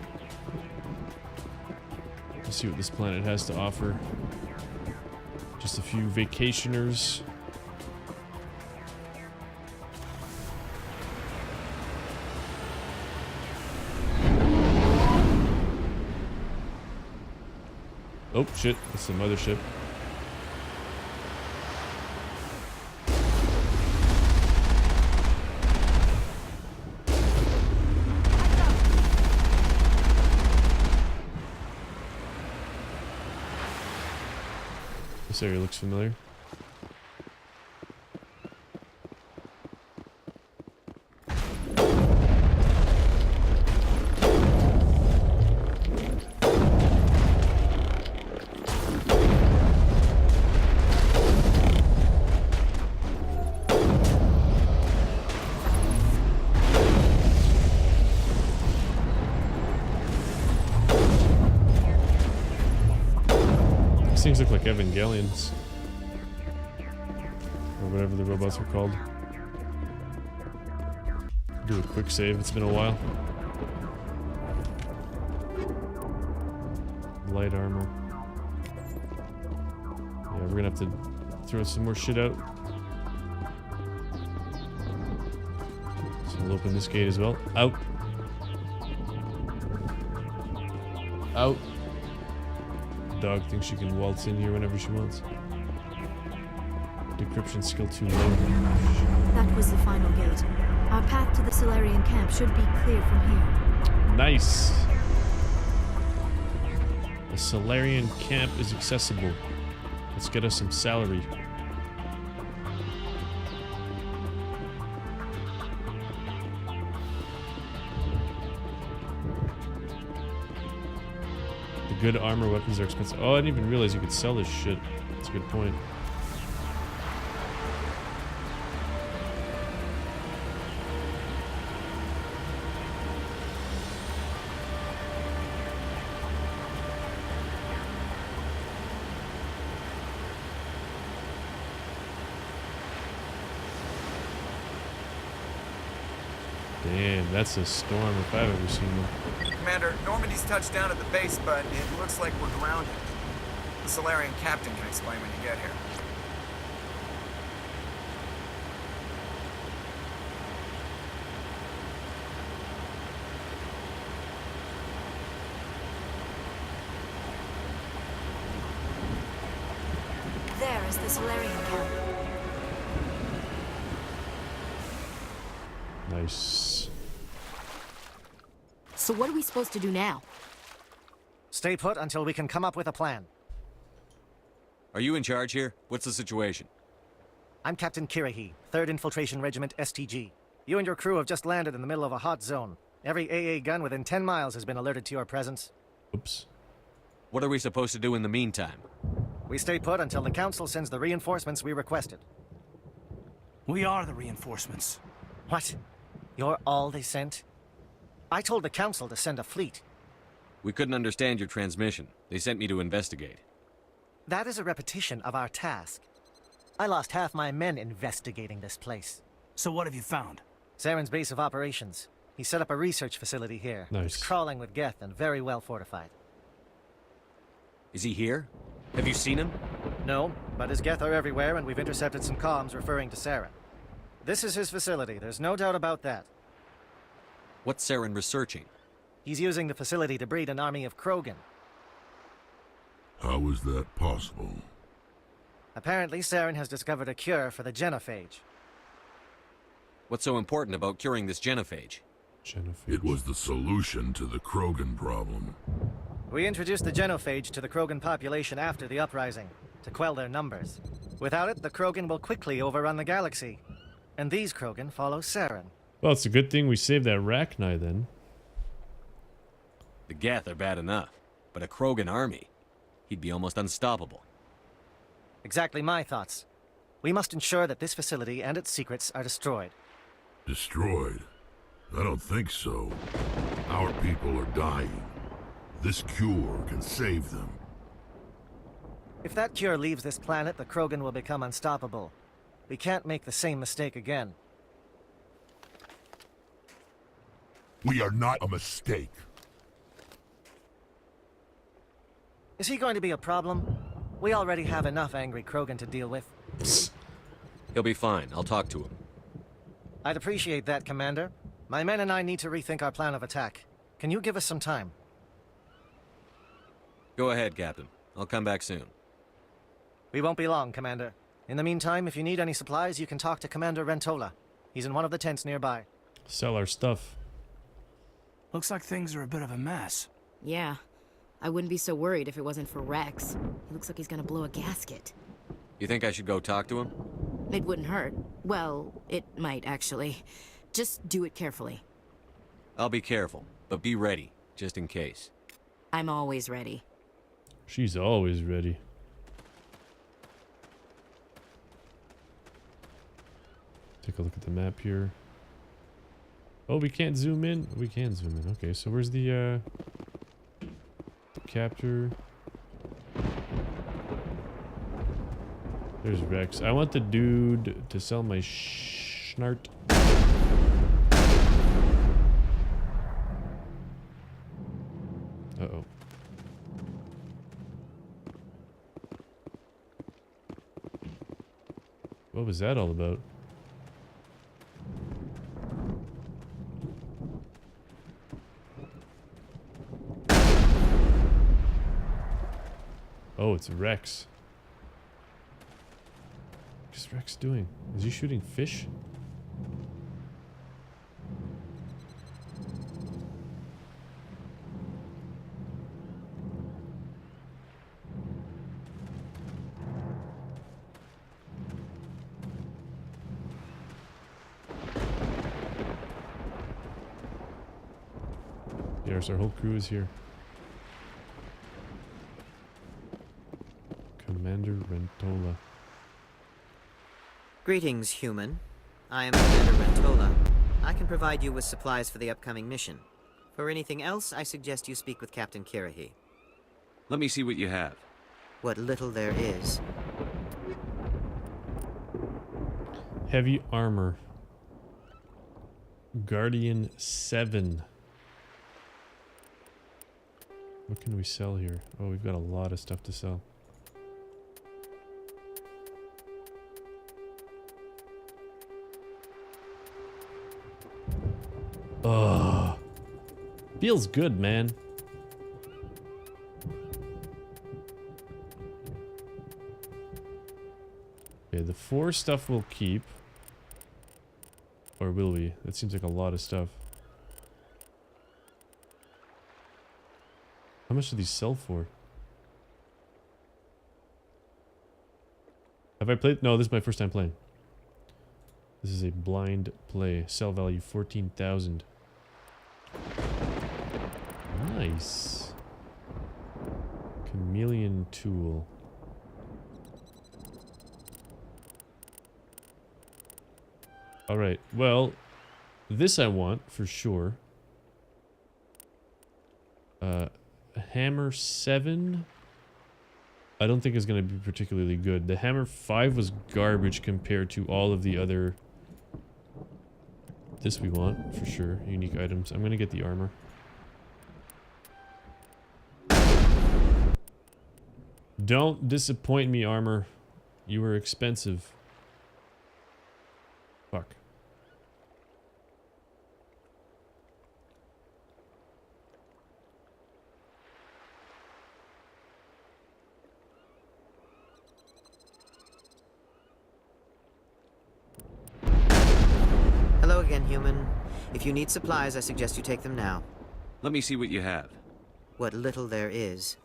Let's see what this planet has to offer. Just a few vacationers. Oh shit, it's the mothership. This area looks familiar. These things look like Evangelions. Or whatever the robots were called. Do a quick save, it's been a while. Light armor. Yeah, we're gonna have to throw some more shit out. So we'll open this gate as well. Out! Out! Dog thinks she can waltz in here whenever she wants. Decryption skill too low. That was the final gate. Our path to the Solarian camp should be clear from here. Nice! The Solarian camp is accessible. Let's get us some salary. Good armor weapons are expensive. Oh, I didn't even realize you could sell this shit. That's a good point. Damn, that's a storm if I've ever seen one. Commander, Normandy's touched down at the base, but it looks like we're grounded. The Solarian captain can explain when you get here. There is the Solarian camp. Nice. So what are we supposed to do now? Stay put until we can come up with a plan. Are you in charge here? What's the situation? I'm Captain Kirahi, 3rd Infiltration Regiment STG. You and your crew have just landed in the middle of a hot zone. Every AA gun within 10 miles has been alerted to your presence. Oops. What are we supposed to do in the meantime? We stay put until the Council sends the reinforcements we requested. We are the reinforcements. What? You're all they sent? I told the Council to send a fleet. We couldn't understand your transmission. They sent me to investigate. That is a repetition of our task. I lost half my men investigating this place. So what have you found? Saren's base of operations. He set up a research facility here. Nice. It's crawling with Geth and very well fortified. Is he here? Have you seen him? No, but his Geth are everywhere and we've intercepted some comms referring to Saren. This is his facility, there's no doubt about that. What's Saren researching? He's using the facility to breed an army of Krogan. How is that possible? Apparently, Saren has discovered a cure for the genophage. What's so important about curing this genophage? It was the solution to the Krogan problem. We introduced the genophage to the Krogan population after the uprising, to quell their numbers. Without it, the Krogan will quickly overrun the galaxy. And these Krogan follow Saren. Well, it's a good thing we saved that Rachni then. The Geth are bad enough, but a Krogan army, he'd be almost unstoppable. Exactly my thoughts. We must ensure that this facility and its secrets are destroyed. Destroyed? I don't think so. Our people are dying. This cure can save them. If that cure leaves this planet, the Krogan will become unstoppable. We can't make the same mistake again. We are not a mistake. Is he going to be a problem? We already have enough angry Krogan to deal with. He'll be fine. I'll talk to him. I'd appreciate that, Commander. My men and I need to rethink our plan of attack. Can you give us some time? Go ahead, Captain. I'll come back soon. We won't be long, Commander. In the meantime, if you need any supplies, you can talk to Commander Rentola. He's in one of the tents nearby. Sell our stuff. Looks like things are a bit of a mess. Yeah. I wouldn't be so worried if it wasn't for Rex. He looks like he's gonna blow a gasket. You think I should go talk to him? It wouldn't hurt. Well, it might, actually. Just do it carefully. I'll be careful, but be ready, just in case. I'm always ready. She's always ready. Take a look at the map here. Oh, we can't zoom in? We can zoom in. Okay, so where's the captor? There's Rex. I want the dude to sell my schnart. Uh-oh. What was that all about? Oh, it's Rex. What's Rex doing? Is he shooting fish? Yes, our whole crew is here. Commander Rentola. Greetings, human. I am Commander Rentola. I can provide you with supplies for the upcoming mission. For anything else, I suggest you speak with Captain Kirrahe. Let me see what you have. What little there is. Heavy armor. Guardian 7. What can we sell here? Oh, we've got a lot of stuff to sell. Ugh. Feels good, man. Okay, the 4 stuff we'll keep. Or will we? That seems like a lot of stuff. How much do these sell for? Have I played? No, this is my first time playing. This is a blind play. Sell value 14,000. Nice. Chameleon tool. Alright, well, this I want for sure. Hammer 7 I don't think is going to be particularly good. The Hammer 5 was garbage compared to all of the other. This we want for sure. Unique items. I'm going to get the armor. Don't disappoint me, armor. You were expensive. Fuck. Hello again, human. If you need supplies, I suggest you take them now. Let me see what you have. What little there is.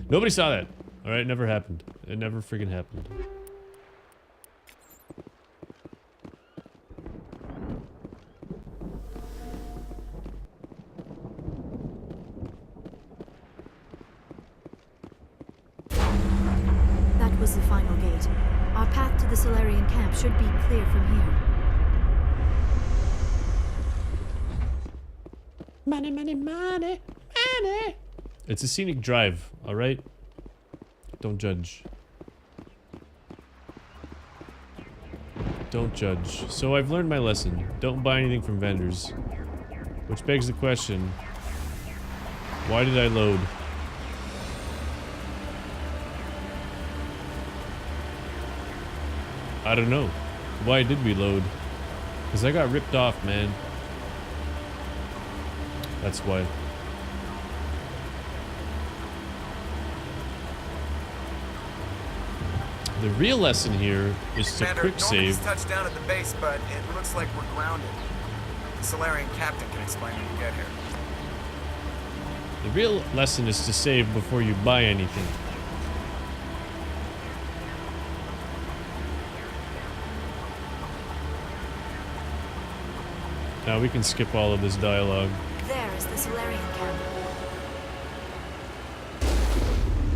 Nobody saw that. All right, never happened. It never friggin' happened. That was the final gate. Our path to the Solarian camp should be clear from here. Money, money, money, money. It's a scenic drive, all right? Don't judge. Don't judge. So I've learned my lesson. Don't buy anything from vendors. Which begs the question, why did I load? I don't know. Why did we load? Because I got ripped off, man. That's why. The real lesson here is to quick save. Normandy's touched down at the base, but it looks like we're grounded. The Solarian captain can explain when you get here. The real lesson is to save before you buy anything. Now we can skip all of this dialogue. There is the Solarian camp.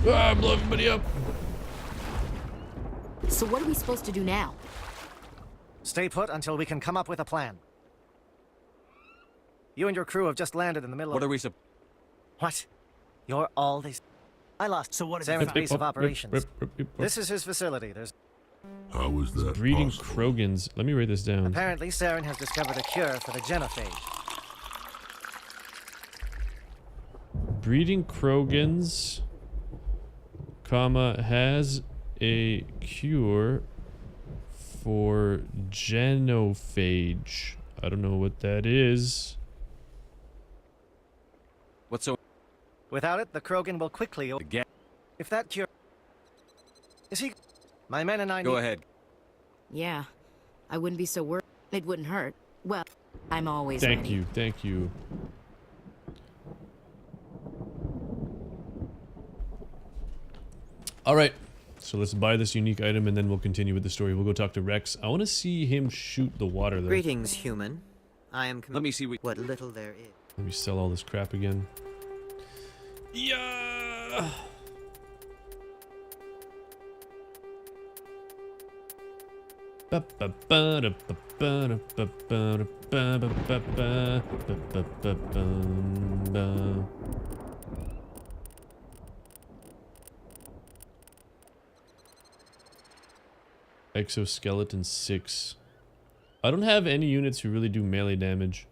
Ah, blow everybody up. So what are we supposed to do now? Stay put until we can come up with a plan. You and your crew have just landed in the middle of... What are we What? You're all these... I lost. So what is Saren's base of operations. This is his facility. There's... How was that Breeding possible? Krogans. Let me write this down. Apparently, Saren has discovered a cure for the genophage. Breeding Krogans, comma, has a cure for genophage. I don't know what that is. What's so... Without it, the Krogan will quickly... Again. If that cure... Is he... My men and I Go need... ahead. Yeah, I wouldn't be so worried. It wouldn't hurt. Well, I'm always Thank ready. you, thank you. All right, so let's buy this unique item and then we'll continue with the story. We'll go talk to Rex. I want to see him shoot the water though. Greetings, human. I am... Let me see what little there is. Let me sell all this crap again. Yeah. Exoskeleton 6. I don't have any units who really do melee damage.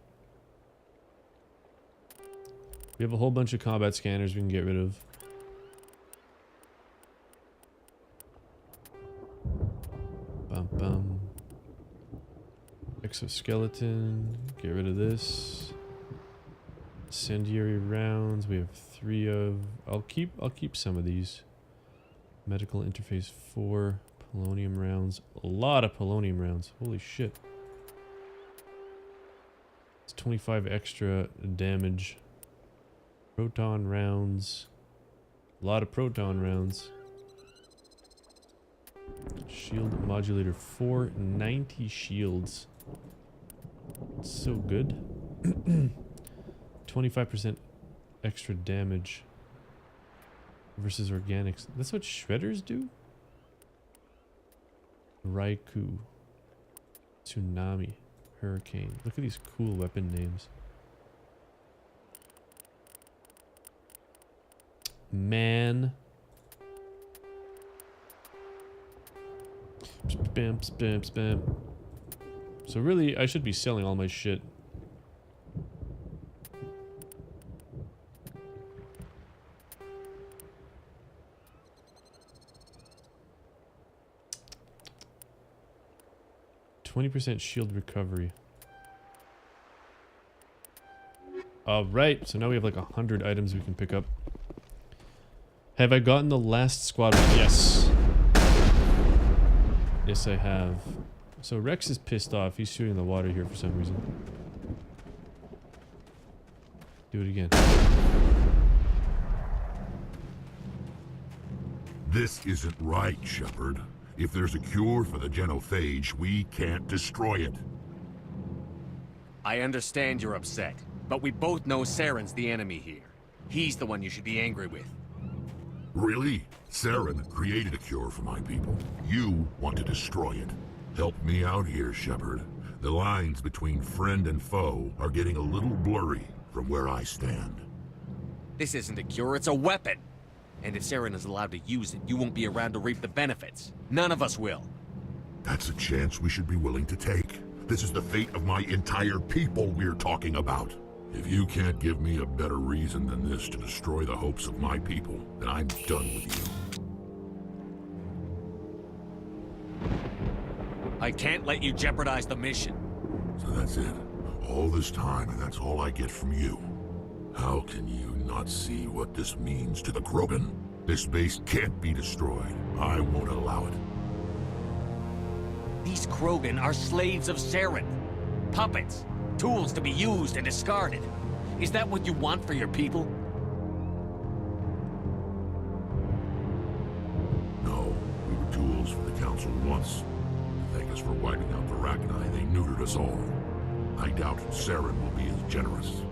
We have a whole bunch of combat scanners we can get rid of. Bum bum. Exoskeleton. Get rid of this. Incendiary rounds. We have 3 of. I'll keep some of these. Medical interface 4. Polonium rounds. A lot of polonium rounds. Holy shit. It's 25 extra damage. Proton rounds. A lot of proton rounds. Shield modulator 4. 90 shields. So good. 25% extra damage. Versus organics. That's what shredders do? Raikou. Tsunami. Hurricane. Look at these cool weapon names. Man. Spam, spam, spam. So really, I should be selling all my shit. %20 shield recovery. Alright, so now we have like 100 items we can pick up. Have I gotten the last squad? Yes. Yes, I have. So Rex is pissed off. He's shooting the water here for some reason. Do it again. This isn't right, Shepard. If there's a cure for the genophage, we can't destroy it. I understand you're upset, but we both know Saren's the enemy here. He's the one you should be angry with. Really? Saren created a cure for my people. You want to destroy it. Help me out here, Shepard. The lines between friend and foe are getting a little blurry from where I stand. This isn't a cure, it's a weapon! And if Saren is allowed to use it, you won't be around to reap the benefits. None of us will. That's a chance we should be willing to take. This is the fate of my entire people we're talking about. If you can't give me a better reason than this to destroy the hopes of my people, then I'm done with you. I can't let you jeopardize the mission. So that's it. All this time, and that's all I get from you. How can you not see what this means to the Krogan? This base can't be destroyed. I won't allow it. These Krogan are slaves of Saren. Puppets. Tools to be used and discarded. Is that what you want for your people? No, we were tools for the Council once. To thank us for wiping out the Rachni, they neutered us all. I doubt Saren will be as generous.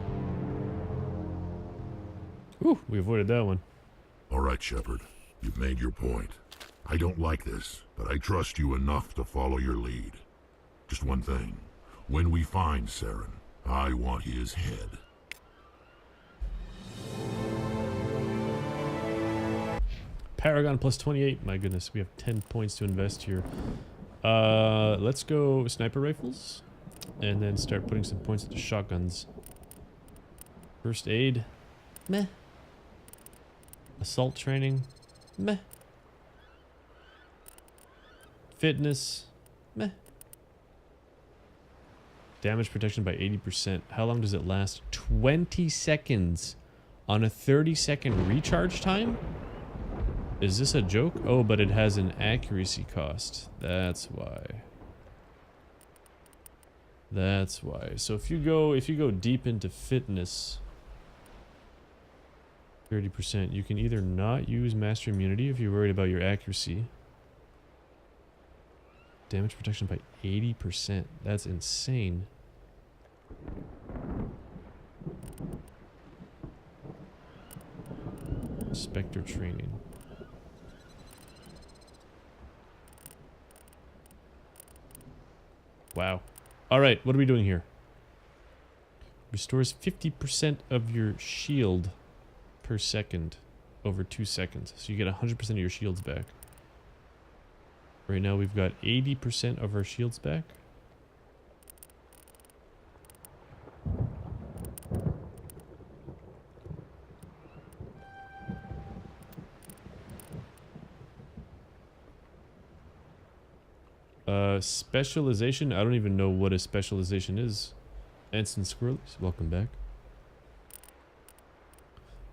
Whew, we avoided that one. All right, Shepard. You've made your point. I don't like this, but I trust you enough to follow your lead. Just one thing. When we find Saren, I want his head. Paragon plus 28. My goodness, we have 10 points to invest here. Let's go sniper rifles. And then start putting some points into shotguns. First aid. Meh. Assault training. Meh. Fitness. Meh. Damage protection by 80%. How long does it last? 20 seconds on a 30-second recharge time? Is this a joke? Oh, but it has an accuracy cost. That's why. That's why. So if you go deep into fitness, 30%, you can either not use master immunity if you're worried about your accuracy. Damage protection by 80%. That's insane. Spectre training. Wow. Alright, what are we doing here? Restores 50% of your shield per second over 2 seconds. So you get 100% of your shields back. Right now we've got 80% of our shields back. Specialization? I don't even know what a specialization is. Ensign Squirrels, welcome back.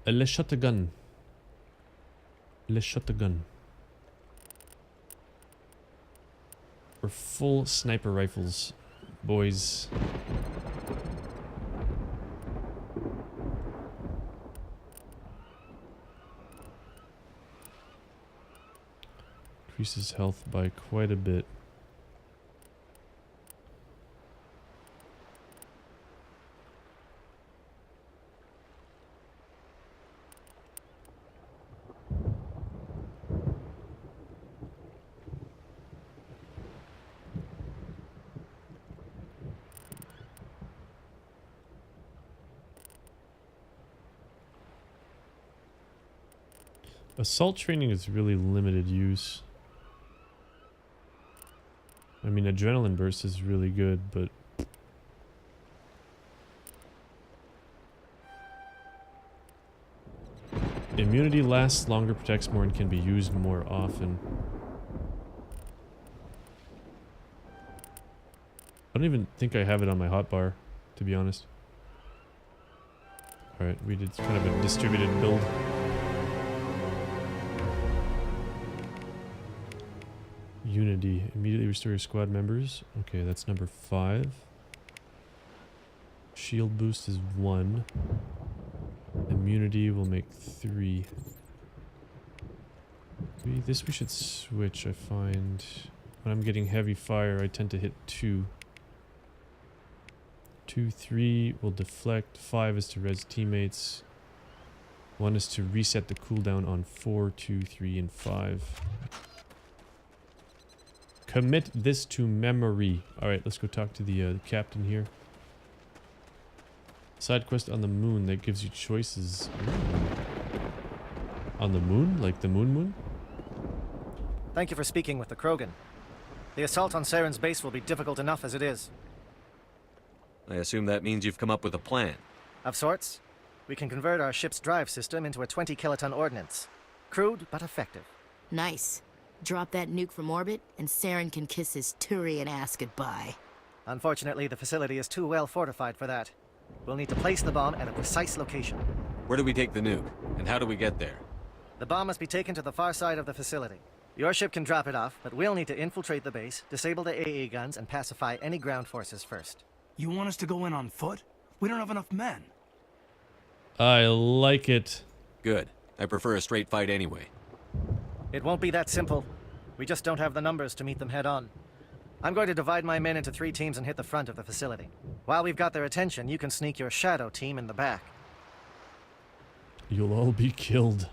Let's shot the gun. Let's shot the gun. We're full sniper rifles, boys. Increases health by quite a bit. Assault training is really limited use. I mean, adrenaline burst is really good, but immunity lasts longer, protects more, and can be used more often. I don't even think I have it on my hotbar, to be honest. Alright, we did kind of a distributed build. Unity. Immediately restore your squad members. Okay, that's number 5. Shield boost is 1. Immunity will make 3. This we should switch, I find. When I'm getting heavy fire, I tend to hit 2. 2, 3 will deflect. 5 is to res teammates. 1 is to reset the cooldown on 4, 2, 3, and 5. Commit this to memory. Alright, let's go talk to the captain here. Side quest on the moon that gives you choices. Ooh. On the moon? Like the moon? Thank you for speaking with the Krogan. The assault on Saren's base will be difficult enough as it is. I assume that means you've come up with a plan. Of sorts. We can convert our ship's drive system into a 20-kiloton ordnance. Crude, but effective. Nice. Drop that nuke from orbit, and Saren can kiss his Turian ass goodbye. Unfortunately, the facility is too well fortified for that. We'll need to place the bomb at a precise location. Where do we take the nuke? And how do we get there? The bomb must be taken to the far side of the facility. Your ship can drop it off, but we'll need to infiltrate the base, disable the AA guns, and pacify any ground forces first. You want us to go in on foot? We don't have enough men. I like it. Good. I prefer a straight fight anyway. It won't be that simple. We just don't have the numbers to meet them head-on. I'm going to divide my men into 3 teams and hit the front of the facility. While we've got their attention, you can sneak your shadow team in the back. You'll all be killed.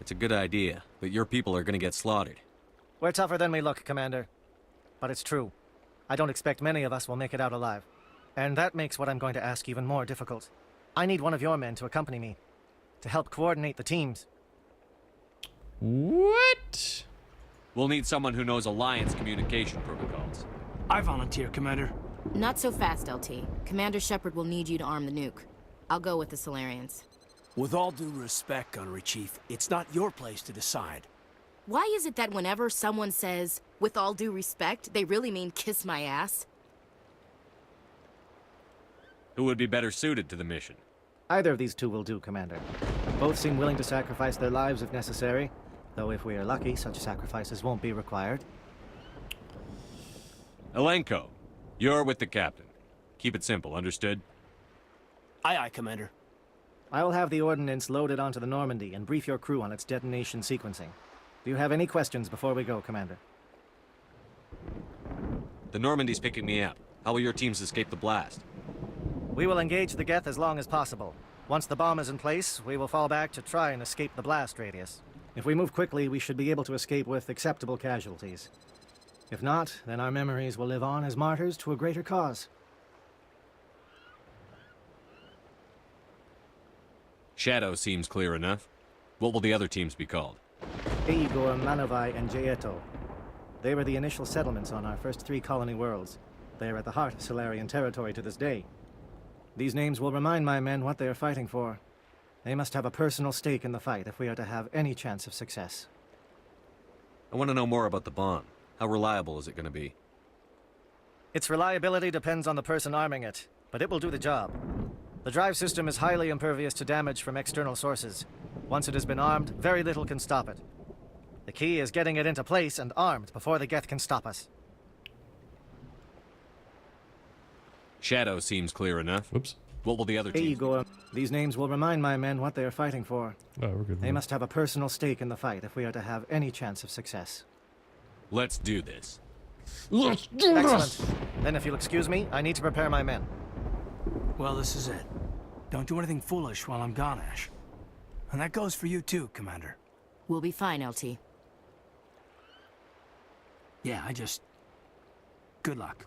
It's a good idea, but your people are gonna get slaughtered. We're tougher than we look, Commander. But it's true. I don't expect many of us will make it out alive. And that makes what I'm going to ask even more difficult. I need one of your men to accompany me, to help coordinate the teams. What? We'll need someone who knows Alliance communication protocols. I volunteer, Commander. Not so fast, LT. Commander Shepard will need you to arm the nuke. I'll go with the Solarians. With all due respect, Gunnery Chief, it's not your place to decide. Why is it that whenever someone says, with all due respect, they really mean kiss my ass? Who would be better suited to the mission? Either of these 2 will do, Commander. Both seem willing to sacrifice their lives if necessary, though if we are lucky, such sacrifices won't be required. Alenko, you're with the captain. Keep it simple, understood? Aye, aye, Commander. I will have the ordnance loaded onto the Normandy and brief your crew on its detonation sequencing. Do you have any questions before we go, Commander? The Normandy's picking me up. How will your teams escape the blast? We will engage the Geth as long as possible. Once the bomb is in place, we will fall back to try and escape the blast radius. If we move quickly, we should be able to escape with acceptable casualties. If not, then our memories will live on as martyrs to a greater cause. Shadow seems clear enough. What will the other teams be called? Igor, Manovai, and Jaeto. They were the initial settlements on our first 3 colony worlds. They are at the heart of Solarian territory to this day. These names will remind my men what they are fighting for. They must have a personal stake in the fight if we are to have any chance of success. I want to know more about the bomb. How reliable is it going to be? Its reliability depends on the person arming it, but it will do the job. The drive system is highly impervious to damage from external sources. Once it has been armed, very little can stop it. The key is getting it into place and armed before the Geth can stop us. Shadow seems clear enough. Whoops. What will the other teams Igor. These names will remind my men what they are fighting for. Oh, we're good. They must have a personal stake in the fight if we are to have any chance of success. Let's do this. Let's do this! Excellent. Then if you'll excuse me, I need to prepare my men. Well, this is it. Don't do anything foolish while I'm gone, Ash. And that goes for you too, Commander. We'll be fine, LT. Yeah, good luck.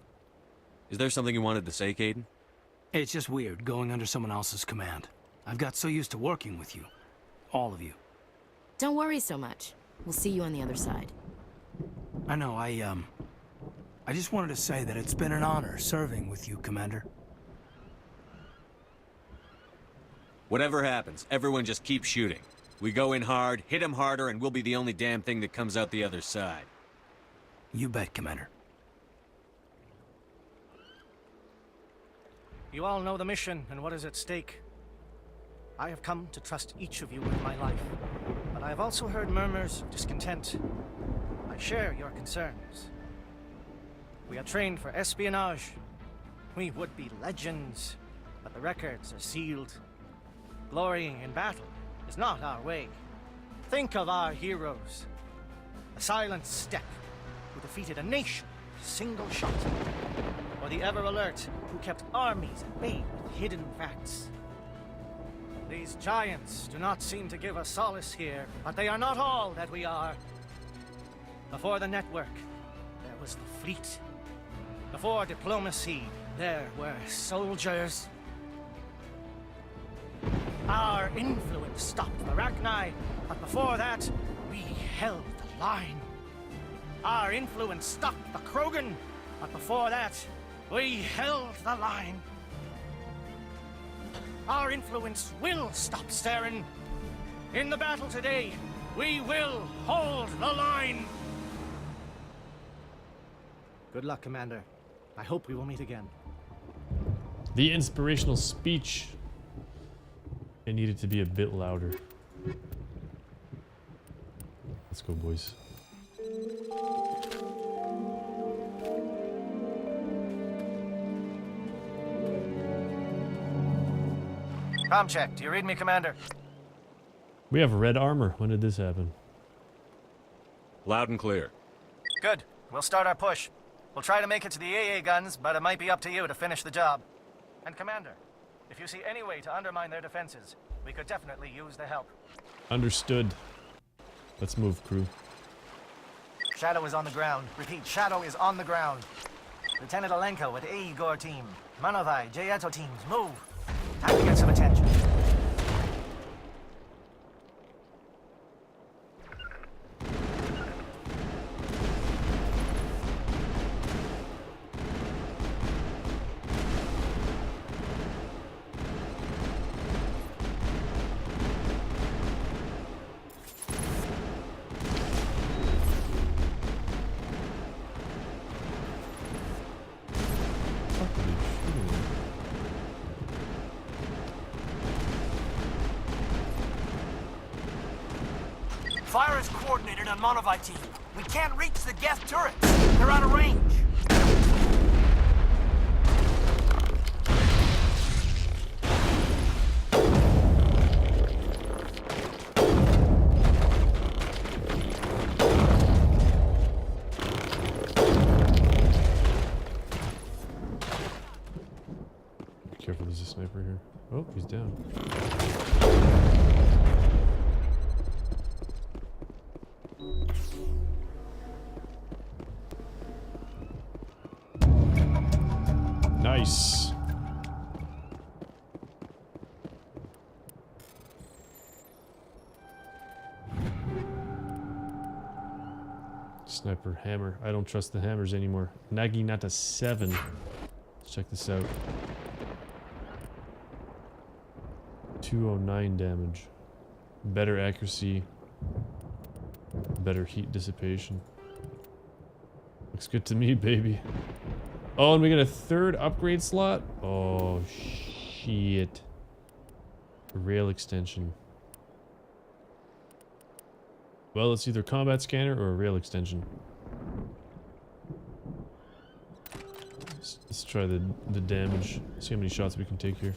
Is there something you wanted to say, Kaidan? It's just weird going under someone else's command. I've got so used to working with you. All of you. Don't worry so much. We'll see you on the other side. I know, I just wanted to say that it's been an honor serving with you, Commander. Whatever happens, everyone just keep shooting. We go in hard, hit them harder, and we'll be the only damn thing that comes out the other side. You bet, Commander. You all know the mission and what is at stake. I have come to trust each of you with my life, but I have also heard murmurs of discontent. I share your concerns. We are trained for espionage. We would be legends, but the records are sealed. Glorying in battle is not our way. Think of our heroes. The silent Steppe, who defeated a nation with a single shot. Or the ever-alert, who kept armies at bay with hidden facts. These giants do not seem to give us solace here, but they are not all that we are. Before the network, there was the fleet. Before diplomacy, there were soldiers. Our influence stopped the Rachni, but before that, we held the line. Our influence stopped the Krogan, but before that, we held the line. Our influence will stop Saren. In the battle today, we will hold the line. Good luck, Commander. I hope we will meet again. The inspirational speech. It needed to be a bit louder. Let's go, boys. Comm check. Do you read me, Commander? We have red armor. When did this happen? Loud and clear. Good. We'll start our push. We'll try to make it to the AA guns, but it might be up to you to finish the job. And Commander, if you see any way to undermine their defenses, we could definitely use the help. Understood. Let's move, crew. Shadow is on the ground. Repeat, Shadow is on the ground. Lieutenant Alenko with A. Igor team. Manovai, Jayeto teams, move. Time to get some attention. Fire is coordinated on Monovai team. We can't reach the Geth turrets. They're out of range. Be careful, there's a sniper here. Oh, he's down. Nice. Sniper hammer. I don't trust the hammers anymore. Naginata 7. Let's check this out. 209 damage. Better accuracy. Better heat dissipation. Looks good to me, baby. Oh, and we get a third upgrade slot? Oh, shit. Rail extension. Well, it's either combat scanner or a rail extension. Let's try the damage. See how many shots we can take here.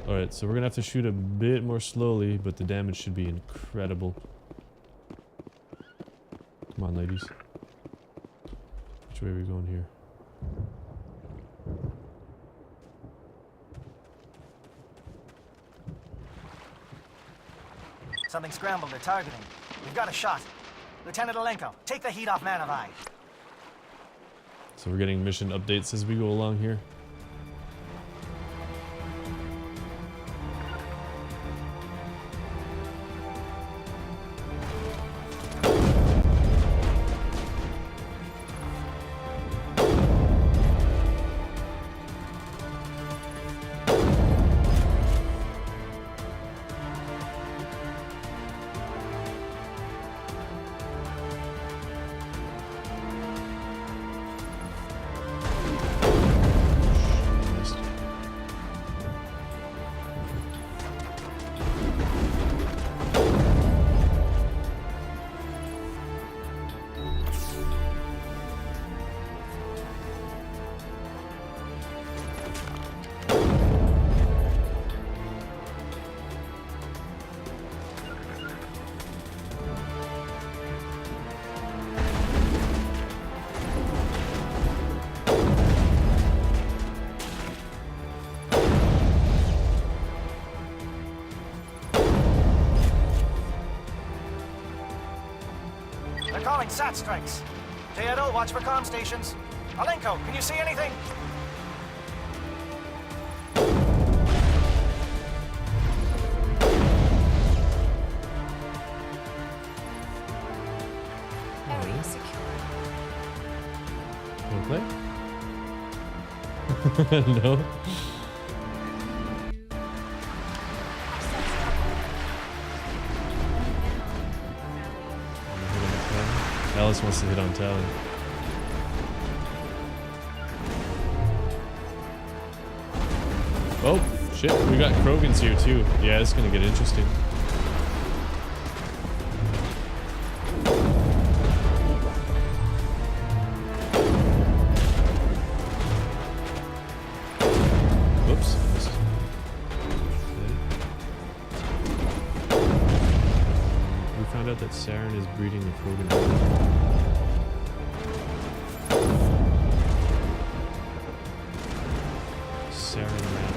Alright, so we're gonna have to shoot a bit more slowly, but the damage should be incredible. Come on, ladies. Which way are we going here? Something scrambled. They're targeting. We've got a shot. Lieutenant Alenko, take the heat off Manovai. So we're getting mission updates as we go along here. calling SAT strikes. Teodo, watch for comm stations. Alenko, can you see anything? Area secure. Wanna play? No. Alice wants to hit on Tally. Oh, shit. We got Krogan's here too. Yeah, it's gonna get interesting. Whoops. We found out that Saren is breeding the Krogan. Saren map.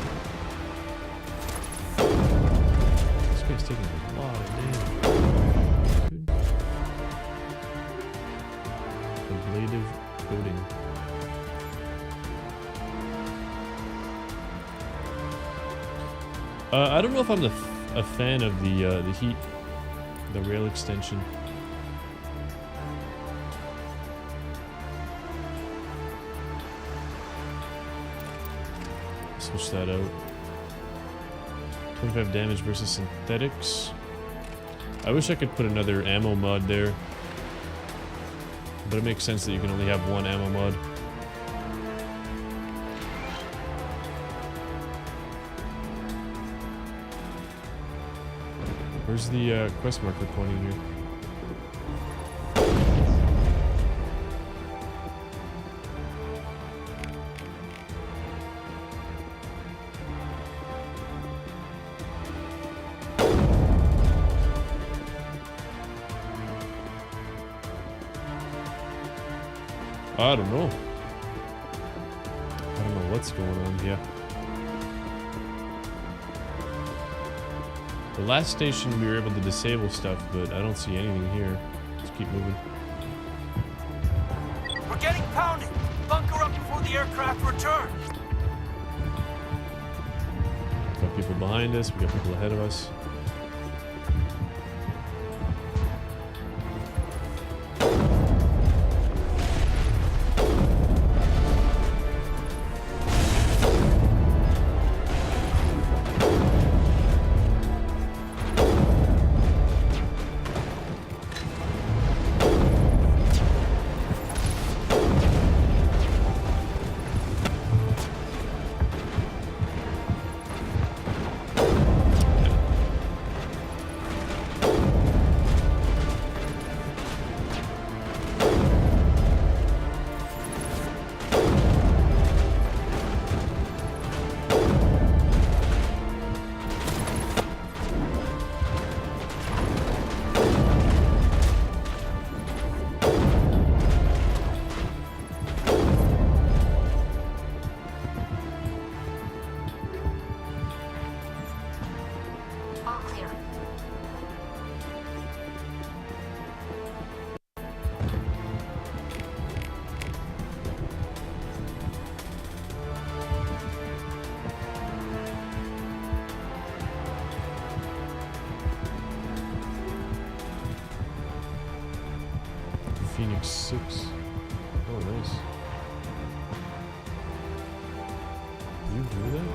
This guy's taking a lot of damage. Dude. Ablative coating. I don't know if I'm a fan of the heat, the rail extension. Switch that out. 25 damage versus synthetics. I wish I could put another ammo mod there, but it makes sense that you can only have one ammo mod. Where's the quest marker pointing here? I don't know. I don't know what's going on here. The last station we were able to disable stuff, but I don't see anything here. Let's keep moving. We're getting pounded. Bunker up before the aircraft return. Got people behind us, we got people ahead of us. Phoenix 6. Oh, nice. You do that?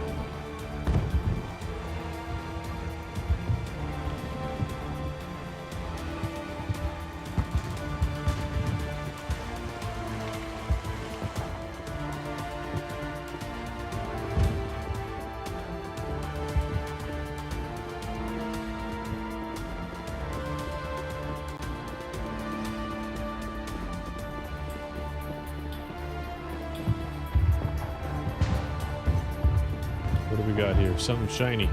What do we got here? Something shiny.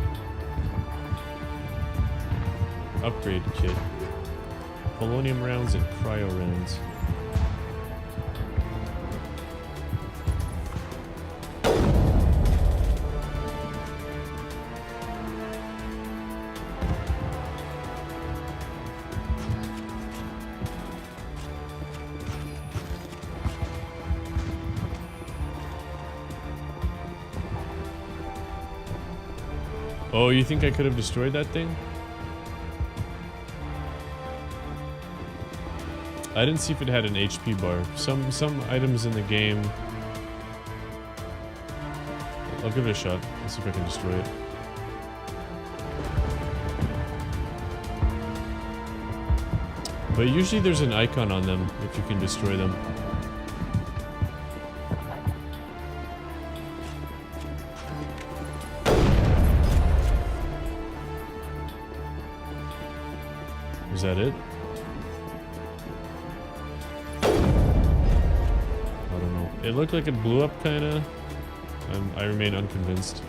Upgrade kit. Polonium rounds and cryo rounds. Oh, you think I could have destroyed that thing? I didn't see if it had an HP bar. Some items in the game. I'll give it a shot. Let's see if I can destroy it. But usually there's an icon on them if you can destroy them. Is that it? I don't know. It looked like it blew up, kinda. I remain unconvinced.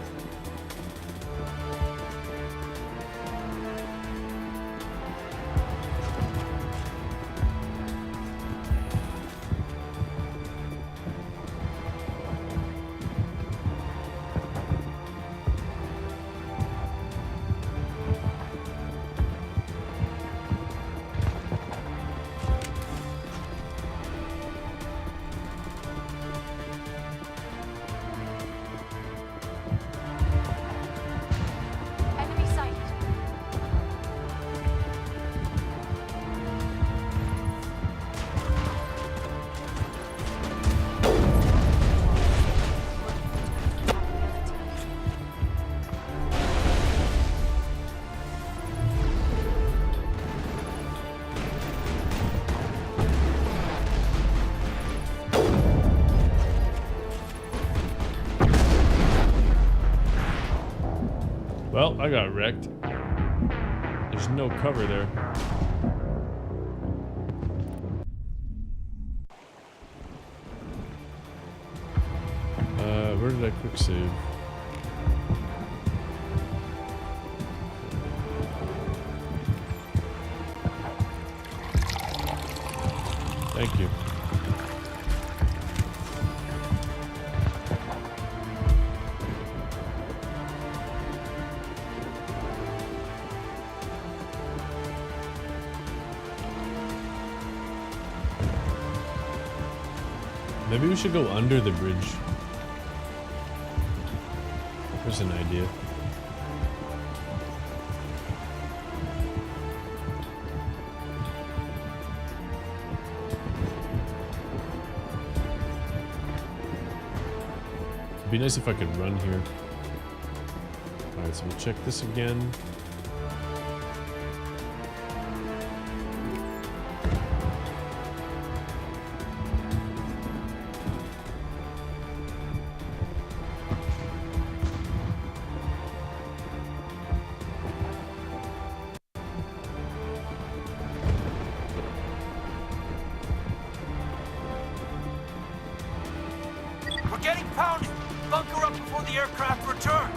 Well, I got wrecked. There's no cover there. Where did I quick save? Thank you. Maybe we should go under the bridge. There's an idea. It'd be nice if I could run here. Alright, so we'll check this again. We're getting pounded! Bunker up before the aircraft return!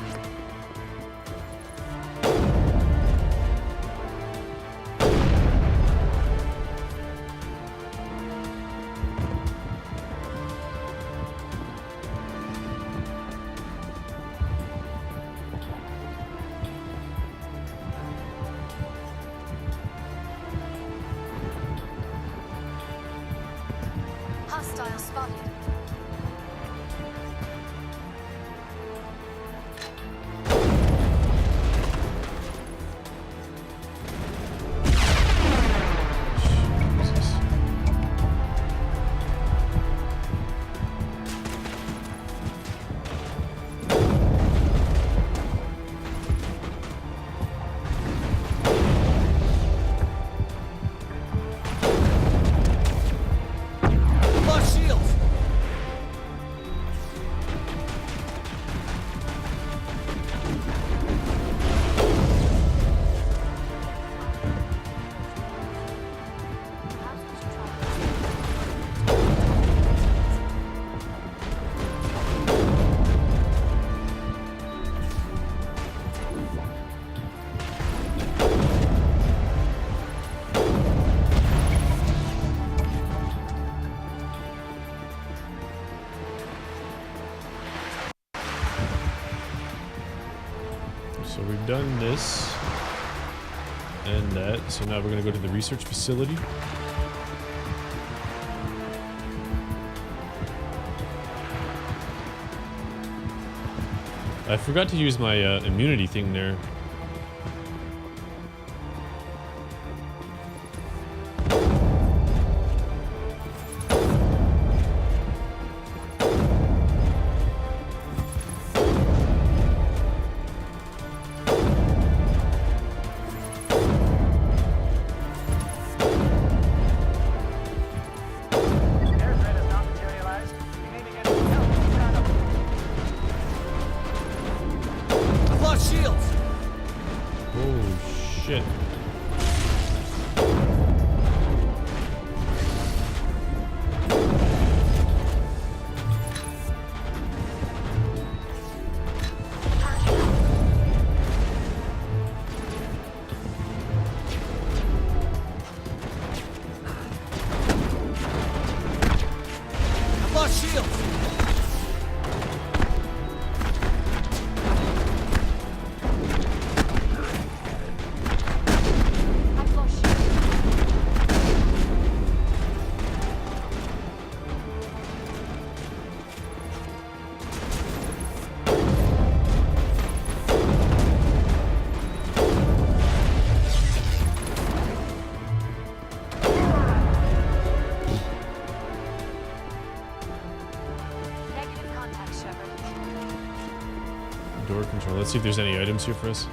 Hostile spotted. So we've done this and that. So now we're going to go to the research facility. I forgot to use my immunity thing there. Door control. Let's see if there's any items here for us.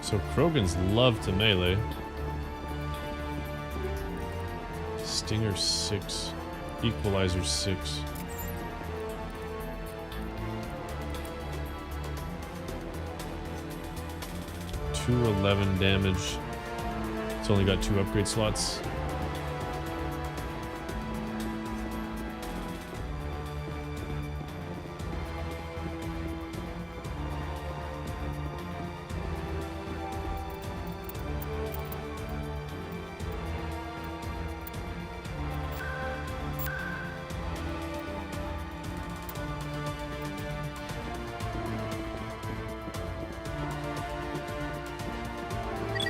So Krogans love to melee. Stinger 6. Equalizer 6. $211 damage. It's only got 2 upgrade slots.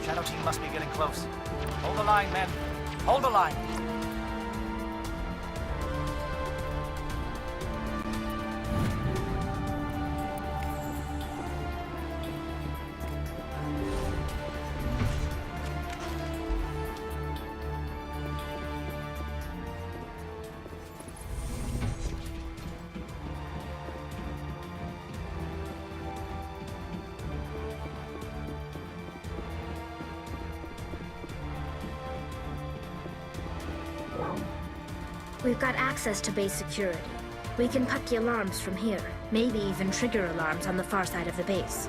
Shadow team must be getting close. Hold the line, men. Hold the line. We've got access to base security. We can put the alarms from here, maybe even trigger alarms on the far side of the base.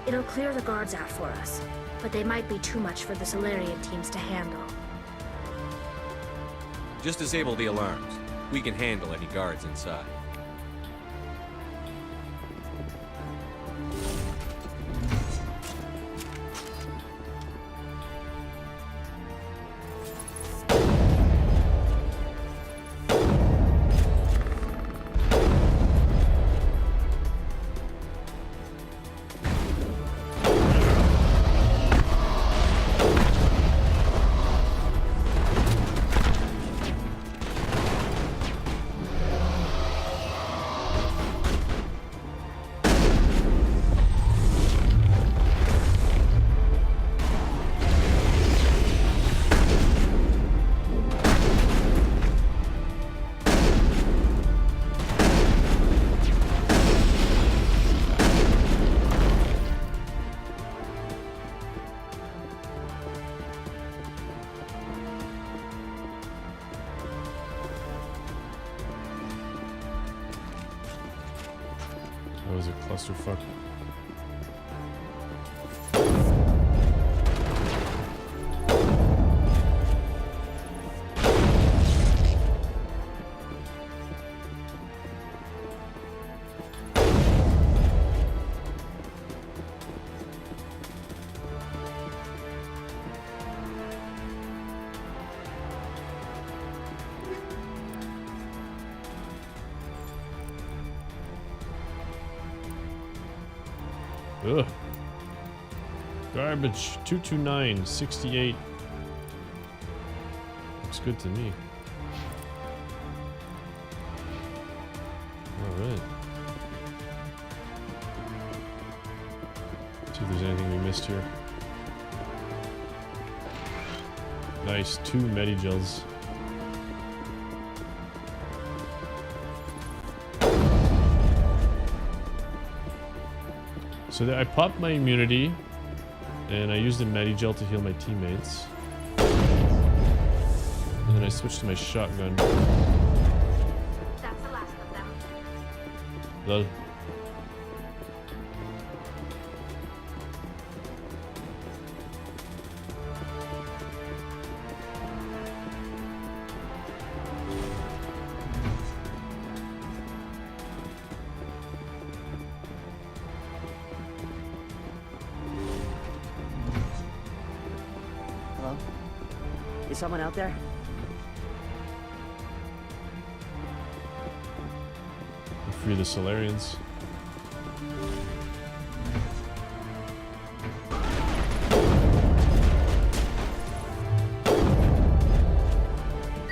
It'll clear the guards out for us, but they might be too much for the Solarian teams to handle. Just disable the alarms. We can handle any guards inside. That was a clusterfuck. Ugh. Garbage. 229, 68. Looks good to me. Alright. See if there's anything we missed here. Nice, 2 Medigels. So I popped my immunity, and I used a Medigel to heal my teammates. And then I switched to my shotgun. That's the last of them. Lol. Hello? Is someone out there? Free the Solarians.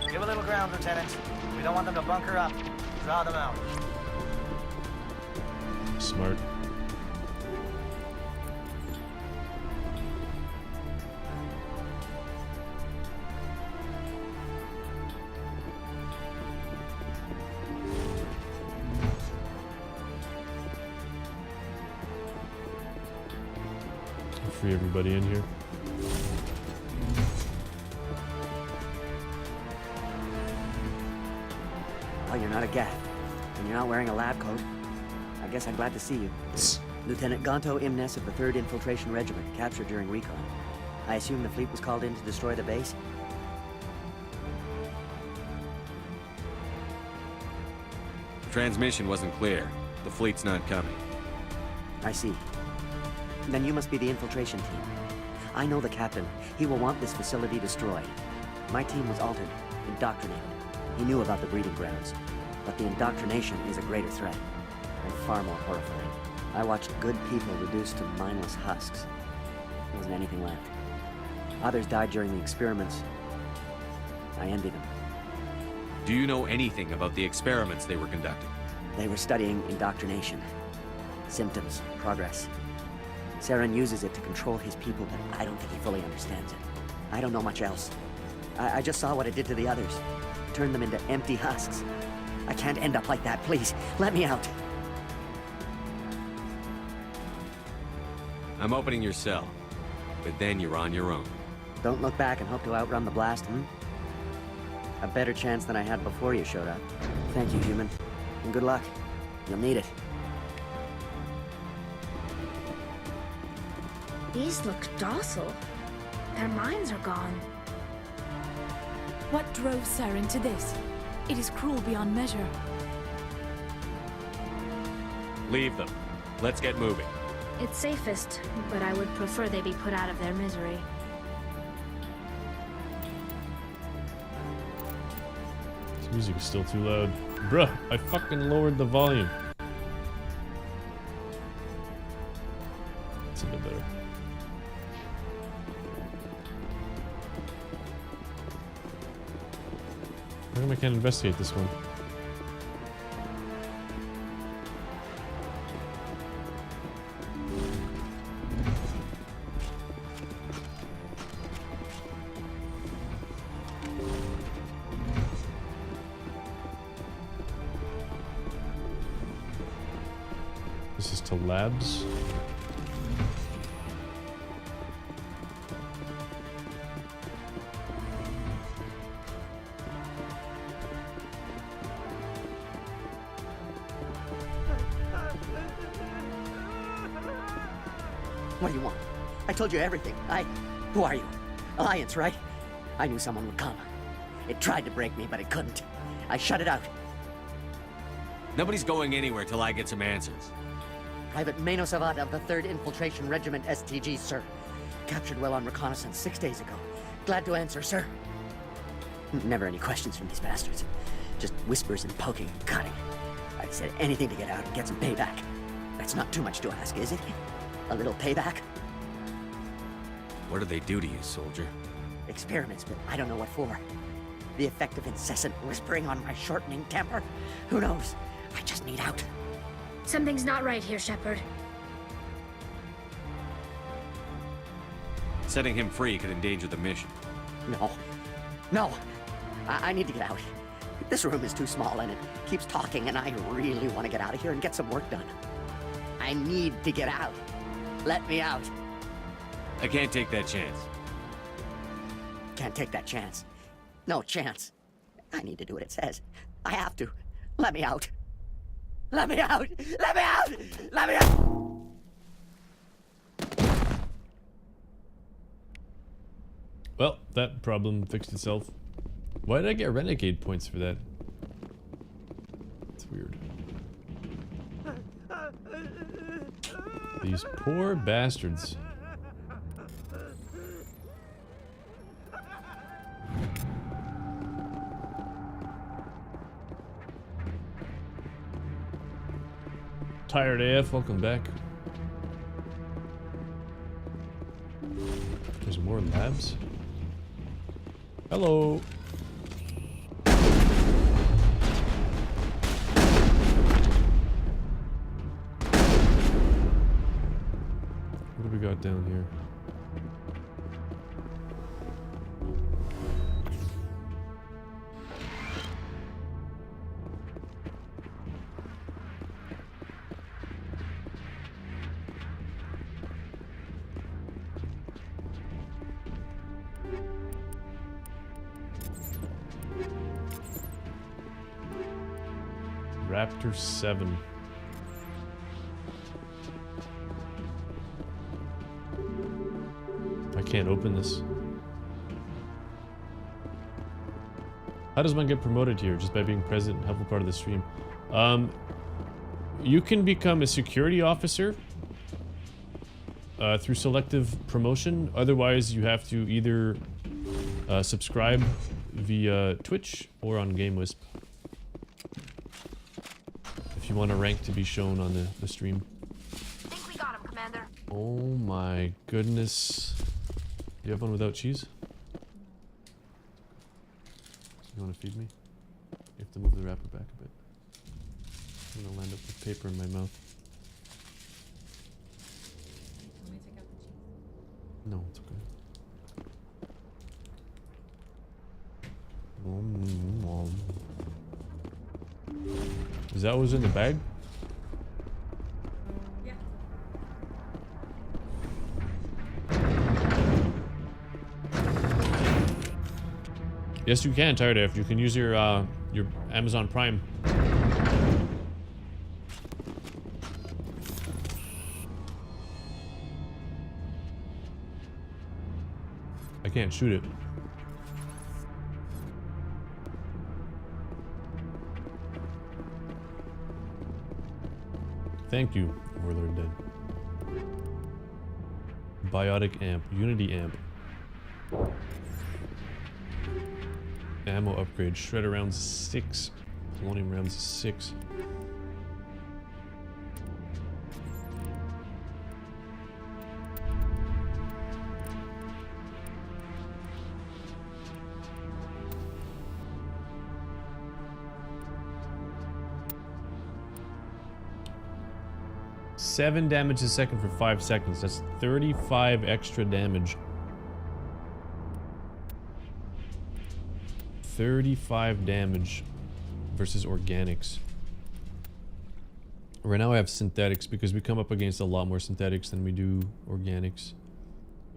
Give a little ground, Lieutenant. We don't want them to bunker up. Draw them out. Smart. Free everybody in here. Oh, you're not a Geth. And you're not wearing a lab coat. I guess I'm glad to see you. Lieutenant Gonto Imnes of the 3rd Infiltration Regiment, captured during recon. I assume the fleet was called in to destroy the base? Transmission wasn't clear. The fleet's not coming. I see. Then you must be the infiltration team. I know the captain. He will want this facility destroyed. My team was altered, indoctrinated. He knew about the breeding grounds. But the indoctrination is a greater threat, and far more horrifying. I watched good people reduced to mindless husks. There wasn't anything left. Others died during the experiments. I envy them. Do you know anything about the experiments they were conducting? They were studying indoctrination. Symptoms, progress. Saren uses it to control his people, but I don't think he fully understands it. I don't know much else. I just saw what it did to the others. Turned them into empty husks. I can't end up like that, please. Let me out. I'm opening your cell, but then you're on your own. Don't look back and hope to outrun the blast, A better chance than I had before you showed up. Thank you, human. And good luck. You'll need it. These look docile. Their minds are gone. What drove Saren to this? It is cruel beyond measure. Leave them. Let's get moving. It's safest, but I would prefer they be put out of their misery. This music is still too loud. Bruh, I fucking lowered the volume. It's a bit better. How come I can't investigate this one? This is to labs. What do you want? I told you everything. Who are you? Alliance, right? I knew someone would come. It tried to break me, but it couldn't. I shut it out. Nobody's going anywhere till I get some answers. Private Mano Savat of the 3rd Infiltration Regiment STG, sir. Captured well on reconnaissance 6 days ago. Glad to answer, sir. Never any questions from these bastards. Just whispers and poking and cutting. I'd said anything to get out and get some payback. That's not too much to ask, is it? A little payback? What do they do to you, soldier? Experiments, but I don't know what for. The effect of incessant whispering on my shortening temper? Who knows? I just need out. Something's not right here, Shepard. Setting him free could endanger the mission. No. No! I need to get out. This room is too small and it keeps talking, and I really want to get out of here and get some work done. I need to get out. Let me out. I can't take that chance. Can't take that chance. No chance. I need to do what it says. I have to. Let me out. Let me out! Let me out! Let me out! Well, that problem fixed itself. Why did I get renegade points for that? It's weird. These poor bastards. Tired AF, welcome back. There's more labs. Hello. What do we got down here? Raptor 7. I can't open this. How does one get promoted here? Just by being present and helpful part of the stream. You can become a security officer through selective promotion. Otherwise, you have to either subscribe via Twitch or on GameWisp. If you want a rank to be shown on the stream. Think we got him, Commander. Oh my goodness. Do you have one without cheese? You want to feed me? You have to move the wrapper back a bit. I'm gonna land up with paper in my mouth. Let me take out the cheese. No, it's okay. Is that what was in the bag? Yeah. Yes, you can, Tired AF. You can use your Amazon Prime. I can't shoot it. Thank you, Warlord Dead. Biotic amp, Unity amp. Ammo upgrade, Shredder rounds 6, Polonium rounds 6. Seven damage a second for 5 seconds. That's 35 extra damage. 35 damage versus organics. Right now I have synthetics because we come up against a lot more synthetics than we do organics.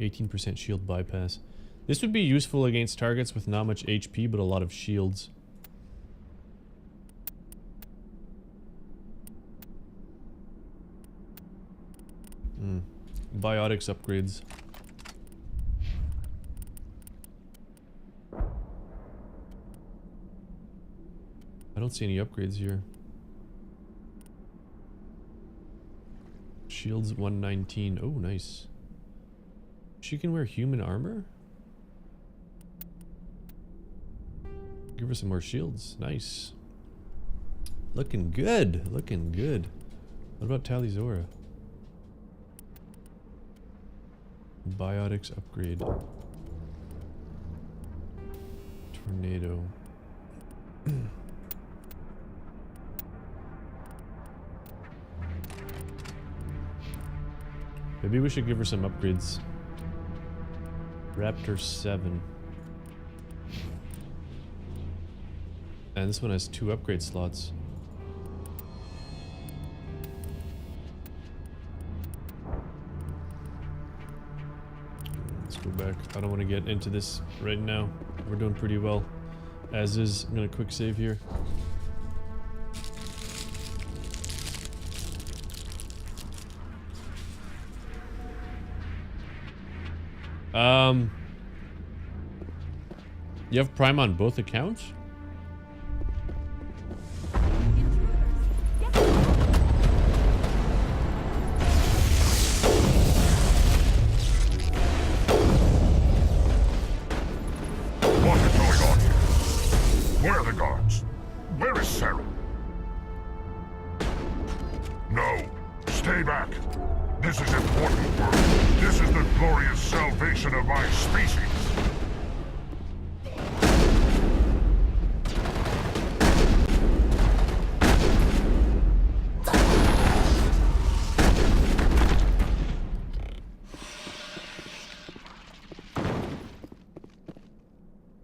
18% shield bypass. This would be useful against targets with not much HP but a lot of shields. Biotics upgrades. I don't see any upgrades here. Shields 119. Oh, nice. She can wear human armor? Give her some more shields. Nice. Looking good. Looking good. What about Talizora? Biotics upgrade. Tornado. Maybe we should give her some upgrades. Raptor 7. And this one has 2 upgrade slots. Let's go back. I don't want to get into this right now. We're doing pretty well as is. I'm gonna quick save here. You have Prime on both accounts? What is going on here? Where are the guards? Where is Saren? No, stay back. This is important work. This is the glorious salvation of my species.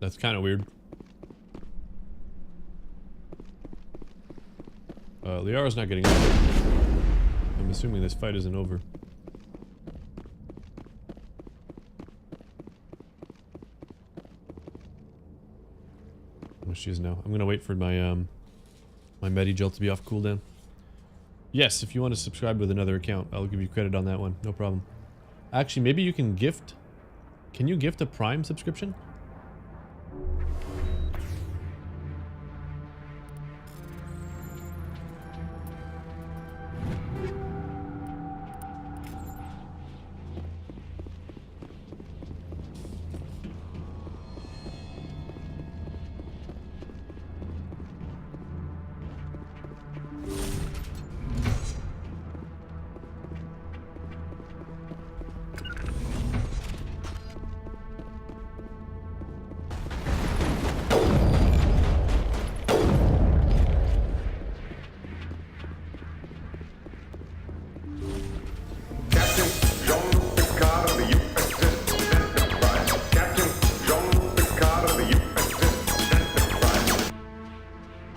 That's kind of weird. Liara's not getting over. I'm assuming this fight isn't over. Oh, she is now. I'm gonna wait for my my Medigel to be off cooldown. Yes, if you want to subscribe with another account, I'll give you credit on that one. No problem. Actually, maybe you can gift. Can you gift a Prime subscription?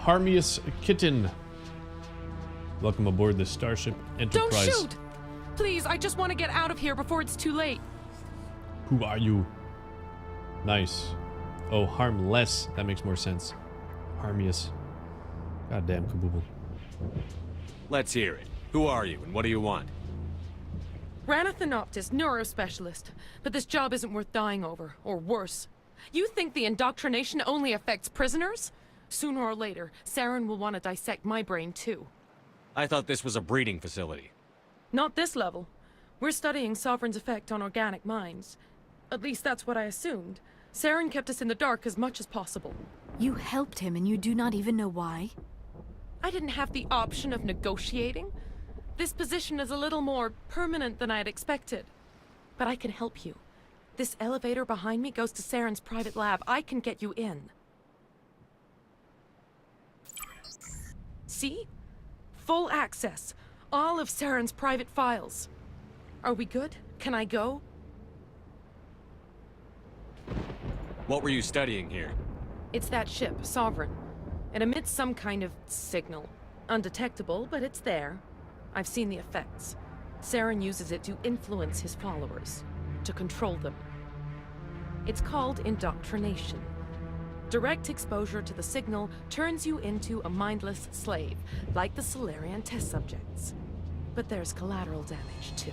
Harmius Kitten. Welcome aboard the Starship Enterprise. Don't shoot! Please, I just want to get out of here before it's too late. Who are you? Nice. Oh, harmless. That makes more sense. Harmius. Goddamn Kabooble. Let's hear it. Who are you and what do you want? Ranathanoptis, neurospecialist. But this job isn't worth dying over, or worse. You think the indoctrination only affects prisoners? Sooner or later, Saren will want to dissect my brain too. I thought this was a breeding facility. Not this level. We're studying Sovereign's effect on organic minds. At least that's what I assumed. Saren kept us in the dark as much as possible. You helped him and you do not even know why? I didn't have the option of negotiating. This position is a little more permanent than I had expected. But I can help you. This elevator behind me goes to Saren's private lab. I can get you in. See? Full access. All of Saren's private files. Are we good? Can I go? What were you studying here? It's that ship, Sovereign. It emits some kind of signal. Undetectable, but it's there. I've seen the effects. Saren uses it to influence his followers. To control them. It's called indoctrination. Direct exposure to the signal turns you into a mindless slave, like the Salarian test subjects. But there's collateral damage, too.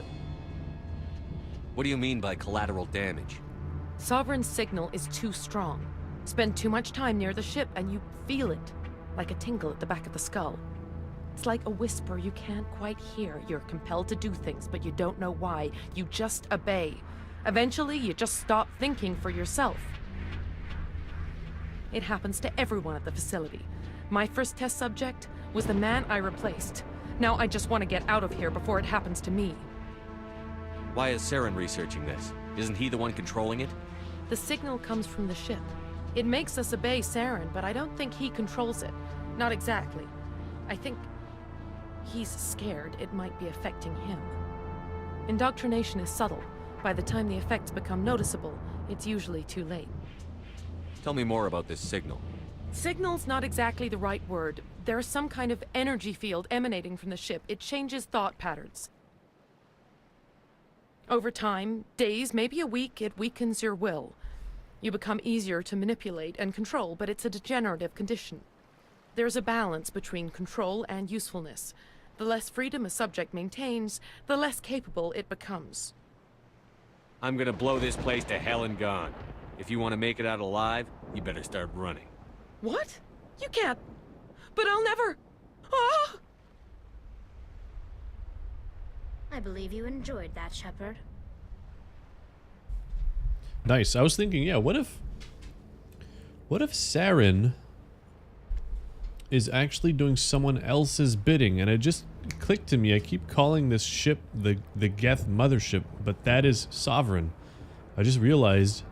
What do you mean by collateral damage? Sovereign's signal is too strong. Spend too much time near the ship and you feel it, like a tingle at the back of the skull. It's like a whisper you can't quite hear. You're compelled to do things, but you don't know why. You just obey. Eventually, you just stop thinking for yourself. It happens to everyone at the facility. My first test subject was the man I replaced. Now I just want to get out of here before it happens to me. Why is Saren researching this? Isn't he the one controlling it? The signal comes from the ship. It makes us obey Saren, but I don't think he controls it. Not exactly. I think he's scared it might be affecting him. Indoctrination is subtle. By the time the effects become noticeable, it's usually too late. Tell me more about this signal. Signal's not exactly the right word. There's some kind of energy field emanating from the ship. It changes thought patterns. Over time, days, maybe a week, it weakens your will. You become easier to manipulate and control, but it's a degenerative condition. There's a balance between control and usefulness. The less freedom a subject maintains, the less capable it becomes. I'm gonna blow this place to hell and gone. If you want to make it out alive, you better start running. What? You can't. But I'll never. Ah! I believe you enjoyed that, Shepard. Nice. I was thinking, yeah, what if Saren is actually doing someone else's bidding? And it just clicked to me. I keep calling this ship the Geth mothership, but that is Sovereign. I just realized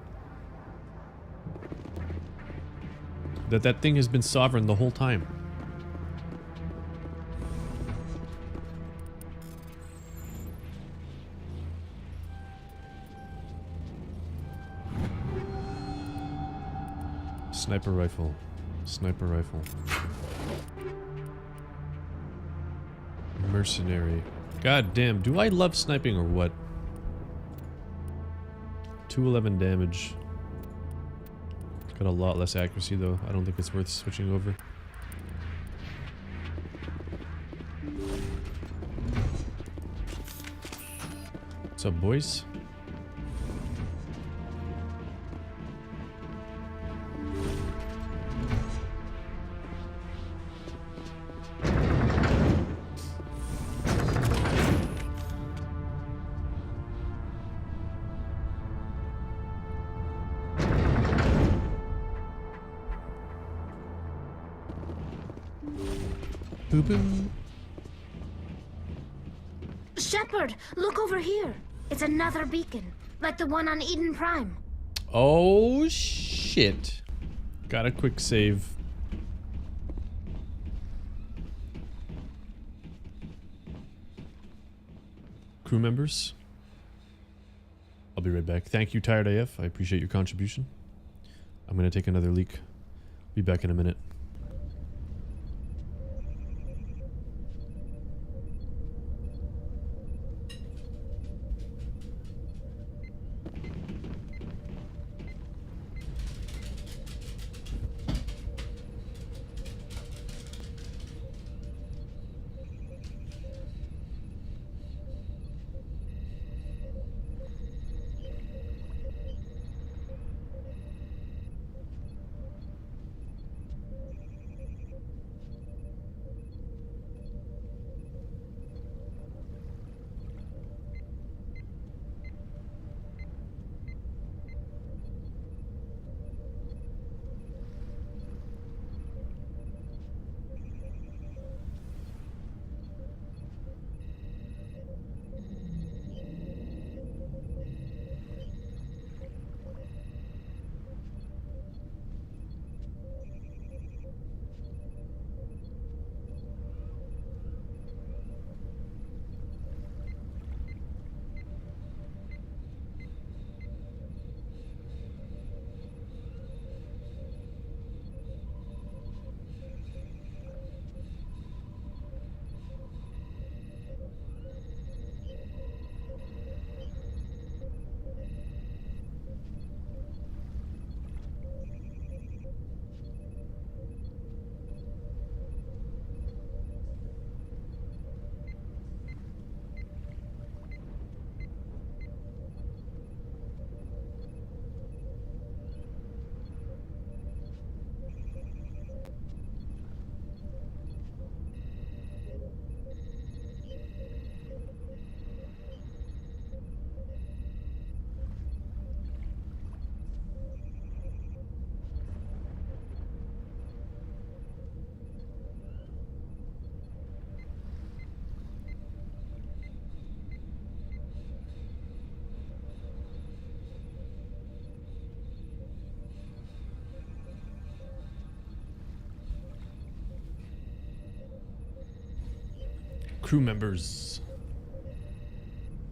that thing has been Sovereign the whole time. Sniper rifle. Sniper rifle. Mercenary. God damn, do I love sniping or what? 211 damage. Got a lot less accuracy though. I don't think it's worth switching over. What's up, boys? Boop. Shepard, look over here. It's another beacon, like the one on Eden Prime. Oh shit. Got a quick save. Crew members, I'll be right back. Thank you, Tired AF. I appreciate your contribution. I'm gonna take another leak. Be back in a minute. crew members.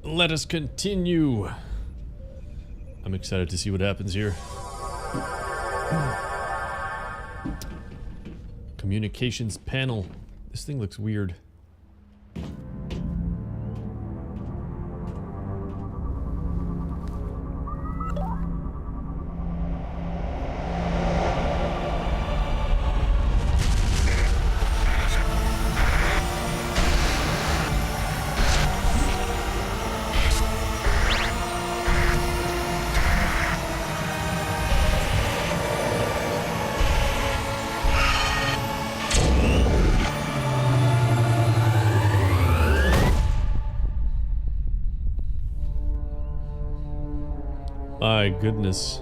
Let us continue. I'm excited to see what happens here. Communications panel. This thing looks weird. My goodness.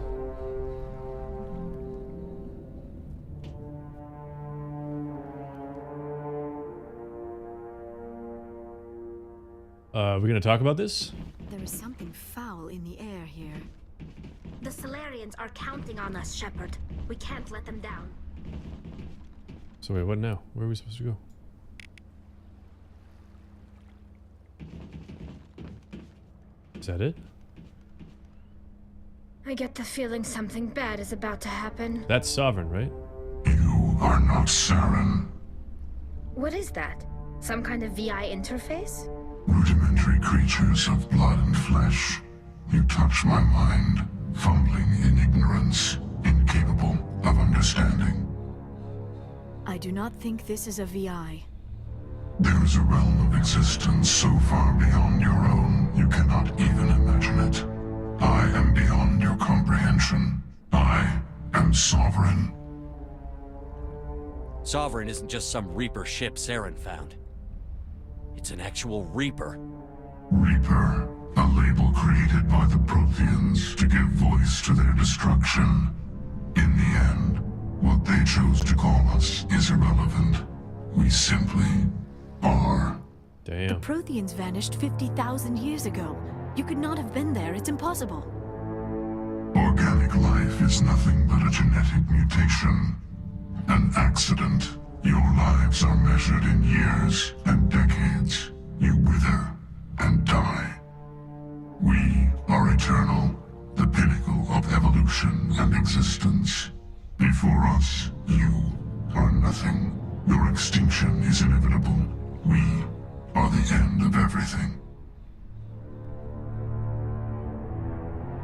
We're gonna talk about this? There is something foul in the air here. The Solarians are counting on us, Shepard. We can't let them down. So wait, what now? Where are we supposed to go? Is that it? I get the feeling something bad is about to happen. That's Sovereign, right? You are not Saren. What is that? Some kind of VI interface? Rudimentary creatures of blood and flesh. You touch my mind, fumbling in ignorance, incapable of understanding. I do not think this is a VI. There is a realm of existence so far beyond your own, you cannot even imagine it. I am beyond your comprehension. I am Sovereign. Sovereign isn't just some Reaper ship Saren found. It's an actual Reaper. Reaper, a label created by the Protheans to give voice to their destruction. In the end, what they chose to call us is irrelevant. We simply are. Damn. The Protheans vanished 50,000 years ago. You could not have been there. It's impossible. Organic life is nothing but a genetic mutation. An accident. Your lives are measured in years and decades. You wither and die. We are eternal, the pinnacle of evolution and existence. Before us, you are nothing. Your extinction is inevitable. We are the end of everything.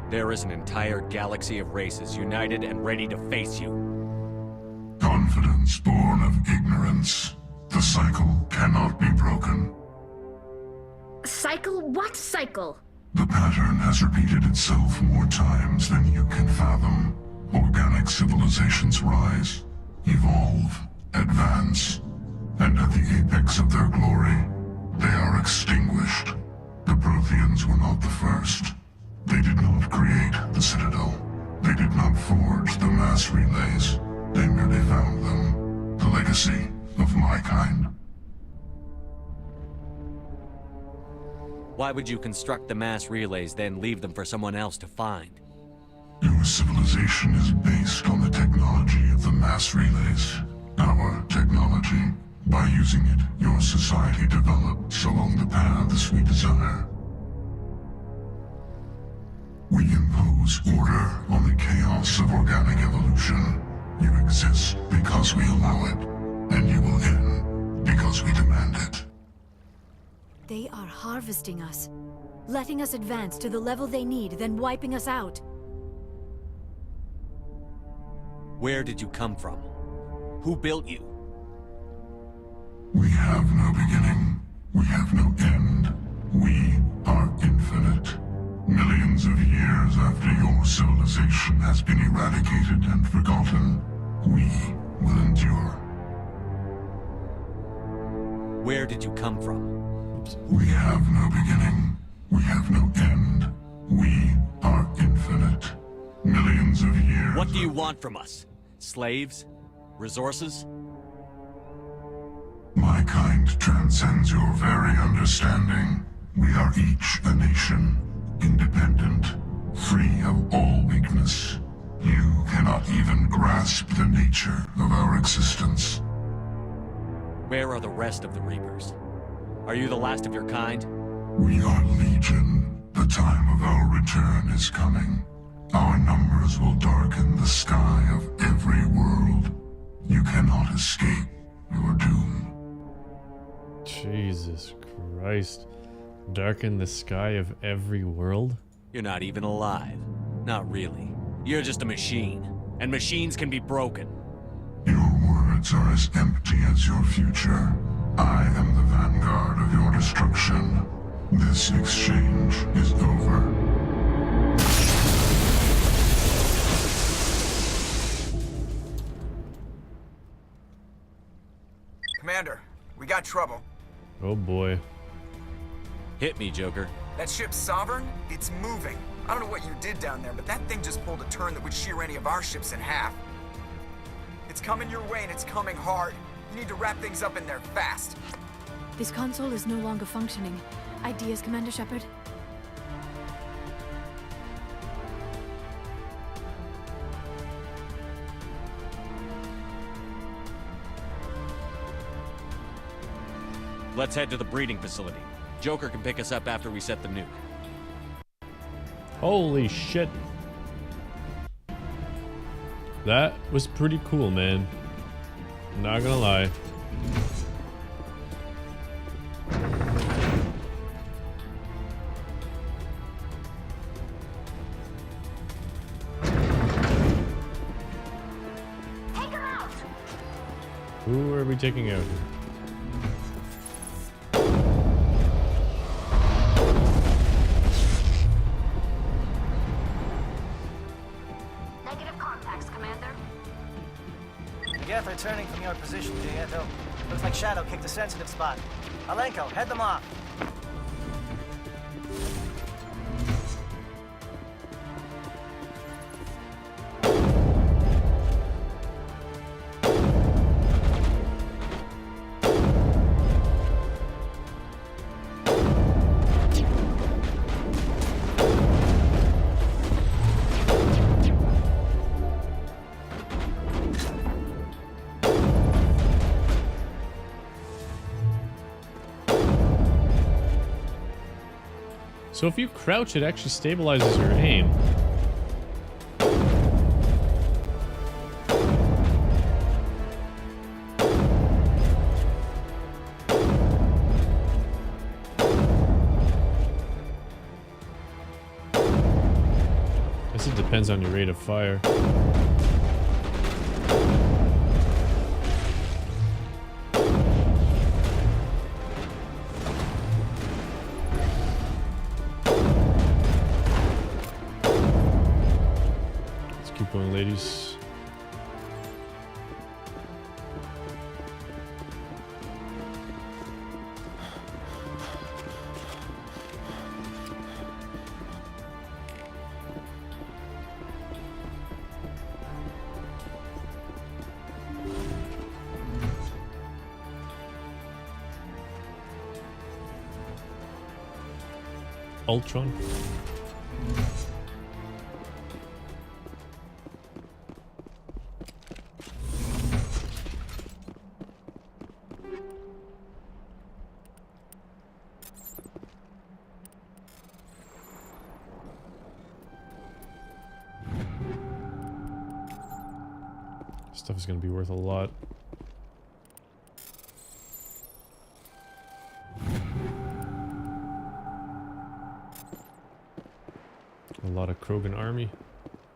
There is an entire galaxy of races united and ready to face you. Confidence born of ignorance. The cycle cannot be broken. Cycle? What cycle? The pattern has repeated itself more times than you can fathom. Organic civilizations rise, evolve, advance, and at the apex of their glory, they are extinguished. The Protheans were not the first. They did not create the Citadel. They did not forge the mass relays. They merely found them. The legacy of my kind. Why would you construct the mass relays, then leave them for someone else to find? Your civilization is based on the technology of the mass relays. Our technology. By using it, your society develops along the paths we desire. We impose order on the chaos of organic evolution. You exist because we allow it, and you will end because we demand it. They are harvesting us, letting us advance to the level they need, then wiping us out. Where did you come from? Who built you? We have no beginning. We have no end. We are infinite. Millions of years after your civilization has been eradicated and forgotten, we will endure. Where did you come from? We have no beginning. We have no end. We are infinite. Millions of years. What do you want from us? Slaves? Resources? My kind transcends your very understanding. We are each a nation, independent, free of all weakness. You cannot even grasp the nature of our existence. Where are the rest of the Reapers? Are you the last of your kind? We are Legion. The time of our return is coming. Our numbers will darken the sky of every world. You cannot escape your doom. Jesus Christ. Darken the sky of every world? You're not even alive. Not really. You're just a machine. And machines can be broken. Your words are as empty as your future. I am the vanguard of your destruction. This exchange is over. Commander, we got trouble. Oh boy. Hit me, Joker. That ship Sovereign? It's moving. I don't know what you did down there, but that thing just pulled a turn that would shear any of our ships in half. It's coming your way and it's coming hard. You need to wrap things up in there fast. This console is no longer functioning. Ideas, Commander Shepard? Let's head to the breeding facility. Joker can pick us up after we set the nuke. Holy shit. That was pretty cool, man. Not gonna lie. Take her out! Who are we taking out here? Negative contacts, Commander. Geth returning from your position, Jieto. Looks like Shadow kicked a sensitive spot. Alenko, head them off. So if you crouch, it actually stabilizes your aim. Guess it depends on your rate of fire. Keep going, ladies. Ultron. Stuff is going to be worth a lot. A lot of Krogan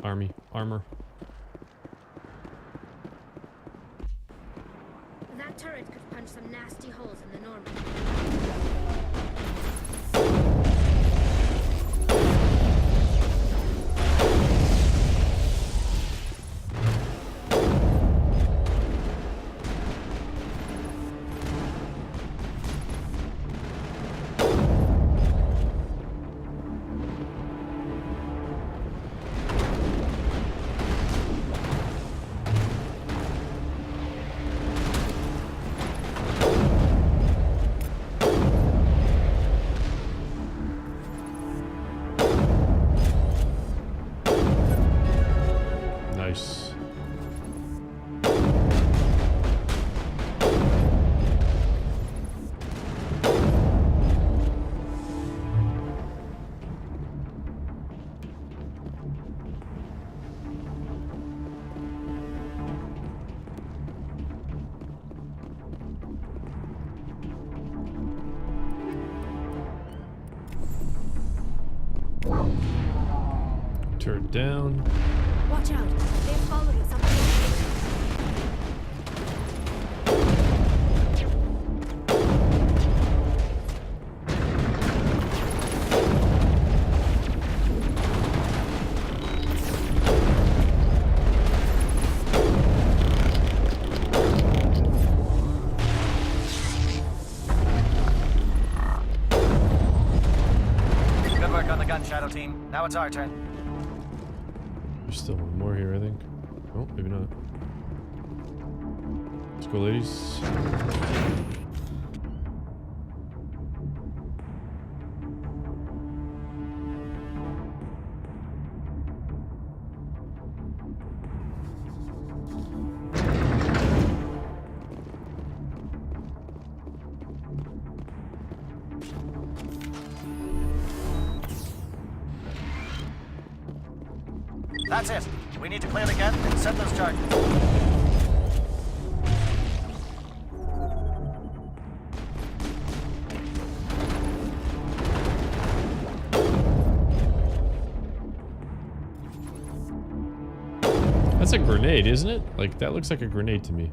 armor. That turret could punch some nasty holes in the Normandy. Turret down. Watch out. They've followed us up here. Good work on the gun, Shadow Team. Now it's our turn. There's still one more here, I think. Oh, maybe not. Let's go, ladies. That's it. We need to clear the gap and set those charges. That's a grenade, isn't it? Like, that looks like a grenade to me.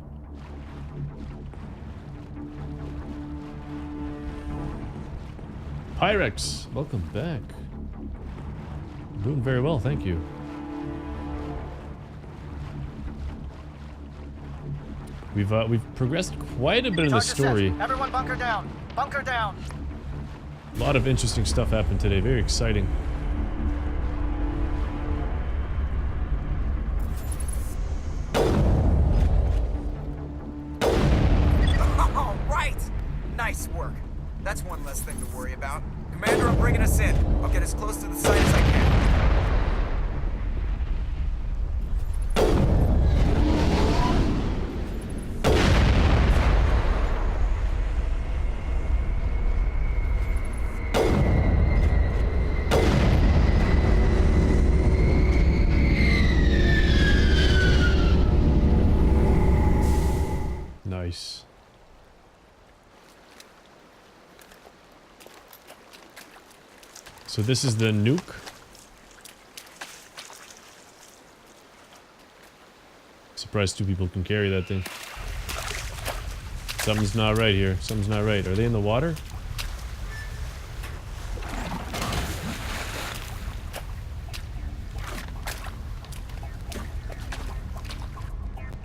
Pyrex, welcome back. Doing very well, thank you. We've progressed quite a bit in the story. Everyone bunker down. Bunker down. A lot of interesting stuff happened today. Very exciting. All right. Nice work. That's one less thing to worry about. Commander, I'm bringing us in. I'll get as close to the site as I can. Nice. So this is the nuke. Surprised two people can carry that thing. Something's not right here. Something's not right. Are they in the water?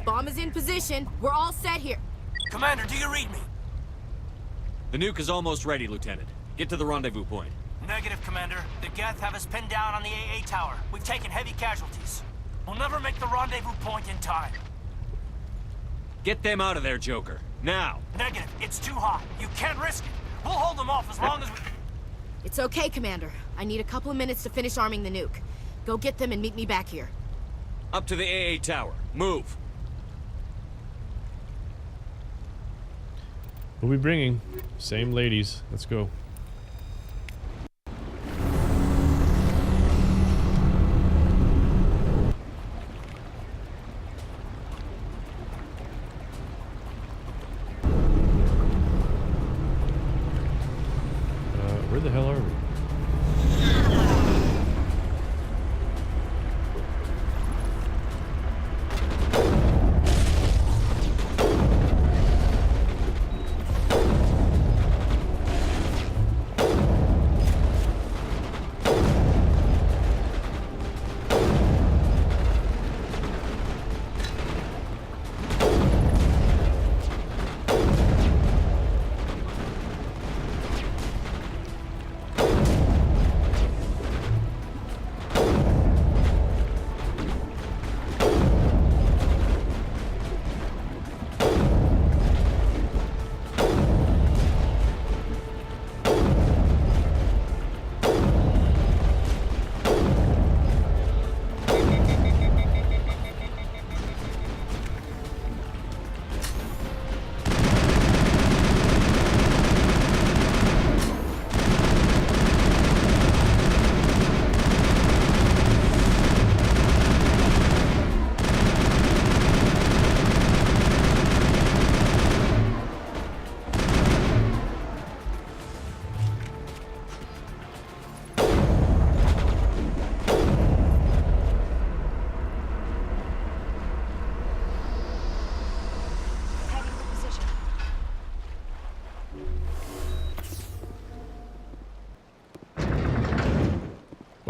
Bomb is in position. We're all set here. Commander, do you read me? The nuke is almost ready, Lieutenant. Get to the rendezvous point. Negative, Commander. The Geth have us pinned down on the AA tower. We've taken heavy casualties. We'll never make the rendezvous point in time. Get them out of there, Joker. Now! Negative. It's too hot. You can't risk it. We'll hold them off as long as we... It's okay, Commander. I need a couple of minutes to finish arming the nuke. Go get them and meet me back here. Up to the AA tower. Move! Who are we bringing? Same ladies. Let's go. Where the hell are we?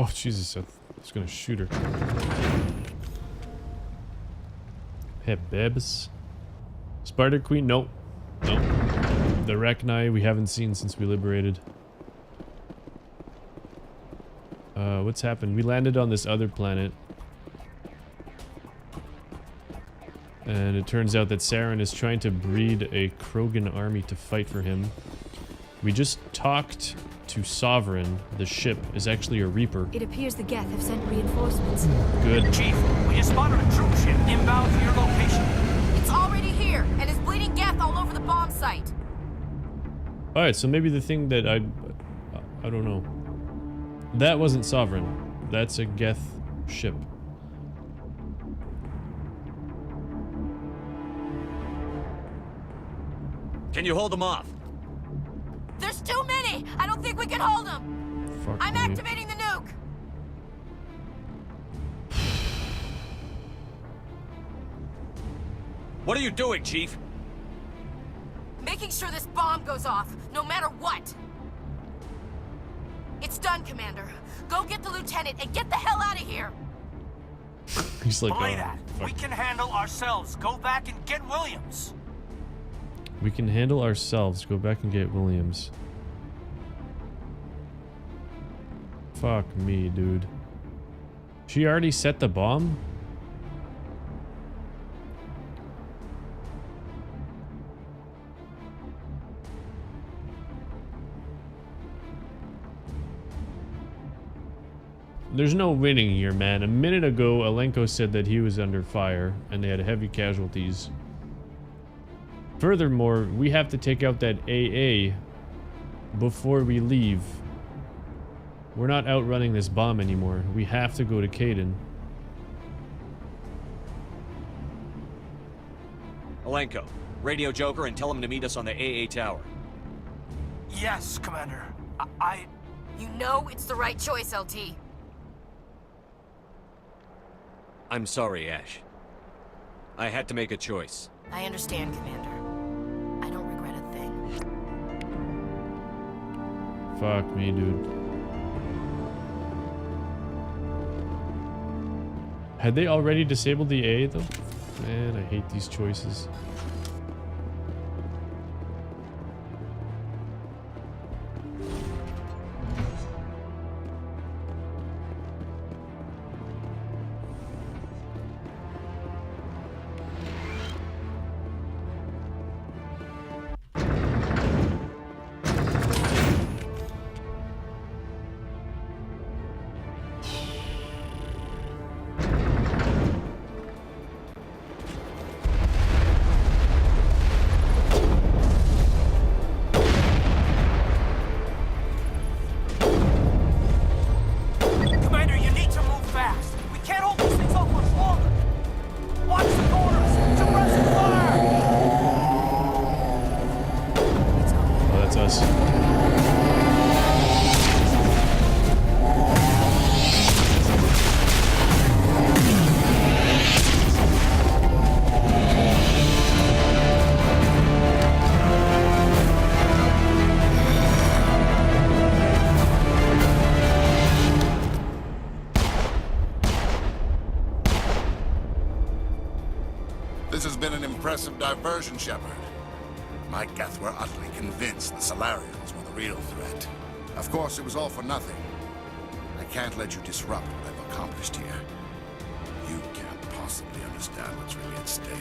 Oh, Jesus. I was gonna shoot her. Hey, babes. Spider Queen? Nope. Nope. The Rachni we haven't seen since we liberated. What's happened? We landed on this other planet. And it turns out that Saren is trying to breed a Krogan army to fight for him. We just talked to Sovereign. The ship is actually a Reaper. It appears the Geth have sent reinforcements. Good. Chief, we just spotted a troop ship inbound to your location. It's already here, and is bleeding Geth all over the bomb site. Alright, so maybe the thing that I don't know. That wasn't Sovereign. That's a Geth ship. Can you hold them off? There's too many! I don't think we can hold them! Fuck I'm me. activating the nuke! What are you doing, Chief? Making sure this bomb goes off, no matter what! It's done, Commander. Go get the lieutenant and get the hell out of here! He's like, Belay oh, that. fuck. We can handle ourselves. Go back and get Williams. We can handle ourselves. Go back and get Williams. Fuck me, dude. She already set the bomb? There's no winning here, man. A minute ago, Alenko said that he was under fire and they had heavy casualties. Furthermore, we have to take out that AA before we leave. We're not outrunning this bomb anymore. We have to go to Kaidan. Alenko, radio Joker and tell him to meet us on the AA tower. Yes, Commander. You know it's the right choice, LT. I'm sorry, Ash. I had to make a choice. I understand, Commander. I don't regret a thing. Fuck me, dude. Had they already disabled the A, though? Man, I hate these choices. Commander, you need to move fast. We can't hold these things off much longer. Watch the corners. Suppressing fire. Oh, that's us. This has been an impressive diversion, Shepard. My Geth were utterly convinced the Salarians were the real threat. Of course, it was all for nothing. I can't let you disrupt what I've accomplished here. You can't possibly understand what's really at stake.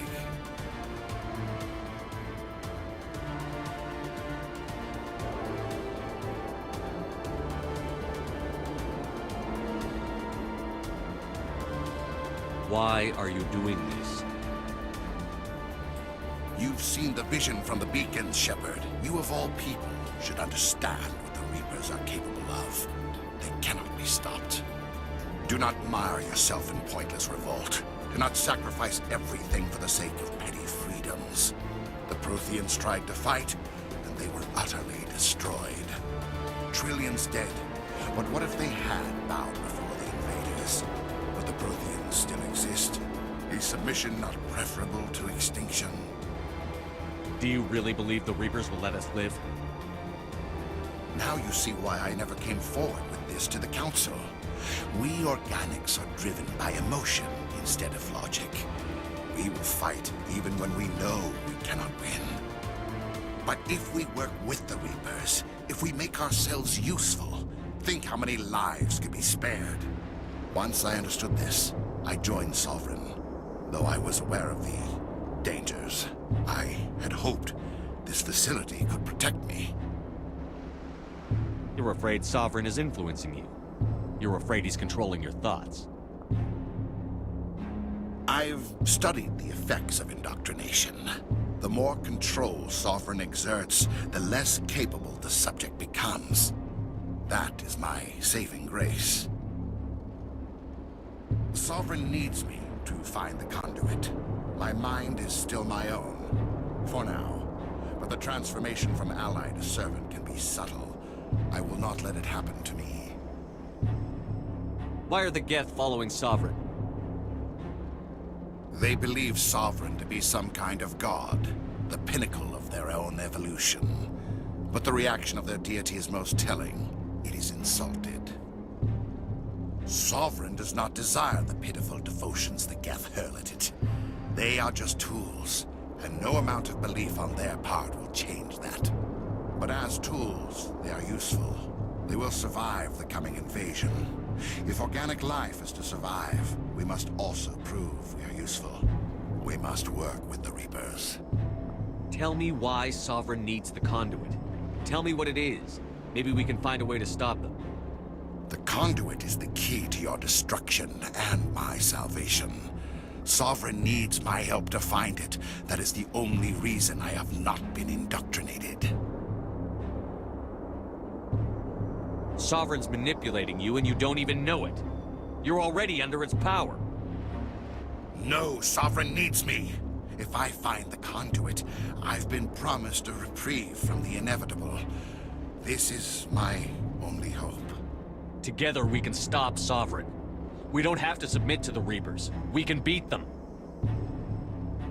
Why are you doing this? You've seen the vision from the beacons, Shepard. You of all people should understand what the Reapers are capable of. They cannot be stopped. Do not mire yourself in pointless revolt. Do not sacrifice everything for the sake of petty freedoms. The Protheans tried to fight, and they were utterly destroyed. Trillions dead. But what if they had bowed before the invaders? Would the Protheans still exist? Is submission not preferable to extinction? Do you really believe the Reapers will let us live? Now you see why I never came forward with this to the Council. We organics are driven by emotion instead of logic. We will fight even when we know we cannot win. But if we work with the Reapers, if we make ourselves useful, think how many lives could be spared. Once I understood this, I joined Sovereign, though I was aware of the dangers. I had hoped this facility could protect me. You're afraid Sovereign is influencing you. You're afraid he's controlling your thoughts. I've studied the effects of indoctrination. The more control Sovereign exerts, the less capable the subject becomes. That is my saving grace. Sovereign needs me to find the conduit. My mind is still my own, for now. But the transformation from ally to servant can be subtle. I will not let it happen to me. Why are the Geth following Sovereign? They believe Sovereign to be some kind of god, the pinnacle of their own evolution. But the reaction of their deity is most telling. It is insulted. Sovereign does not desire the pitiful devotions the Geth hurl at it. They are just tools, and no amount of belief on their part will change that. But as tools, they are useful. They will survive the coming invasion. If organic life is to survive, we must also prove we are useful. We must work with the Reapers. Tell me why Sovereign needs the conduit. Tell me what it is. Maybe we can find a way to stop them. The conduit is the key to your destruction and my salvation. Sovereign needs my help to find it. That is the only reason I have not been indoctrinated. Sovereign's manipulating you and you don't even know it. You're already under its power. No, Sovereign needs me. If I find the conduit, I've been promised a reprieve from the inevitable. This is my only hope. Together we can stop Sovereign. We don't have to submit to the Reapers. We can beat them.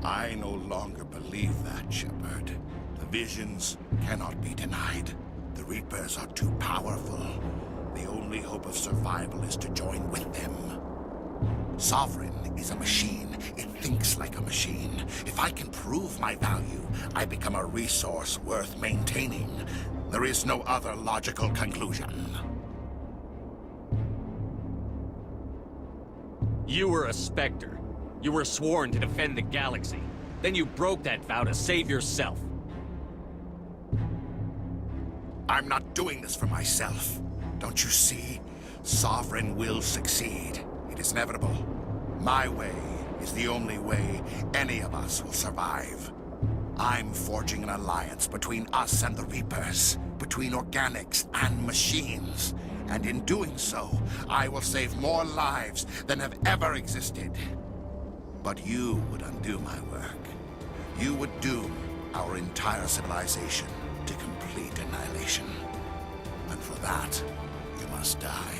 I no longer believe that, Shepard. The visions cannot be denied. The Reapers are too powerful. The only hope of survival is to join with them. Sovereign is a machine. It thinks like a machine. If I can prove my value, I become a resource worth maintaining. There is no other logical conclusion. You were a Spectre. You were sworn to defend the galaxy. Then you broke that vow to save yourself. I'm not doing this for myself. Don't you see? Sovereign will succeed. It is inevitable. My way is the only way any of us will survive. I'm forging an alliance between us and the Reapers, between organics and machines. And in doing so, I will save more lives than have ever existed. But you would undo my work. You would doom our entire civilization to complete annihilation. And for that, you must die.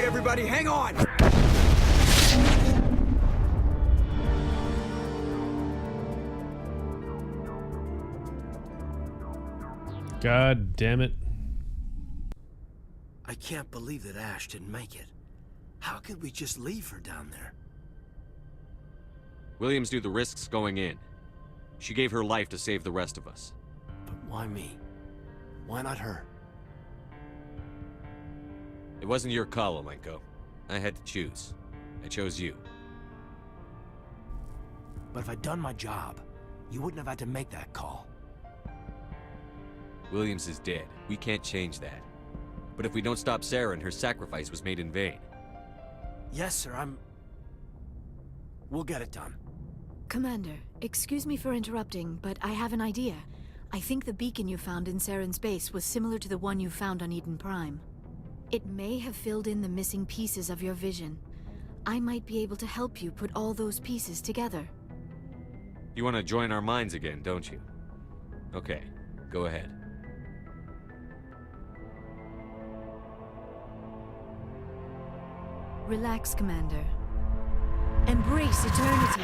Everybody, hang on! God damn it. I can't believe that Ash didn't make it. How could we just leave her down there? Williams knew the risks going in. She gave her life to save the rest of us. But why me? Why not her? It wasn't your call, Alenko. I had to choose. I chose you. But if I'd done my job, you wouldn't have had to make that call. Williams is dead. We can't change that. But if we don't stop Saren, her sacrifice was made in vain. Yes, sir, We'll get it done. Commander, excuse me for interrupting, but I have an idea. I think the beacon you found in Saren's base was similar to the one you found on Eden Prime. It may have filled in the missing pieces of your vision. I might be able to help you put all those pieces together. You want to join our minds again, don't you? Okay, go ahead. Relax, Commander. Embrace eternity.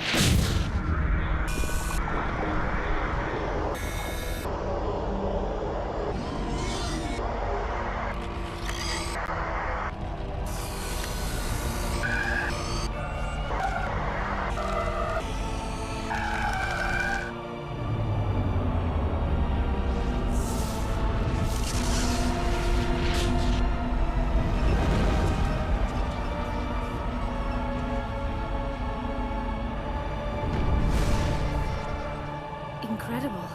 Incredible.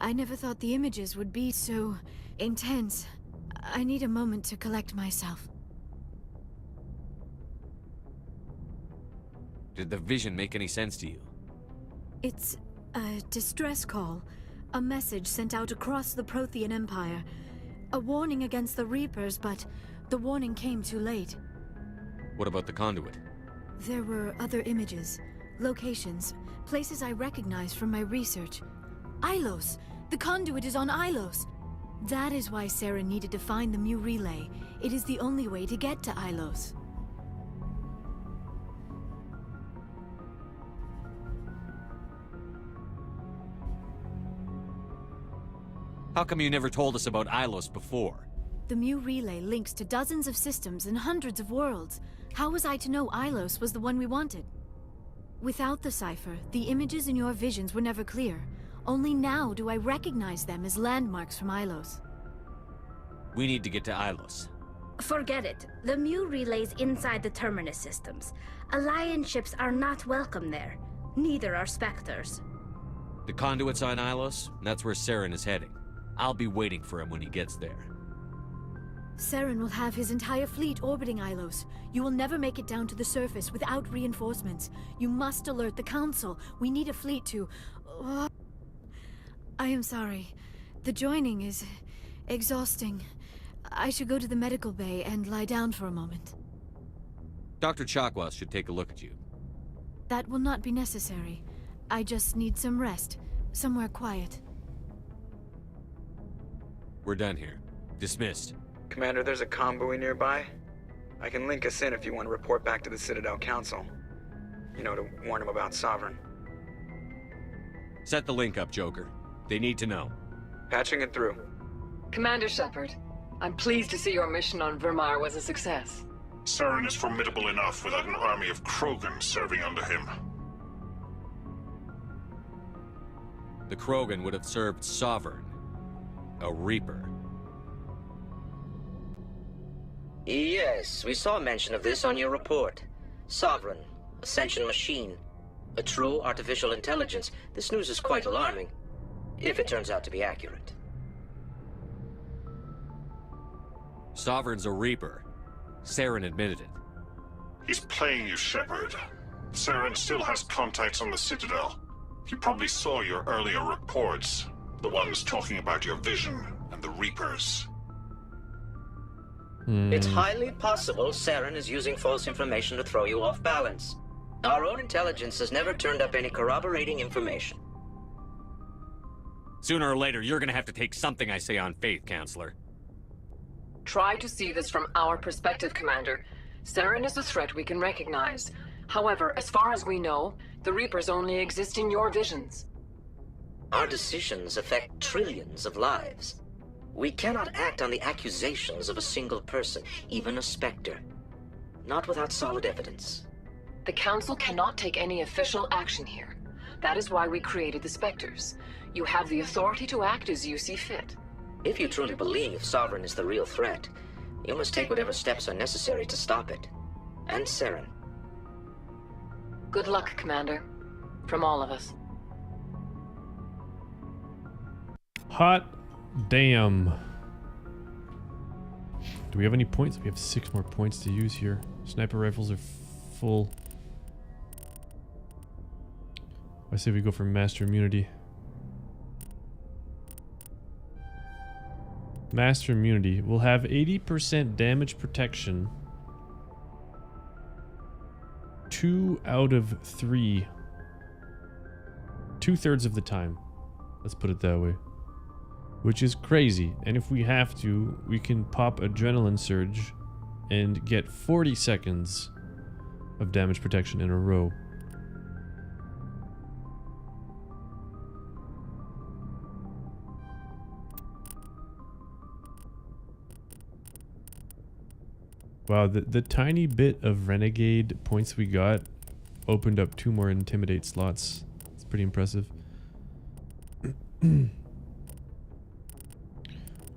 I never thought the images would be so intense. I need a moment to collect myself. Did the vision make any sense to you? It's a distress call. A message sent out across the Prothean Empire. A warning against the Reapers, but the warning came too late. What about the conduit? There were other images, locations, places I recognize from my research. Ilos! The conduit is on Ilos! That is why Saren needed to find the Mu Relay. It is the only way to get to Ilos. How come you never told us about Ilos before? The Mu Relay links to dozens of systems and hundreds of worlds. How was I to know Ilos was the one we wanted? Without the cipher, the images in your visions were never clear. Only now do I recognize them as landmarks from Ilos. We need to get to Ilos. Forget it. The Mu Relay's inside the Terminus systems. Alliance ships are not welcome there. Neither are Spectres. The conduit's on Ilos, and that's where Saren is heading. I'll be waiting for him when he gets there. Saren will have his entire fleet orbiting Ilos. You will never make it down to the surface without reinforcements. You must alert the Council. We need a fleet to... I am sorry. The joining is exhausting. I should go to the medical bay and lie down for a moment. Dr. Chakwas should take a look at you. That will not be necessary. I just need some rest. Somewhere quiet. We're done here. Dismissed. Commander, there's a convoy nearby. I can link us in if you want to report back to the Citadel Council. You know, to warn them about Sovereign. Set the link up, Joker. They need to know. Patching it through. Commander Shepard, I'm pleased to see your mission on Virmire was a success. Saren is formidable enough without an army of Krogan serving under him. The Krogan would have served Sovereign, a Reaper. Yes, we saw mention of this on your report. Sovereign, Ascension machine, a true artificial intelligence. This news is quite alarming, if it turns out to be accurate. Sovereign's a Reaper. Saren admitted it. He's playing you, Shepard. Saren still has contacts on the Citadel. He probably saw your earlier reports. The ones talking about your vision and the Reapers. It's highly possible Saren is using false information to throw you off balance. Our own intelligence has never turned up any corroborating information. Sooner or later, you're gonna have to take something I say on faith, Counselor. Try to see this from our perspective, Commander. Saren is a threat we can recognize. However, as far as we know, the Reapers only exist in your visions. Our decisions affect trillions of lives. We cannot act on the accusations of a single person, even a Spectre. Not without solid evidence. The Council cannot take any official action here. That is why we created the Spectres. You have the authority to act as you see fit. If you truly believe Sovereign is the real threat, you must take whatever steps are necessary to stop it. And Saren. Good luck, Commander. From all of us. Hot damn. Do we have any points? We have 6 more points to use here. Sniper rifles are full. I say we go for Master Immunity. Master Immunity. We'll have 80% damage protection. 2 out of 3. 2/3 of the time. Let's put it that way. Which is crazy. And if we have to, we can pop Adrenaline Surge and get 40 seconds of damage protection in a row. Wow, the tiny bit of Renegade points we got opened up 2 more Intimidate slots. It's pretty impressive.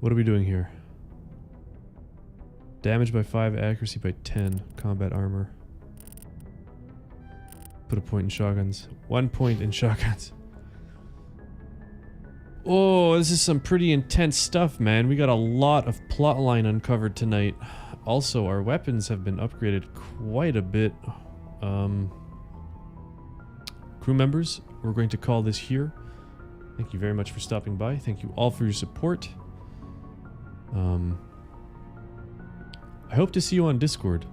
What are we doing here? Damage by 5, accuracy by 10, combat armor. Put a point in shotguns. 1 point in shotguns. Oh, this is some pretty intense stuff, man. We got a lot of plotline uncovered tonight. Also, our weapons have been upgraded quite a bit. Crew members, we're going to call this here. Thank you very much for stopping by. Thank you all for your support. I hope to see you on Discord.